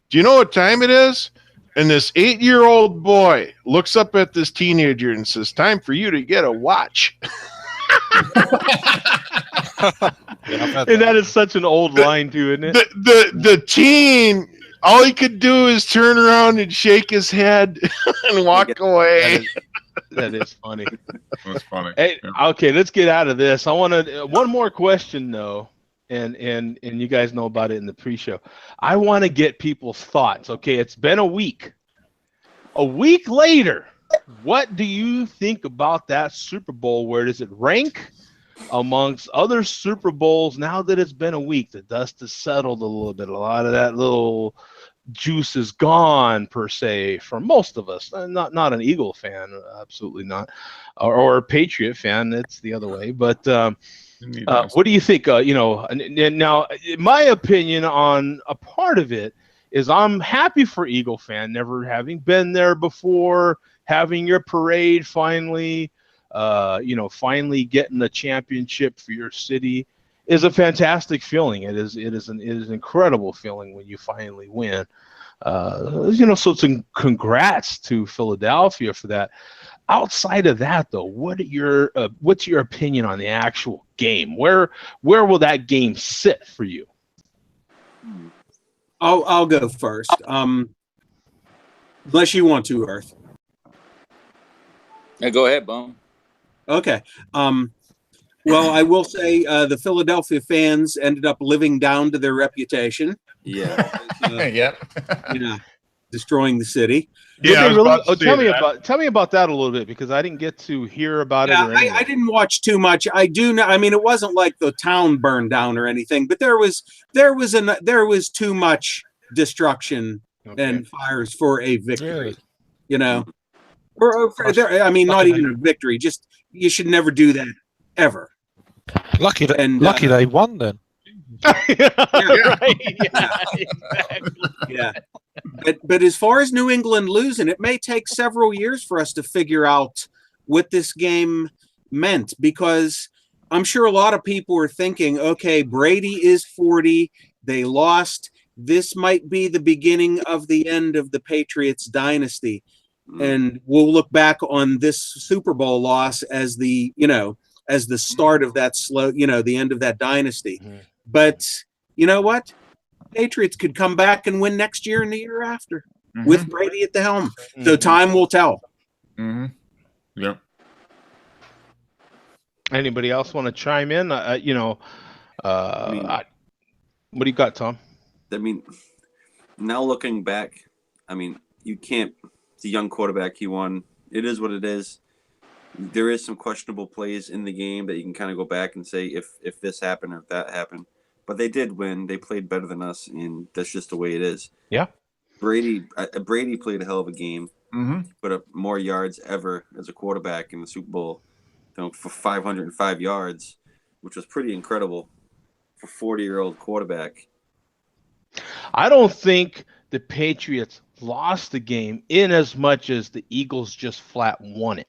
E: "Do you know what time it is?" And this 8-year-old boy looks up at this teenager and says, "Time for you to get a watch."
A: And that is such an old line too, isn't it?
E: The teen, all he could do is turn around and shake his head and walk away.
A: That is funny.
B: That's funny.
A: Hey, okay, let's get out of this. I want to one more question though, and you guys know about it in the pre-show. I want to get people's thoughts. Okay, it's been a week. A week later, what do you think about that Super Bowl? Where does it rank amongst other Super Bowls now that it's been a week? The dust has settled a little bit. A lot of that little juice is gone per se for most of us. Not an Eagle fan, absolutely not, or a Patriot fan. It's the other way. But what do you think? And now, my opinion on a part of it is I'm happy for Eagle fan, never having been there before, having your parade finally, finally getting the championship for your city is a fantastic feeling. It is an incredible feeling when you finally win. So it's congrats to Philadelphia for that. Outside of that, though, what's your opinion on the actual game? Where will that game sit for you?
C: I'll go first. Unless you want to, Earth.
G: Yeah, go ahead, Bone.
C: Okay. Well, I will say the Philadelphia fans ended up living down to their reputation.
F: Yeah.
C: Destroying the city.
A: Yeah. Tell me about that a little bit, because I didn't get to hear about it.
C: I didn't watch too much. I do know. I mean, it wasn't like the town burned down or anything, but there was too much destruction and fires for a victory. You know, not even a victory. Just you should never do that ever.
D: Lucky they won then.
C: But as far as New England losing, it may take several years for us to figure out what this game meant, because I'm sure a lot of people are thinking, okay, Brady is 40, they lost. This might be the beginning of the end of the Patriots dynasty. And we'll look back on this Super Bowl loss as the start of that the end of that dynasty. But you know what? Patriots could come back and win next year and the year after with Brady at the helm. So time will tell.
B: Yeah.
A: Anybody else want to chime in? What do you got, Tom?
F: I mean, now looking back, I mean, you can't. It's a young quarterback. He won. It is what it is. There is some questionable plays in the game that you can kind of go back and say if this happened or if that happened. but they did win. They played better than us, and that's just the way it is.
A: Yeah.
F: Brady played a hell of a game.
B: Mm-hmm.
F: Put up more yards ever as a quarterback in the Super Bowl, for 505 yards, which was pretty incredible for a 40-year-old quarterback.
A: I don't think the Patriots lost the game in as much as the Eagles just flat won it.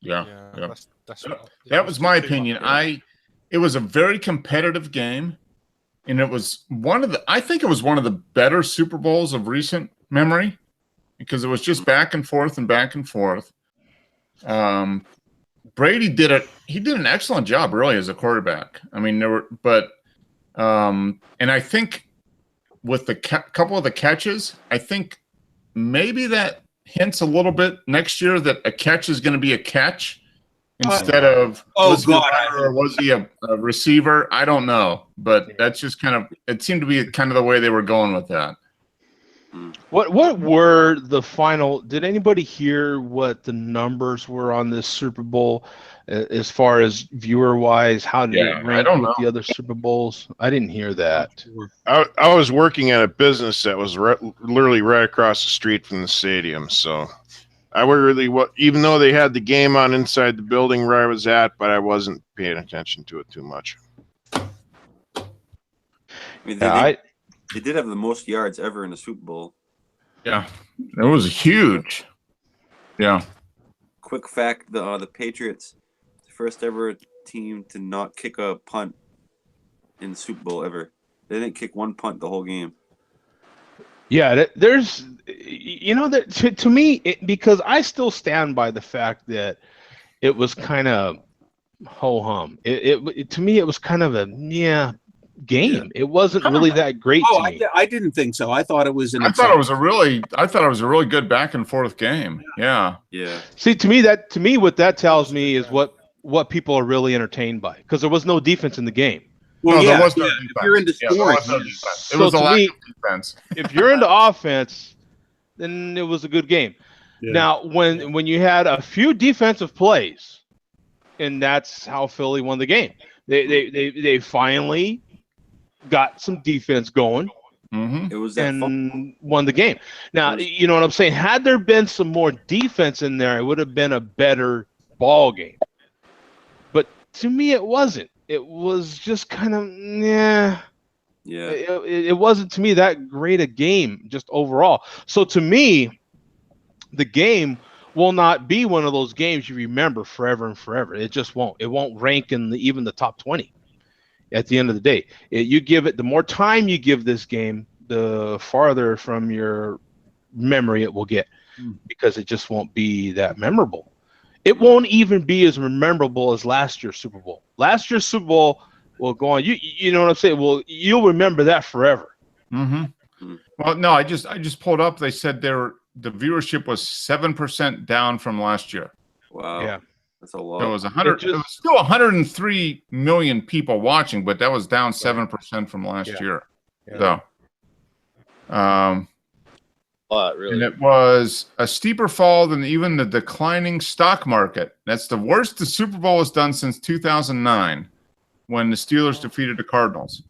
B: Yeah.
D: That
B: was my opinion. It was a very competitive game, and it was I think it was one of the better Super Bowls of recent memory, because it was just back and forth and back and forth. Brady did an excellent job, really, as a quarterback. I mean, and I think with the couple of the catches, I think maybe that hints a little bit next year that a catch is going to be a catch instead of was he a receiver? I don't know, but that's just it seemed to be kind of the way they were going with that.
A: What were the final? Did anybody hear what the numbers were on this Super Bowl as far as viewer wise? How did it rank with the other Super Bowls? I didn't hear that.
E: I was working at a business that was literally right across the street from the stadium, so I even though they had the game on inside the building where I was at, but I wasn't paying attention to it too much.
F: They did have the most yards ever in the Super Bowl.
B: Yeah, it was huge. Yeah.
F: Quick fact: the Patriots, the first ever team to not kick a punt in the Super Bowl ever. They didn't kick one punt the whole game.
A: Yeah, there's, that to me, because I still stand by the fact that it was kind of ho hum. It to me, it was kind of a game. Yeah. It wasn't really that great to me.
C: I didn't think so. I thought it was
B: I thought it was a really good back and forth game. Yeah.
A: See, to me, what that tells me is what people are really entertained by, because there was no defense in the game.
C: Well, there was no defense. If you're into scoring,
B: it was a lack of defense.
A: If you're into offense, then it was a good game. Yeah. Now, when you had a few defensive plays, and that's how Philly won the game. They finally got some defense going.
B: Mm-hmm.
F: It was that
A: and won the game. Now, you know what I'm saying? Had there been some more defense in there, it would have been a better ball game. But to me, it wasn't. It was just kind of It wasn't, to me, that great a game just overall. So to me, the game will not be one of those games you remember forever and forever. It just won't. It won't rank in even the top 20. At the end of the day, you give it, the more time you give this game, the farther from your memory it will get, because it just won't be that memorable. It won't even be as memorable as last year's Super Bowl. Last year's Super Bowl will go on. You know what I'm saying? Well, you'll remember that forever.
B: Mm-hmm. Well, no, I just pulled up. They said the viewership was 7% down from last year.
F: Wow.
A: Yeah.
F: That's a lot.
B: It was 100. It was still 103 million people watching, but that was down 7% from last year. Yeah. So,
G: really.
B: And it was a steeper fall than even the declining stock market. That's the worst the Super Bowl has done since 2009, when the Steelers defeated the Cardinals,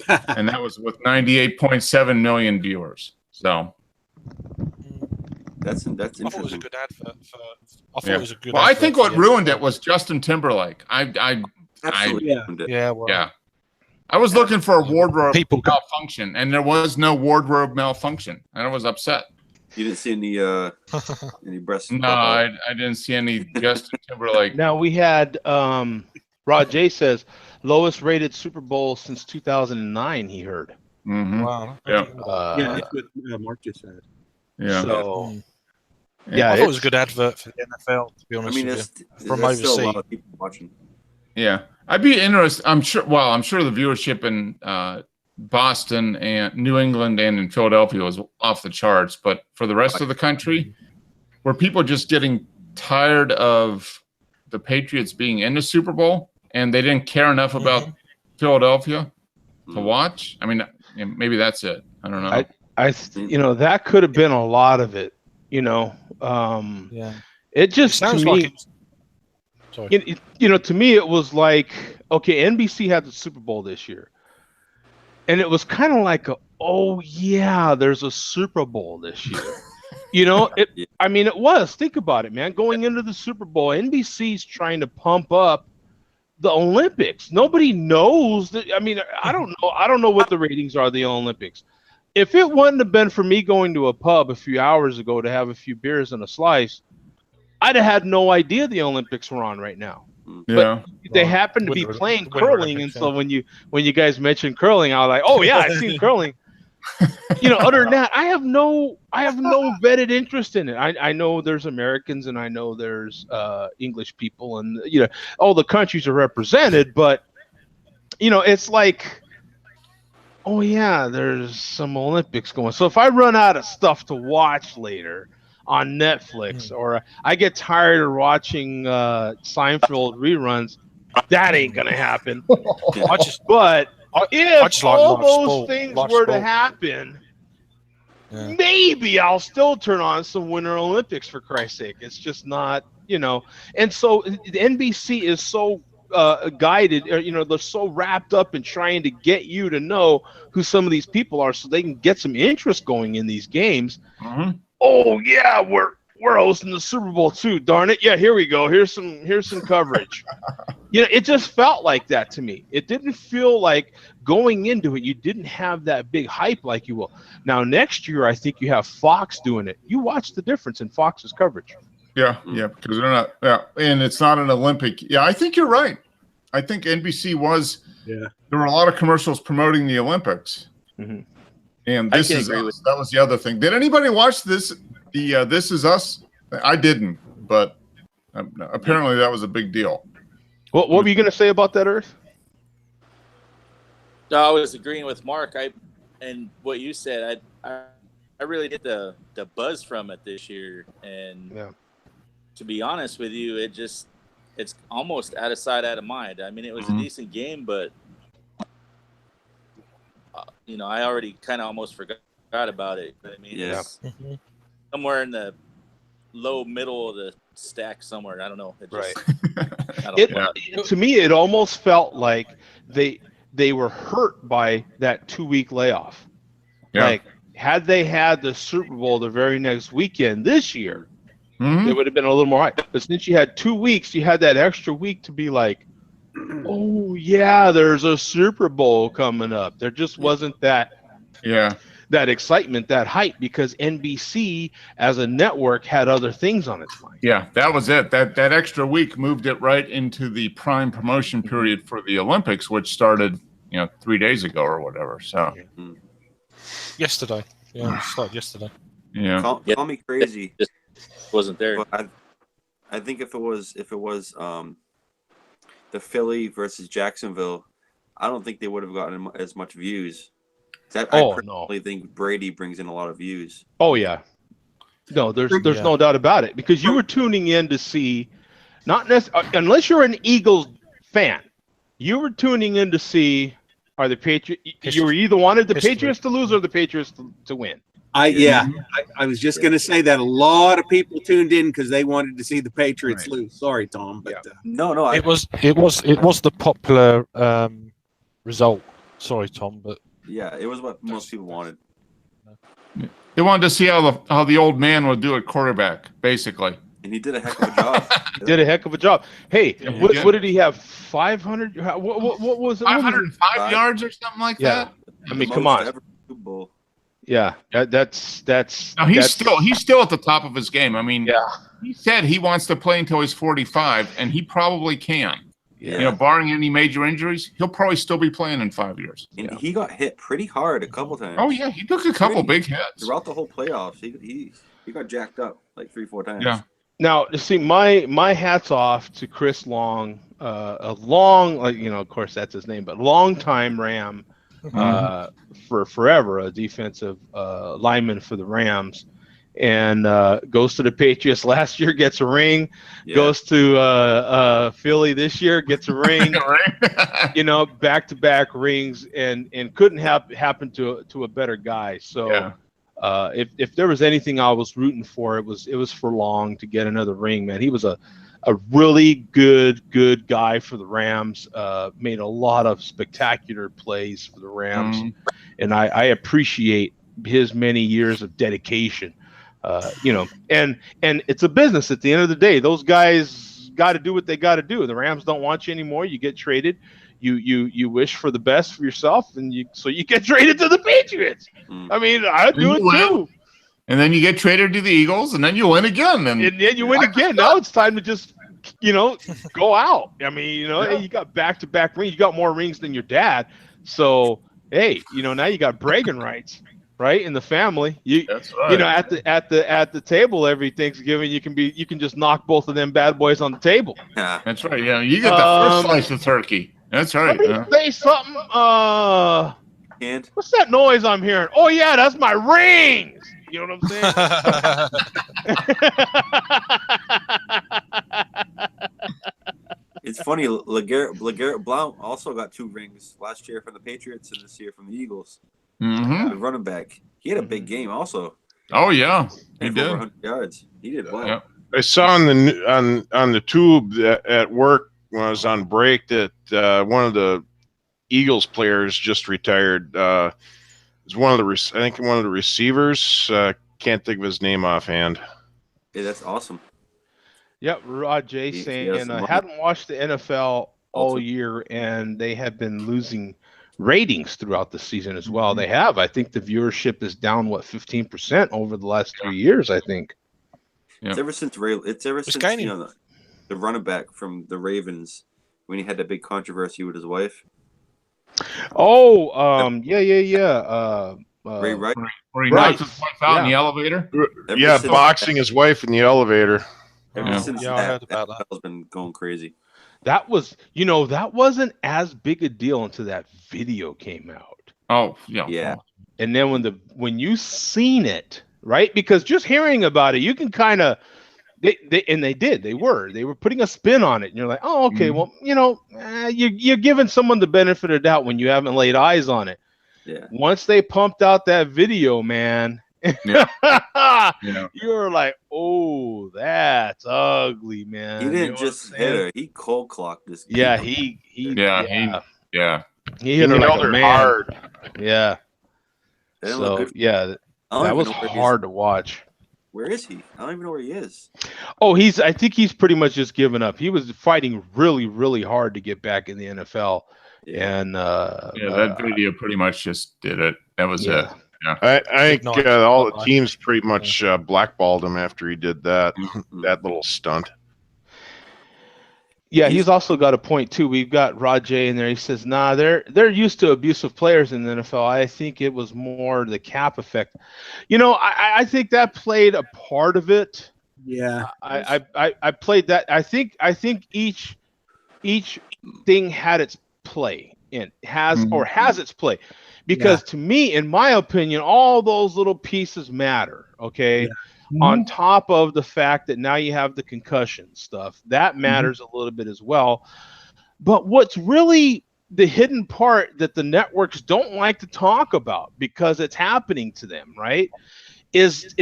B: and that was with 98.7 million viewers. So.
F: That's interesting.
D: I thought it was a good advert. It was a good.
B: Well, I think what ruined it was Justin Timberlake.
F: Absolutely.
B: Yeah. I was looking for a wardrobe malfunction, and there was no wardrobe malfunction, and I was upset.
F: You didn't see any breasts?
B: No, I didn't see any Justin Timberlake.
A: Now we had Rod J says lowest rated Super Bowl since 2009. He heard.
B: Mm-hmm.
C: Wow.
B: Yeah.
C: That's what Mark just said.
B: Yeah.
A: So,
D: I thought it was a good advert for the NFL, to be honest with you. From overseas.
F: Still a lot of people watching.
B: Yeah. I'd be interested. I'm sure the viewership in Boston and New England and in Philadelphia was off the charts, but for the rest of the country, were people just getting tired of the Patriots being in the Super Bowl and they didn't care enough about Philadelphia to watch? I mean, maybe that's it. I don't know.
A: That could have been a lot of it. It just
D: sounds
A: to me,
D: like
A: to me, it was like, okay, NBC had the Super Bowl this year. and it was kind of like, oh yeah, there's a Super Bowl this year. You know, I mean, it was. Think about it, man. Going into the Super Bowl, NBC's trying to pump up the Olympics. Nobody knows that. I mean, I don't know. I don't know what the ratings are of the Olympics. If it wouldn't have been for me going to a pub a few hours ago to have a few beers and a slice, I'd have had no idea the Olympics were on right now.
B: Yeah,
A: but they happen to be playing curling, and so when you guys mentioned curling, I was like, oh yeah, I've seen curling. You know, other than that, I have no vetted interest in it. I know there's Americans and I know there's English people, and you know, all the countries are represented, but you know, it's like, oh yeah, there's some Olympics going. So if I run out of stuff to watch later on Netflix, or I get tired of watching Seinfeld reruns, that ain't gonna happen. But if all those things were to happen, maybe I'll still turn on some Winter Olympics, for Christ's sake. It's just not, you know. And so the NBC is so guided, you know, they're so wrapped up in trying to get you to know who some of these people are so they can get some interest going in these games. Oh yeah, we're hosting the Super Bowl too, darn it. Yeah, here we go. Here's some coverage. You know, it just felt like that to me. It didn't feel like going into it, you didn't have that big hype like you will. Now next year, I think you have Fox doing it. You watch the difference in Fox's coverage.
B: Yeah, because they're not. Yeah, and it's not an Olympic. Yeah, I think you're right. I think NBC was. Yeah. There were a lot of commercials promoting the Olympics. And This Is Us. That was the other thing. Did anybody watch this? The This Is Us? I didn't, but apparently that was a big deal.
A: What were you going to say about that, Earth?
G: No, I was agreeing with Mark. And what you said. I really did the buzz from it this year, and to be honest with you, it's almost out of sight, out of mind. I mean, it was a decent game, but you know, I already kind of almost forgot about it. I mean, it's somewhere in the low middle of the stack somewhere. I don't know.
A: To me, it almost felt like they were hurt by that 2-week layoff. Like, had they had the Super Bowl the very next weekend this year, they would have been a little more high. But since you had 2 weeks, you had that extra week to be like, oh yeah, there's a Super Bowl coming up. There just wasn't that excitement, that hype, because NBC as a network had other things on its mind.
B: Yeah, that was it. That extra week moved it right into the prime promotion period for the Olympics, which started, 3 days ago or whatever. So
D: yesterday. Yeah, it started yesterday.
B: Yeah.
F: Call me crazy.
G: Just wasn't there.
F: But I think if it was the Philly versus Jacksonville, I don't think they would have gotten as much views. I personally think Brady brings in a lot of views.
A: Oh yeah. No, there's no doubt about it, because you were tuning in to see, not necessarily, unless you're an Eagles fan, you were tuning in to see, are the Patriots, you were either wanted the Patriots to lose or the Patriots to win.
C: I was just going to say that a lot of people tuned in because they wanted to see the Patriots lose. Sorry, Tom, but
F: no,
D: it was the popular result. Sorry, Tom, but
F: it was what most people wanted.
B: They wanted to see how the old man would do at quarterback, basically.
F: And he did a heck of a job.
A: Hey, what did he have? 500? What was it?
B: 505 yards or something like that?
A: I mean, come on. Yeah, that's.
B: Now he's still at the top of his game. I mean, he said he wants to play until he's 45, and he probably can. Yeah. Barring any major injuries, he'll probably still be playing in 5 years.
F: And he got hit pretty hard a couple times.
B: Oh yeah, he took a couple big hits
F: throughout the whole playoffs. He got jacked up like 3-4 times.
B: Yeah.
A: Now, see, my hat's off to Chris Long, of course that's his name, but long-time Ram, for forever, a defensive lineman for the Rams, and goes to the Patriots last year, gets a ring, goes to Philly this year, gets a ring, back-to-back rings, and couldn't happen to a better guy. So if there was anything I was rooting for, it was for Long to get another ring, man. He was a a really good guy for the Rams. Made a lot of spectacular plays for the Rams, and I appreciate his many years of dedication. And it's a business at the end of the day. Those guys got to do what they got to do. The Rams don't want you anymore. You get traded. You wish for the best for yourself, and you get traded to the Patriots. I mean, I do it too.
B: And then you get traded to the Eagles, and then you win again. And
A: then you win again. Now it's time to just, go out. I mean, hey, you got back-to-back rings. You got more rings than your dad. So, hey, now you got bragging rights, right, in the family.
B: That's right.
A: At the table every Thanksgiving, you can just knock both of them bad boys on the table.
B: That's right. Yeah, you get the first slice of turkey. That's right.
A: Let me say something.
F: And
A: what's that noise I'm hearing? Oh yeah, that's my rings. You know what I'm saying?
F: It's funny. LeGarrette Blount also got 2 rings last year from the Patriots and this year from the Eagles.
B: Mm-hmm.
F: The running back. He had a big game also.
B: Oh yeah, he did.
F: Over 100 yards. He did well.
B: Yeah.
E: I saw on the tube at work when I was on break that one of the Eagles players just retired. Is one of the receivers. Can't think of his name offhand.
F: Yeah, that's awesome.
A: Yep, Rod J saying hadn't watched the NFL all year, and they have been losing ratings throughout the season as well. They have. I think the viewership is down 15% over the last 3 years. I think.
F: Yeah. It's ever since the running back from the Ravens when he had that big controversy with his wife.
A: Oh, yeah.
F: Ray Rice.
B: Where he knocked his wife out in the elevator.
E: Boxing his wife in the elevator.
F: Ever since
D: I heard about that.
F: Has been going crazy.
A: That wasn't as big a deal until that video came out.
B: Oh, yeah.
A: And then when you seen it, right? Because just hearing about it, you can kind of they were putting a spin on it, and you're like, oh, okay, well, you're giving someone the benefit of doubt when you haven't laid eyes on it.
F: Yeah.
A: Once they pumped out that video, man, you were like, oh, that's ugly, man.
F: He didn't just hit her; he cold clocked this.
A: Yeah, he
B: hit her
E: like a man. Hard.
A: Yeah. So yeah, that was hard to watch.
F: Where is he? I don't even know where he is.
A: Oh, I think he's pretty much just given up. He was fighting really, really hard to get back in the NFL. Yeah. And
B: that video pretty much just did it. That was it. Yeah.
E: I think all the teams pretty much blackballed him after he did that little stunt.
A: Yeah, he's also got a point too. We've got Rod J in there. He says, "Nah, they're used to abusive players in the NFL. I think it was more the cap effect. I think that played a part of it.
C: Yeah,
A: I played that. I think each thing had its play and has its play, because to me, in my opinion, all those little pieces matter. Okay." Yeah. On top of the fact that now you have the concussion stuff, that matters a little bit as well. But what's really the hidden part that the networks don't like to talk about, because it's happening to them, right, is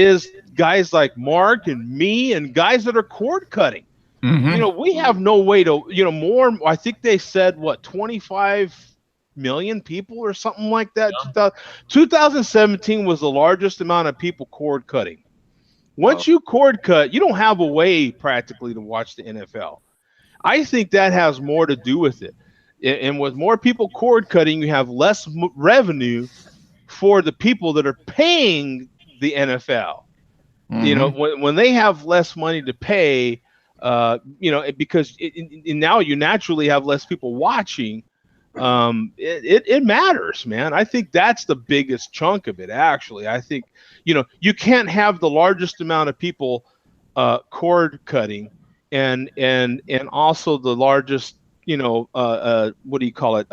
A: guys like Mark and me and guys that are cord cutting. We have no way to, more. I think they said 25 million people or something like that. 2017 was the largest amount of people cord cutting. Once you cord cut, you don't have a way practically to watch the NFL. I think that has more to do with it. And with more people cord cutting, you have less revenue for the people that are paying the NFL. When they have less money to pay, because now you naturally have less people watching. It matters, man. I think that's the biggest chunk of it, actually. I think, you can't have the largest amount of people cord cutting and also the largest, what do you call it,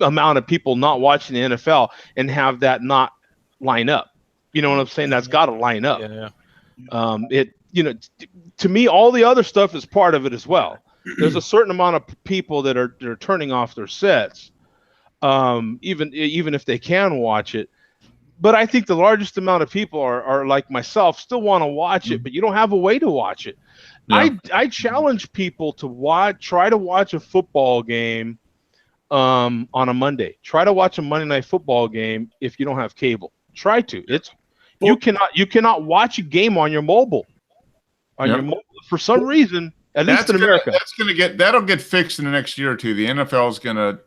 A: amount of people not watching the NFL and have that not line up. You know what I'm saying? That's got to line up. Yeah. To me, all the other stuff is part of it as well. There's a certain amount of people that are turning off their sets, even if they can watch it. But I think the largest amount of people are like myself, still want to watch it, but you don't have a way to watch it. I challenge people to try to watch a football game on a Monday. Try to watch a Monday Night Football game if you don't have cable. Try to. You cannot watch a game on your mobile. For some reason, at least in America.
B: That'll get fixed in the next year or two. The NFL is going to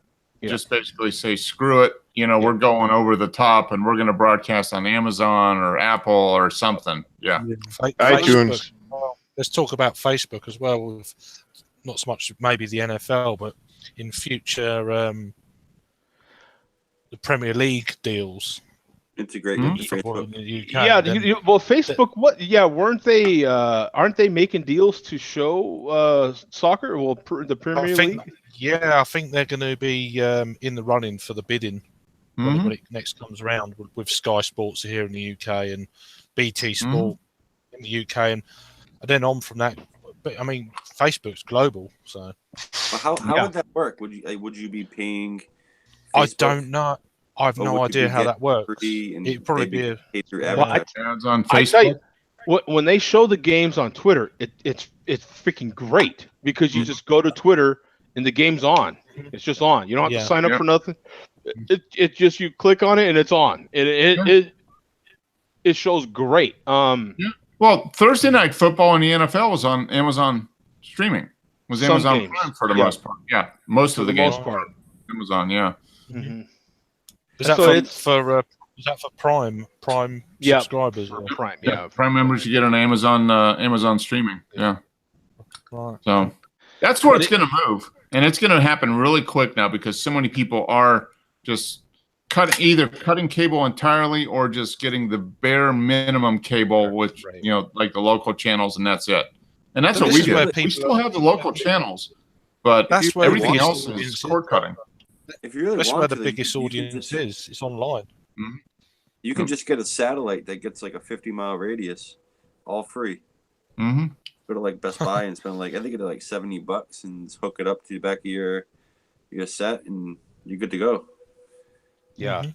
B: just basically say, screw it. We're going over the top and we're going to broadcast on Amazon or Apple or something. Yeah.
E: iTunes.
D: Well, let's talk about Facebook as well. With not so much maybe the NFL, but in future, the Premier League deals.
F: Integrate
D: football in the UK.
A: Yeah, Facebook. What? Yeah, weren't they? Aren't they making deals to show soccer? Well, the Premier League.
D: Yeah, I think they're going to be in the running for the bidding when it next comes around with Sky Sports here in the UK and BT Sport in the UK, and then on from that. But I mean, Facebook's global, so.
F: Well, how would that work? Would you be paying? Facebook?
D: I don't know. I have no idea how that works. It'd probably be
B: ads on Facebook.
A: I tell you, when they show the games on Twitter, it's freaking great because you just go to Twitter and the game's on. It's just on. You don't have to sign up for nothing. It just you click on it and it's on. It shows great.
B: Well, Thursday Night Football in the NFL was on Amazon streaming. It was Amazon Prime for the most part. Yeah, most of the games. Amazon, yeah.
D: Mm-hmm. Is that for Prime subscribers? Or?
A: Prime,
B: Prime members you get on Amazon streaming. Yeah. Right. So that's where it's going to move, and it's going to happen really quick now because so many people are just either cutting cable entirely or just getting the bare minimum cable, which like the local channels, and that's it. And that's what we do. We still have the local channels, but everything else is cord cutting.
F: If you really
D: that's
F: want
D: where
F: to,
D: the biggest audience is. It's online.
F: You can just get a satellite that gets like a 50-mile radius, all free. Go to like Best Buy and spend I think it's like $70 and hook it up to the back of your set, and you're good to go.
A: Yeah,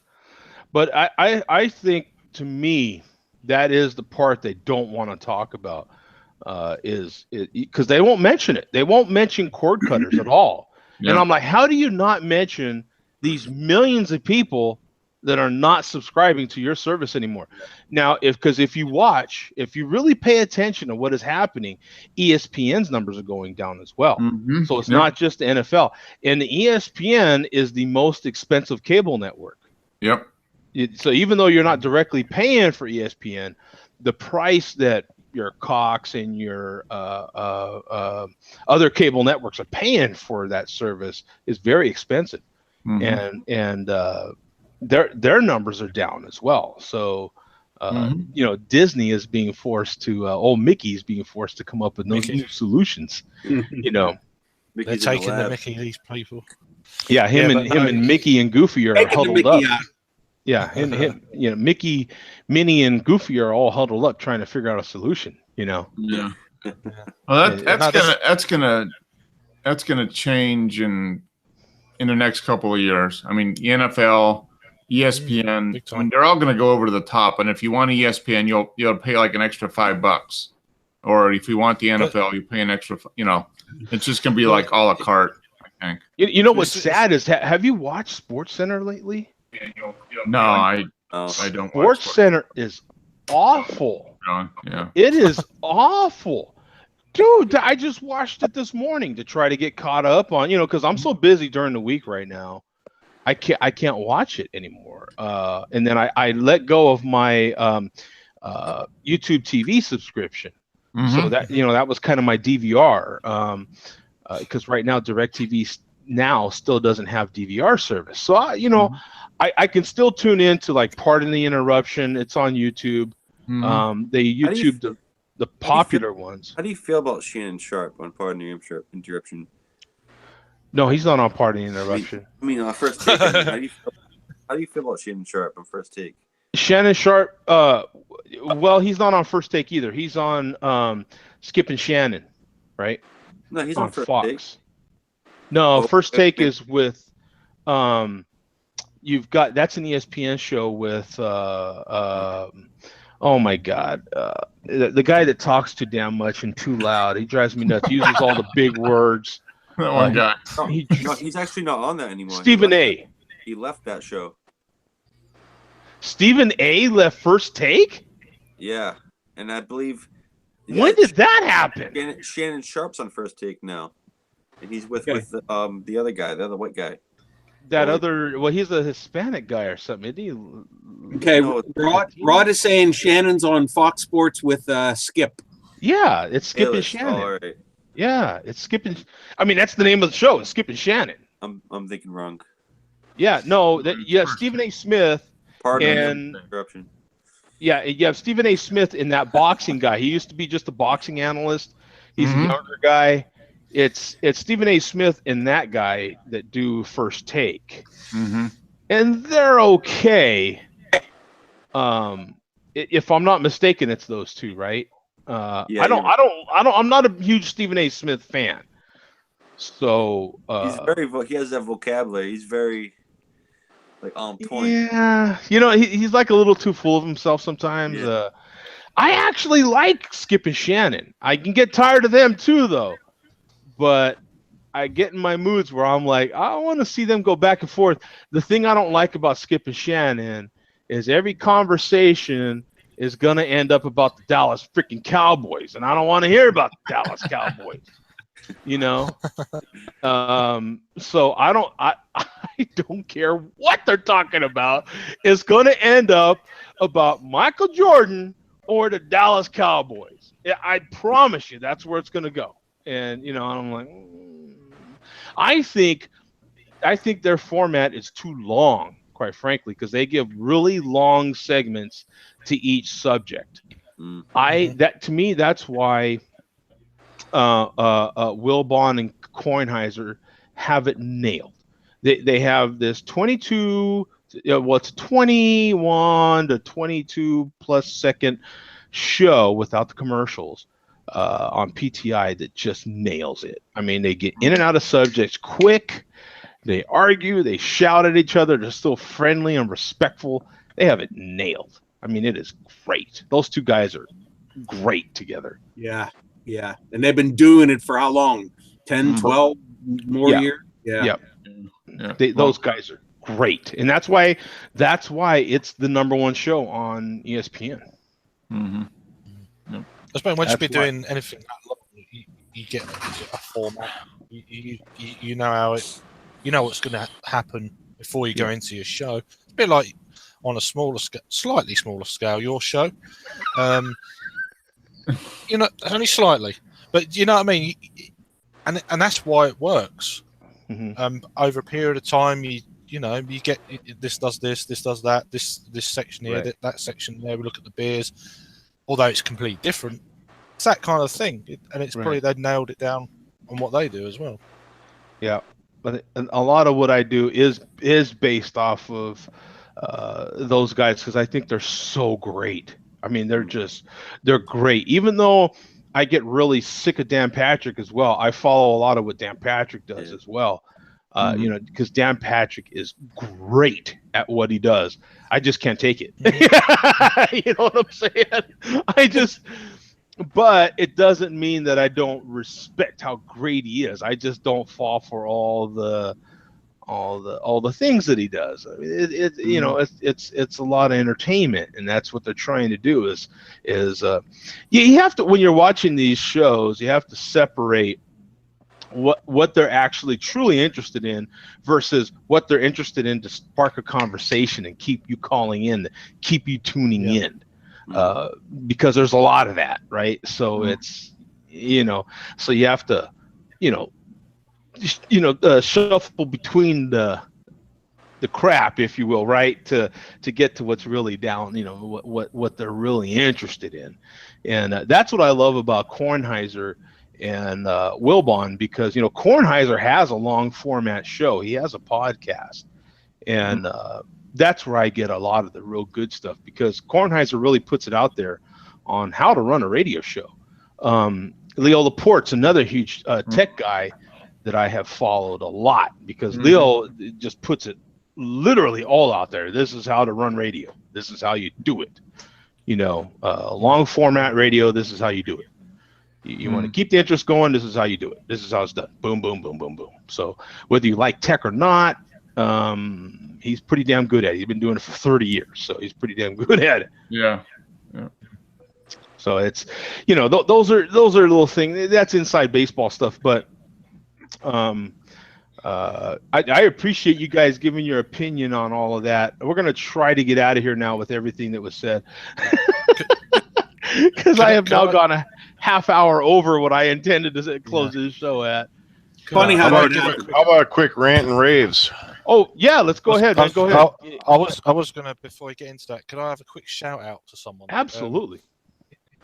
A: but I think to me that is the part they don't want to talk about is because they won't mention it. They won't mention cord cutters at all. And I'm like, how do you not mention these millions of people that are not subscribing to your service anymore? Now, if you really pay attention to what is happening, ESPN's numbers are going down as well. So it's not just the NFL. And the ESPN is the most expensive cable network.
B: Yep.
A: So even though you're not directly paying for ESPN, the price that your Cox and your other cable networks are paying for that service is very expensive, and their numbers are down as well. So Disney is being forced to old Mickey's being forced to come up with new solutions.
D: They're taking the Mickey, these people.
A: Yeah, him and Mickey and Goofy are huddled up. Yeah, him, Mickey, Minnie, and Goofy are all huddled up trying to figure out a solution.
B: Yeah. Well, that's gonna change in the next couple of years. I mean, the NFL, ESPN, I mean, they're all gonna go over to the top. And if you want ESPN, you'll pay like an extra $5. Or if you want the NFL, you pay an extra. It's just gonna be like a la carte. I think.
A: You know what's sad is have you watched SportsCenter lately?
B: No, I don't.
A: SportsCenter is awful.
B: Yeah,
A: it is awful, dude. I just watched it this morning to try to get caught up on, because I'm so busy during the week right now. I can't watch it anymore. And then I let go of my YouTube TV subscription. So that that was kind of my DVR. Because right now DirecTV now still doesn't have DVR service. So I can still tune in to like Pardon the Interruption. It's on YouTube. They YouTube the popular ones.
F: How do you feel about Shannon Sharp on Pardon the Interruption?
A: No, he's not on Pardon the Interruption.
F: I mean, First Take. How do you feel about Shannon Sharp on First Take?
A: Shannon Sharp. Well, he's not on First Take either. He's on Skip and Shannon, right?
F: No, he's on First
A: Fox.
F: Take.
A: No, First Take is with you've got that's an ESPN show with Oh my God. The guy that talks too damn much and too loud. He drives me nuts. He uses all the big words.
B: That one guy.
F: No, he's actually not on that anymore.
A: Stephen A.
F: He left that show.
A: Stephen A. left First Take?
F: Yeah. And I believe.
A: When did that happen?
F: Shannon Sharp's on First Take now. And he's with the other guy, the other white guy.
A: He's a Hispanic guy or something, isn't he?
C: Okay, Rod is saying Shannon's on Fox Sports with Skip.
A: Yeah, it's Skip and Shannon.
F: All right.
A: Yeah, it's Skip and. I mean, that's the name of the show. It's Skip and Shannon.
F: I'm thinking wrong.
A: Yeah, no, Stephen A. Smith.
F: Pardon the interruption.
A: Yeah, you have Stephen A. Smith in that boxing guy. He used to be just a boxing analyst. He's a younger guy. It's Stephen A. Smith and that guy that do First Take, and they're okay. If I'm not mistaken, it's those two, right?
F: Yeah,
A: I'm not a huge Stephen A. Smith fan. So
F: he has that vocabulary. He's very on point.
A: Yeah, he's like a little too full of himself sometimes. Yeah. I actually like Skip and Shannon. I can get tired of them too, though. But I get in my moods where I'm like, I want to see them go back and forth. The thing I don't like about Skip and Shannon is every conversation is going to end up about the Dallas freaking Cowboys. And I don't want to hear about the Dallas Cowboys, So I don't care what they're talking about. It's going to end up about Michael Jordan or the Dallas Cowboys. I promise you that's where it's going to go. And I'm like, I think their format is too long, quite frankly, because they give really long segments to each subject. To me, that's why Wilbon and Kornheiser have it nailed. They have this 22, it's 21 to 22 plus second show without the commercials. On PTI that just nails it. I mean, they get in and out of subjects quick. They argue. They shout at each other. They're still friendly and respectful. They have it nailed. I mean, it is great. Those two guys are great together.
C: Yeah. And they've been doing it for how long? 10, 12 more years? Yeah.
A: Those guys are great. And that's why it's the number one show on ESPN.
D: I suppose once you've been doing anything that long, you get a format. You know how what's going to happen before you go into your show. It's a bit like on a slightly smaller scale, your show. Only slightly, but you know what I mean. And that's why it works. Over a period of time, you get this does this does that, this section here, that section there. We look at the beers. Although it's completely different, it's that kind of thing, and it's probably they've nailed it down on what they do as well. Yeah,
A: but a lot of what I do is based off of those guys because I think they're so great. I mean, they're great. Even though I get really sick of Dan Patrick as well, I follow a lot of what Dan Patrick does as well. Because Dan Patrick is great at what he does. I just can't take it. You know what I'm saying? But it doesn't mean that I don't respect how great he is. I just don't fall for all the things that he does. I mean, it's a lot of entertainment, and that's what they're trying to do. You have to, when you're watching these shows, you have to separate what they're actually truly interested in versus what they're interested in to spark a conversation and keep you calling in, keep you tuning in, because there's a lot of that, right? So it's, so you have to, shuffle between the crap, if you will, right, to get to what's really down, what they're really interested in, and that's what I love about Kornheiser and Wilbon, because Kornheiser has a long format show. He has a podcast, and that's where I get a lot of the real good stuff, because Kornheiser really puts it out there on how to run a radio show. Leo Laporte's another huge tech guy that I have followed a lot, because Leo just puts it literally all out there. This is how to run radio. This is how you do it. long format radio. This is how you do it. You want to keep the interest going. This is how you do it. This is how it's done. Boom, boom, boom, boom, boom. So whether you like tech or not, he's pretty damn good at it. He's been doing it for 30 years, so he's pretty damn good at it.
B: Yeah.
A: So it's, those are little things. That's inside baseball stuff. But I appreciate you guys giving your opinion on all of that. We're gonna try to get out of here now with everything that was said, because I have now gone a half hour over what I intended to close this show at.
C: Funny
E: how about a quick rant and raves?
A: Oh yeah, let's go ahead, man. Go ahead.
D: I was gonna, before we get into that, could I have a quick shout out to someone?
A: Absolutely.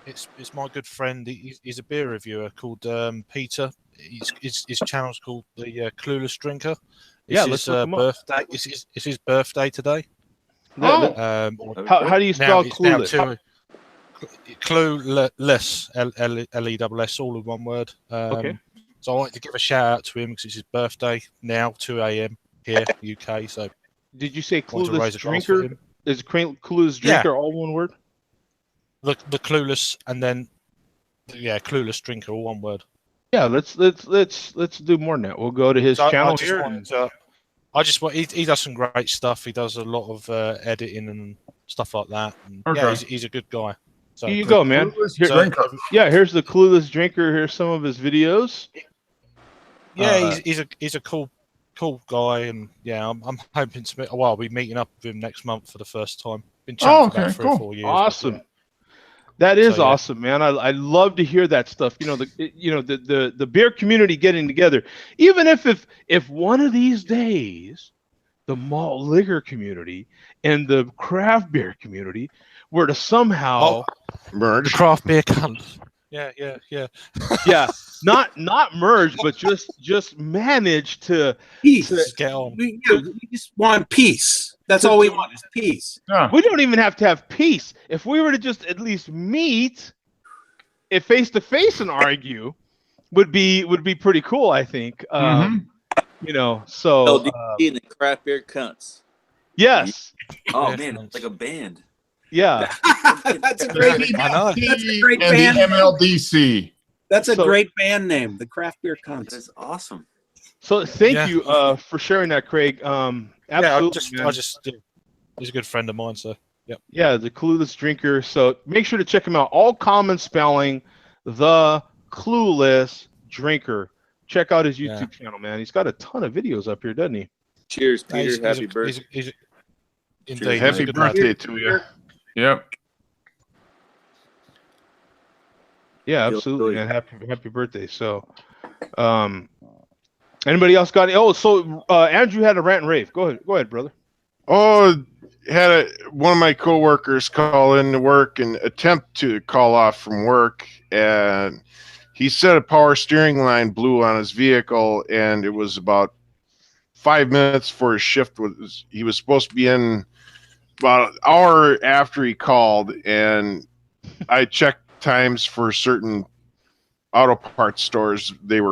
D: It's my good friend. He's a beer reviewer called Peter. His channel's called the Clueless Drinker. It's
A: let's
D: his
A: look him up.
D: birthday. It's his birthday today.
A: How do you spell Clueless?
D: Clueless, L-E-S-S, all in one word.
A: Okay.
D: So I wanted to give a shout out to him because it's his birthday now, 2 a.m. here, UK. So
A: did you say Clueless Drinker? Is Clueless Drinker all one word?
D: The Clueless, and then Clueless Drinker, all one word.
A: Yeah, let's do more than that. We'll go to his channel here.
D: He does some great stuff. He does a lot of editing and stuff like that. And he's a good guy. So
A: here you go, man. Here's the Clueless Drinker. Here's some of his videos.
D: Yeah, he's a cool guy, and I'm hoping to I'll be meeting up with him next month for the first time. Been chatting for about 3 or 4 years.
A: Awesome. That is awesome, man. I love to hear that stuff. The beer community getting together. Even if one of these days the malt liquor community and the craft beer community were to somehow
E: merge,
D: the craft beer cunts. Yeah.
A: Not merge, but just manage to
C: get on. We just want peace. That's all we want is peace.
A: Yeah. We don't even have to have peace. If we were to just at least meet, face to face and argue, would be pretty cool. I think. So
G: LDC and the craft beer cunts.
A: Yes.
F: Oh man, it's like a band.
A: Yeah.
C: That's a great. That's a great band.
B: The MLDC.
C: That's a great band name, the Craft Beer Cunts.
F: That's awesome.
A: So thank you for sharing that, Craig. Absolutely.
D: He's a good friend of mine, so
A: yeah, the Clueless Drinker. So make sure to check him out. All common spelling, the Clueless Drinker. Check out his YouTube channel, man. He's got a ton of videos up here, doesn't he?
G: Cheers, Peter. Happy birthday.
E: Happy birthday to you.
B: Yep.
A: Yeah, absolutely, man. Happy birthday. So, anybody else got? Andrew had a rant and rave. Go ahead, brother.
E: Oh, one of my coworkers call into work and attempt to call off from work, and he said a power steering line blew on his vehicle, and it was about 5 minutes for his shift. He was supposed to be in about an hour after he called, and I checked times for certain auto parts stores that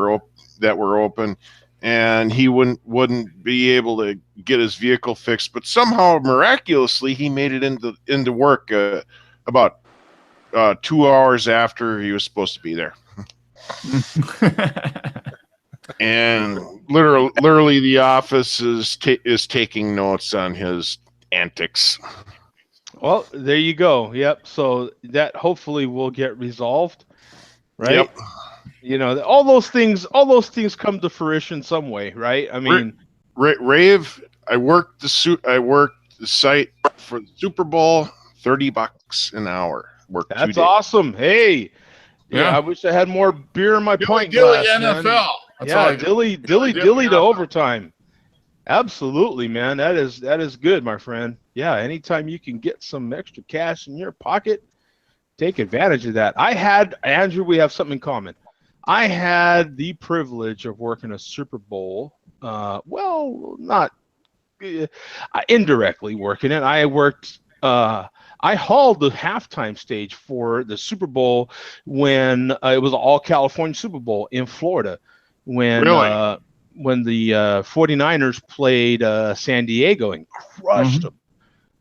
E: were open, and he wouldn't be able to get his vehicle fixed, but somehow miraculously he made it into work about 2 hours after he was supposed to be there. And literally the office is taking notes on his antics.
A: Well, there you go. Yep. So that hopefully will get resolved, right? Yep. All those things come to fruition some way, right? I mean,
E: Rave. I worked the site for the Super Bowl. $30 an hour. Worked 2 days.
A: That's awesome. Hey, yeah. I wish I had more beer in my pint glass.
B: NFL.
A: Dilly to overtime. Absolutely, man. That is good, my friend. Yeah, anytime you can get some extra cash in your pocket, take advantage of that. Andrew, we have something in common. I had the privilege of working a Super Bowl. Not indirectly working it. I hauled the halftime stage for the Super Bowl when it was an all California Super Bowl in Florida. When the 49ers played San Diego and crushed them.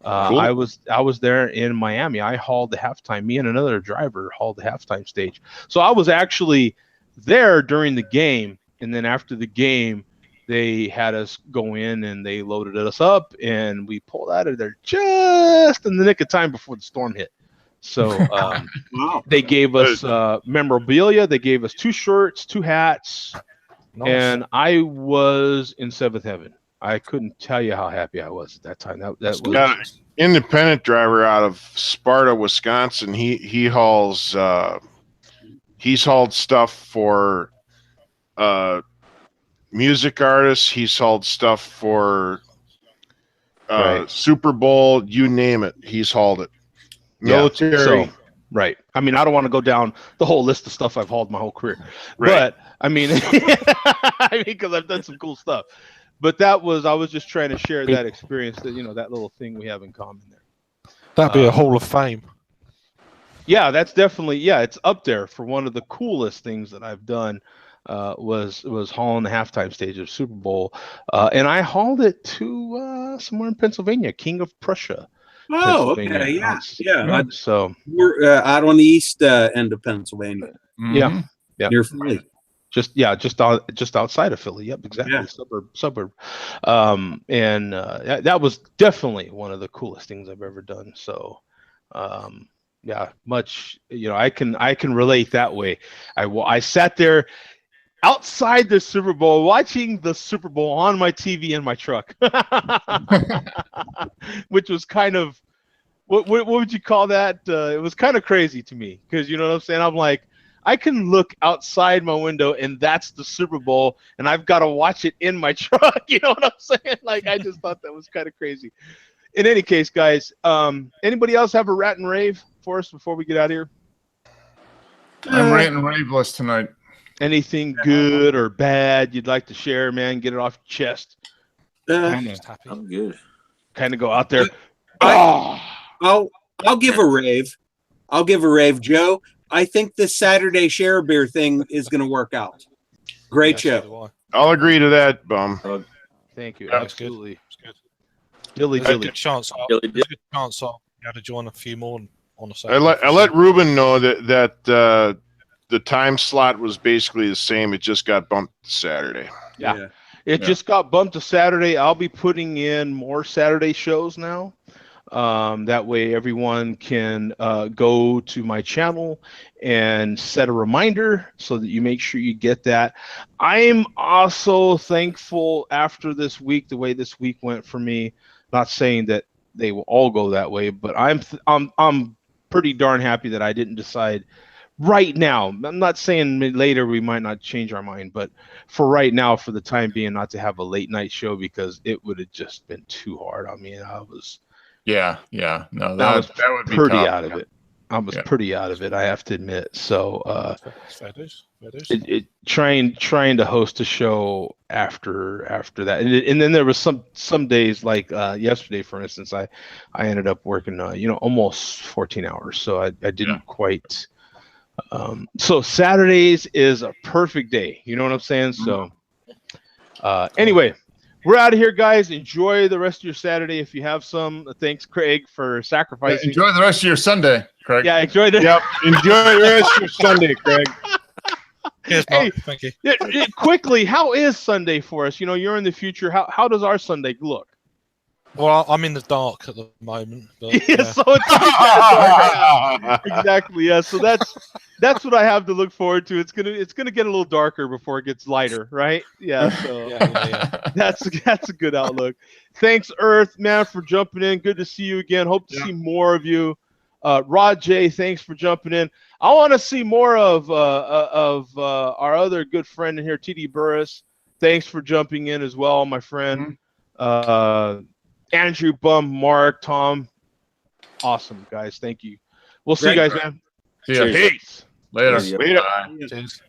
E: Cool.
A: I was there in Miami. I hauled the halftime. Me and another driver hauled the halftime stage. So I was actually there during the game, and then after the game, they had us go in and they loaded us up, and we pulled out of there just in the nick of time before the storm hit. So they gave us memorabilia. They gave us 2 shirts, 2 hats, and I was in seventh heaven. I couldn't tell you how happy I was at that time. That was
E: got an independent driver out of Sparta, Wisconsin. He hauls he's hauled stuff for music artists. He's hauled stuff for Super Bowl, you name it. He's hauled it. Military.
A: Yeah, so, right. I mean, I don't want to go down the whole list of stuff I've hauled my whole career, but I mean, because I've done some cool stuff. But I was just trying to share that experience, that that little thing we have in common there.
D: That'd be a Hall of Fame.
A: Yeah, that's definitely it's up there for one of the coolest things that I've done. Was hauling the halftime stage of Super Bowl, and I hauled it to somewhere in Pennsylvania, King of Prussia.
C: Oh, okay, yeah.
A: So
C: we're out on the east end of Pennsylvania.
A: Yeah,
C: near Philly.
A: Just outside of Philly. Yep, exactly. Yeah. Suburb. And that was definitely one of the coolest things I've ever done. So, much. I can relate that way. I sat there outside the Super Bowl, watching the Super Bowl on my TV in my truck, which was kind of, what would you call that? It was kind of crazy to me, because you know what I'm saying? I'm like, I can look outside my window and that's the Super Bowl, and I've got to watch it in my truck. You know what I'm saying? Like, I just thought that was kind of crazy. In any case, guys, anybody else have a rat and rave for us before we get out of here?
B: I'm ranting and raveless tonight.
A: Anything good or bad you'd like to share, man? Get it off your chest.
F: I'm good.
A: Kind of go out there.
C: I'll give a rave. Joe. I think this Saturday Share a Beer thing is going to work out. Great show.
E: I'll agree to that, Bum.
A: Thank you.
D: That's
A: Absolutely.
D: Good.
A: Dilly.
D: There's a good chance I'll be able to join a few more on the
E: Saturday. I let Ruben know that the time slot was basically the same. It just got bumped to Saturday.
A: Yeah. It just got bumped to Saturday. I'll be putting in more Saturday shows now. That way everyone can go to my channel and set a reminder so that you make sure you get that. I'm also thankful after this week, the way this week went for me. Not saying that they will all go that way, but I'm pretty darn happy that I didn't decide right now. I'm not saying later we might not change our mind, but for right now, for the time being, not to have a late night show, because it would have just been too hard. I mean, I was
B: no,
A: that would be pretty out of it. I was pretty out of it, I have to admit. So trying to host a show after that, and then there was some days like yesterday, for instance, I ended up working almost 14 hours, so I didn't quite. So Saturdays is a perfect day. You know what I'm saying? So anyway, we're out of here, guys. Enjoy the rest of your Saturday if you have some. Thanks, Craig, for sacrificing.
B: Enjoy the rest of your Sunday, Craig.
A: Yeah, enjoy the
E: enjoy the rest of your Sunday, Craig.
D: Yes, Mark. Thank you.
A: Quickly, how is Sunday for us? You're in the future. How does our Sunday look?
D: Well, I'm in the dark at the moment. But,
A: so it's exactly. Yeah. So that's what I have to look forward to. It's gonna get a little darker before it gets lighter, right? Yeah. So that's a good outlook. Thanks, Earth man, for jumping in. Good to see you again. Hope to see more of you. Rod J, thanks for jumping in. I want to see more of our other good friend in here, TD Burris. Thanks for jumping in as well, my friend. Andrew, Bum, Mark, Tom. Awesome, guys. Thank you. We'll see you guys, man.
B: See ya.
A: Peace.
B: Later.
F: Later.
D: Cheers.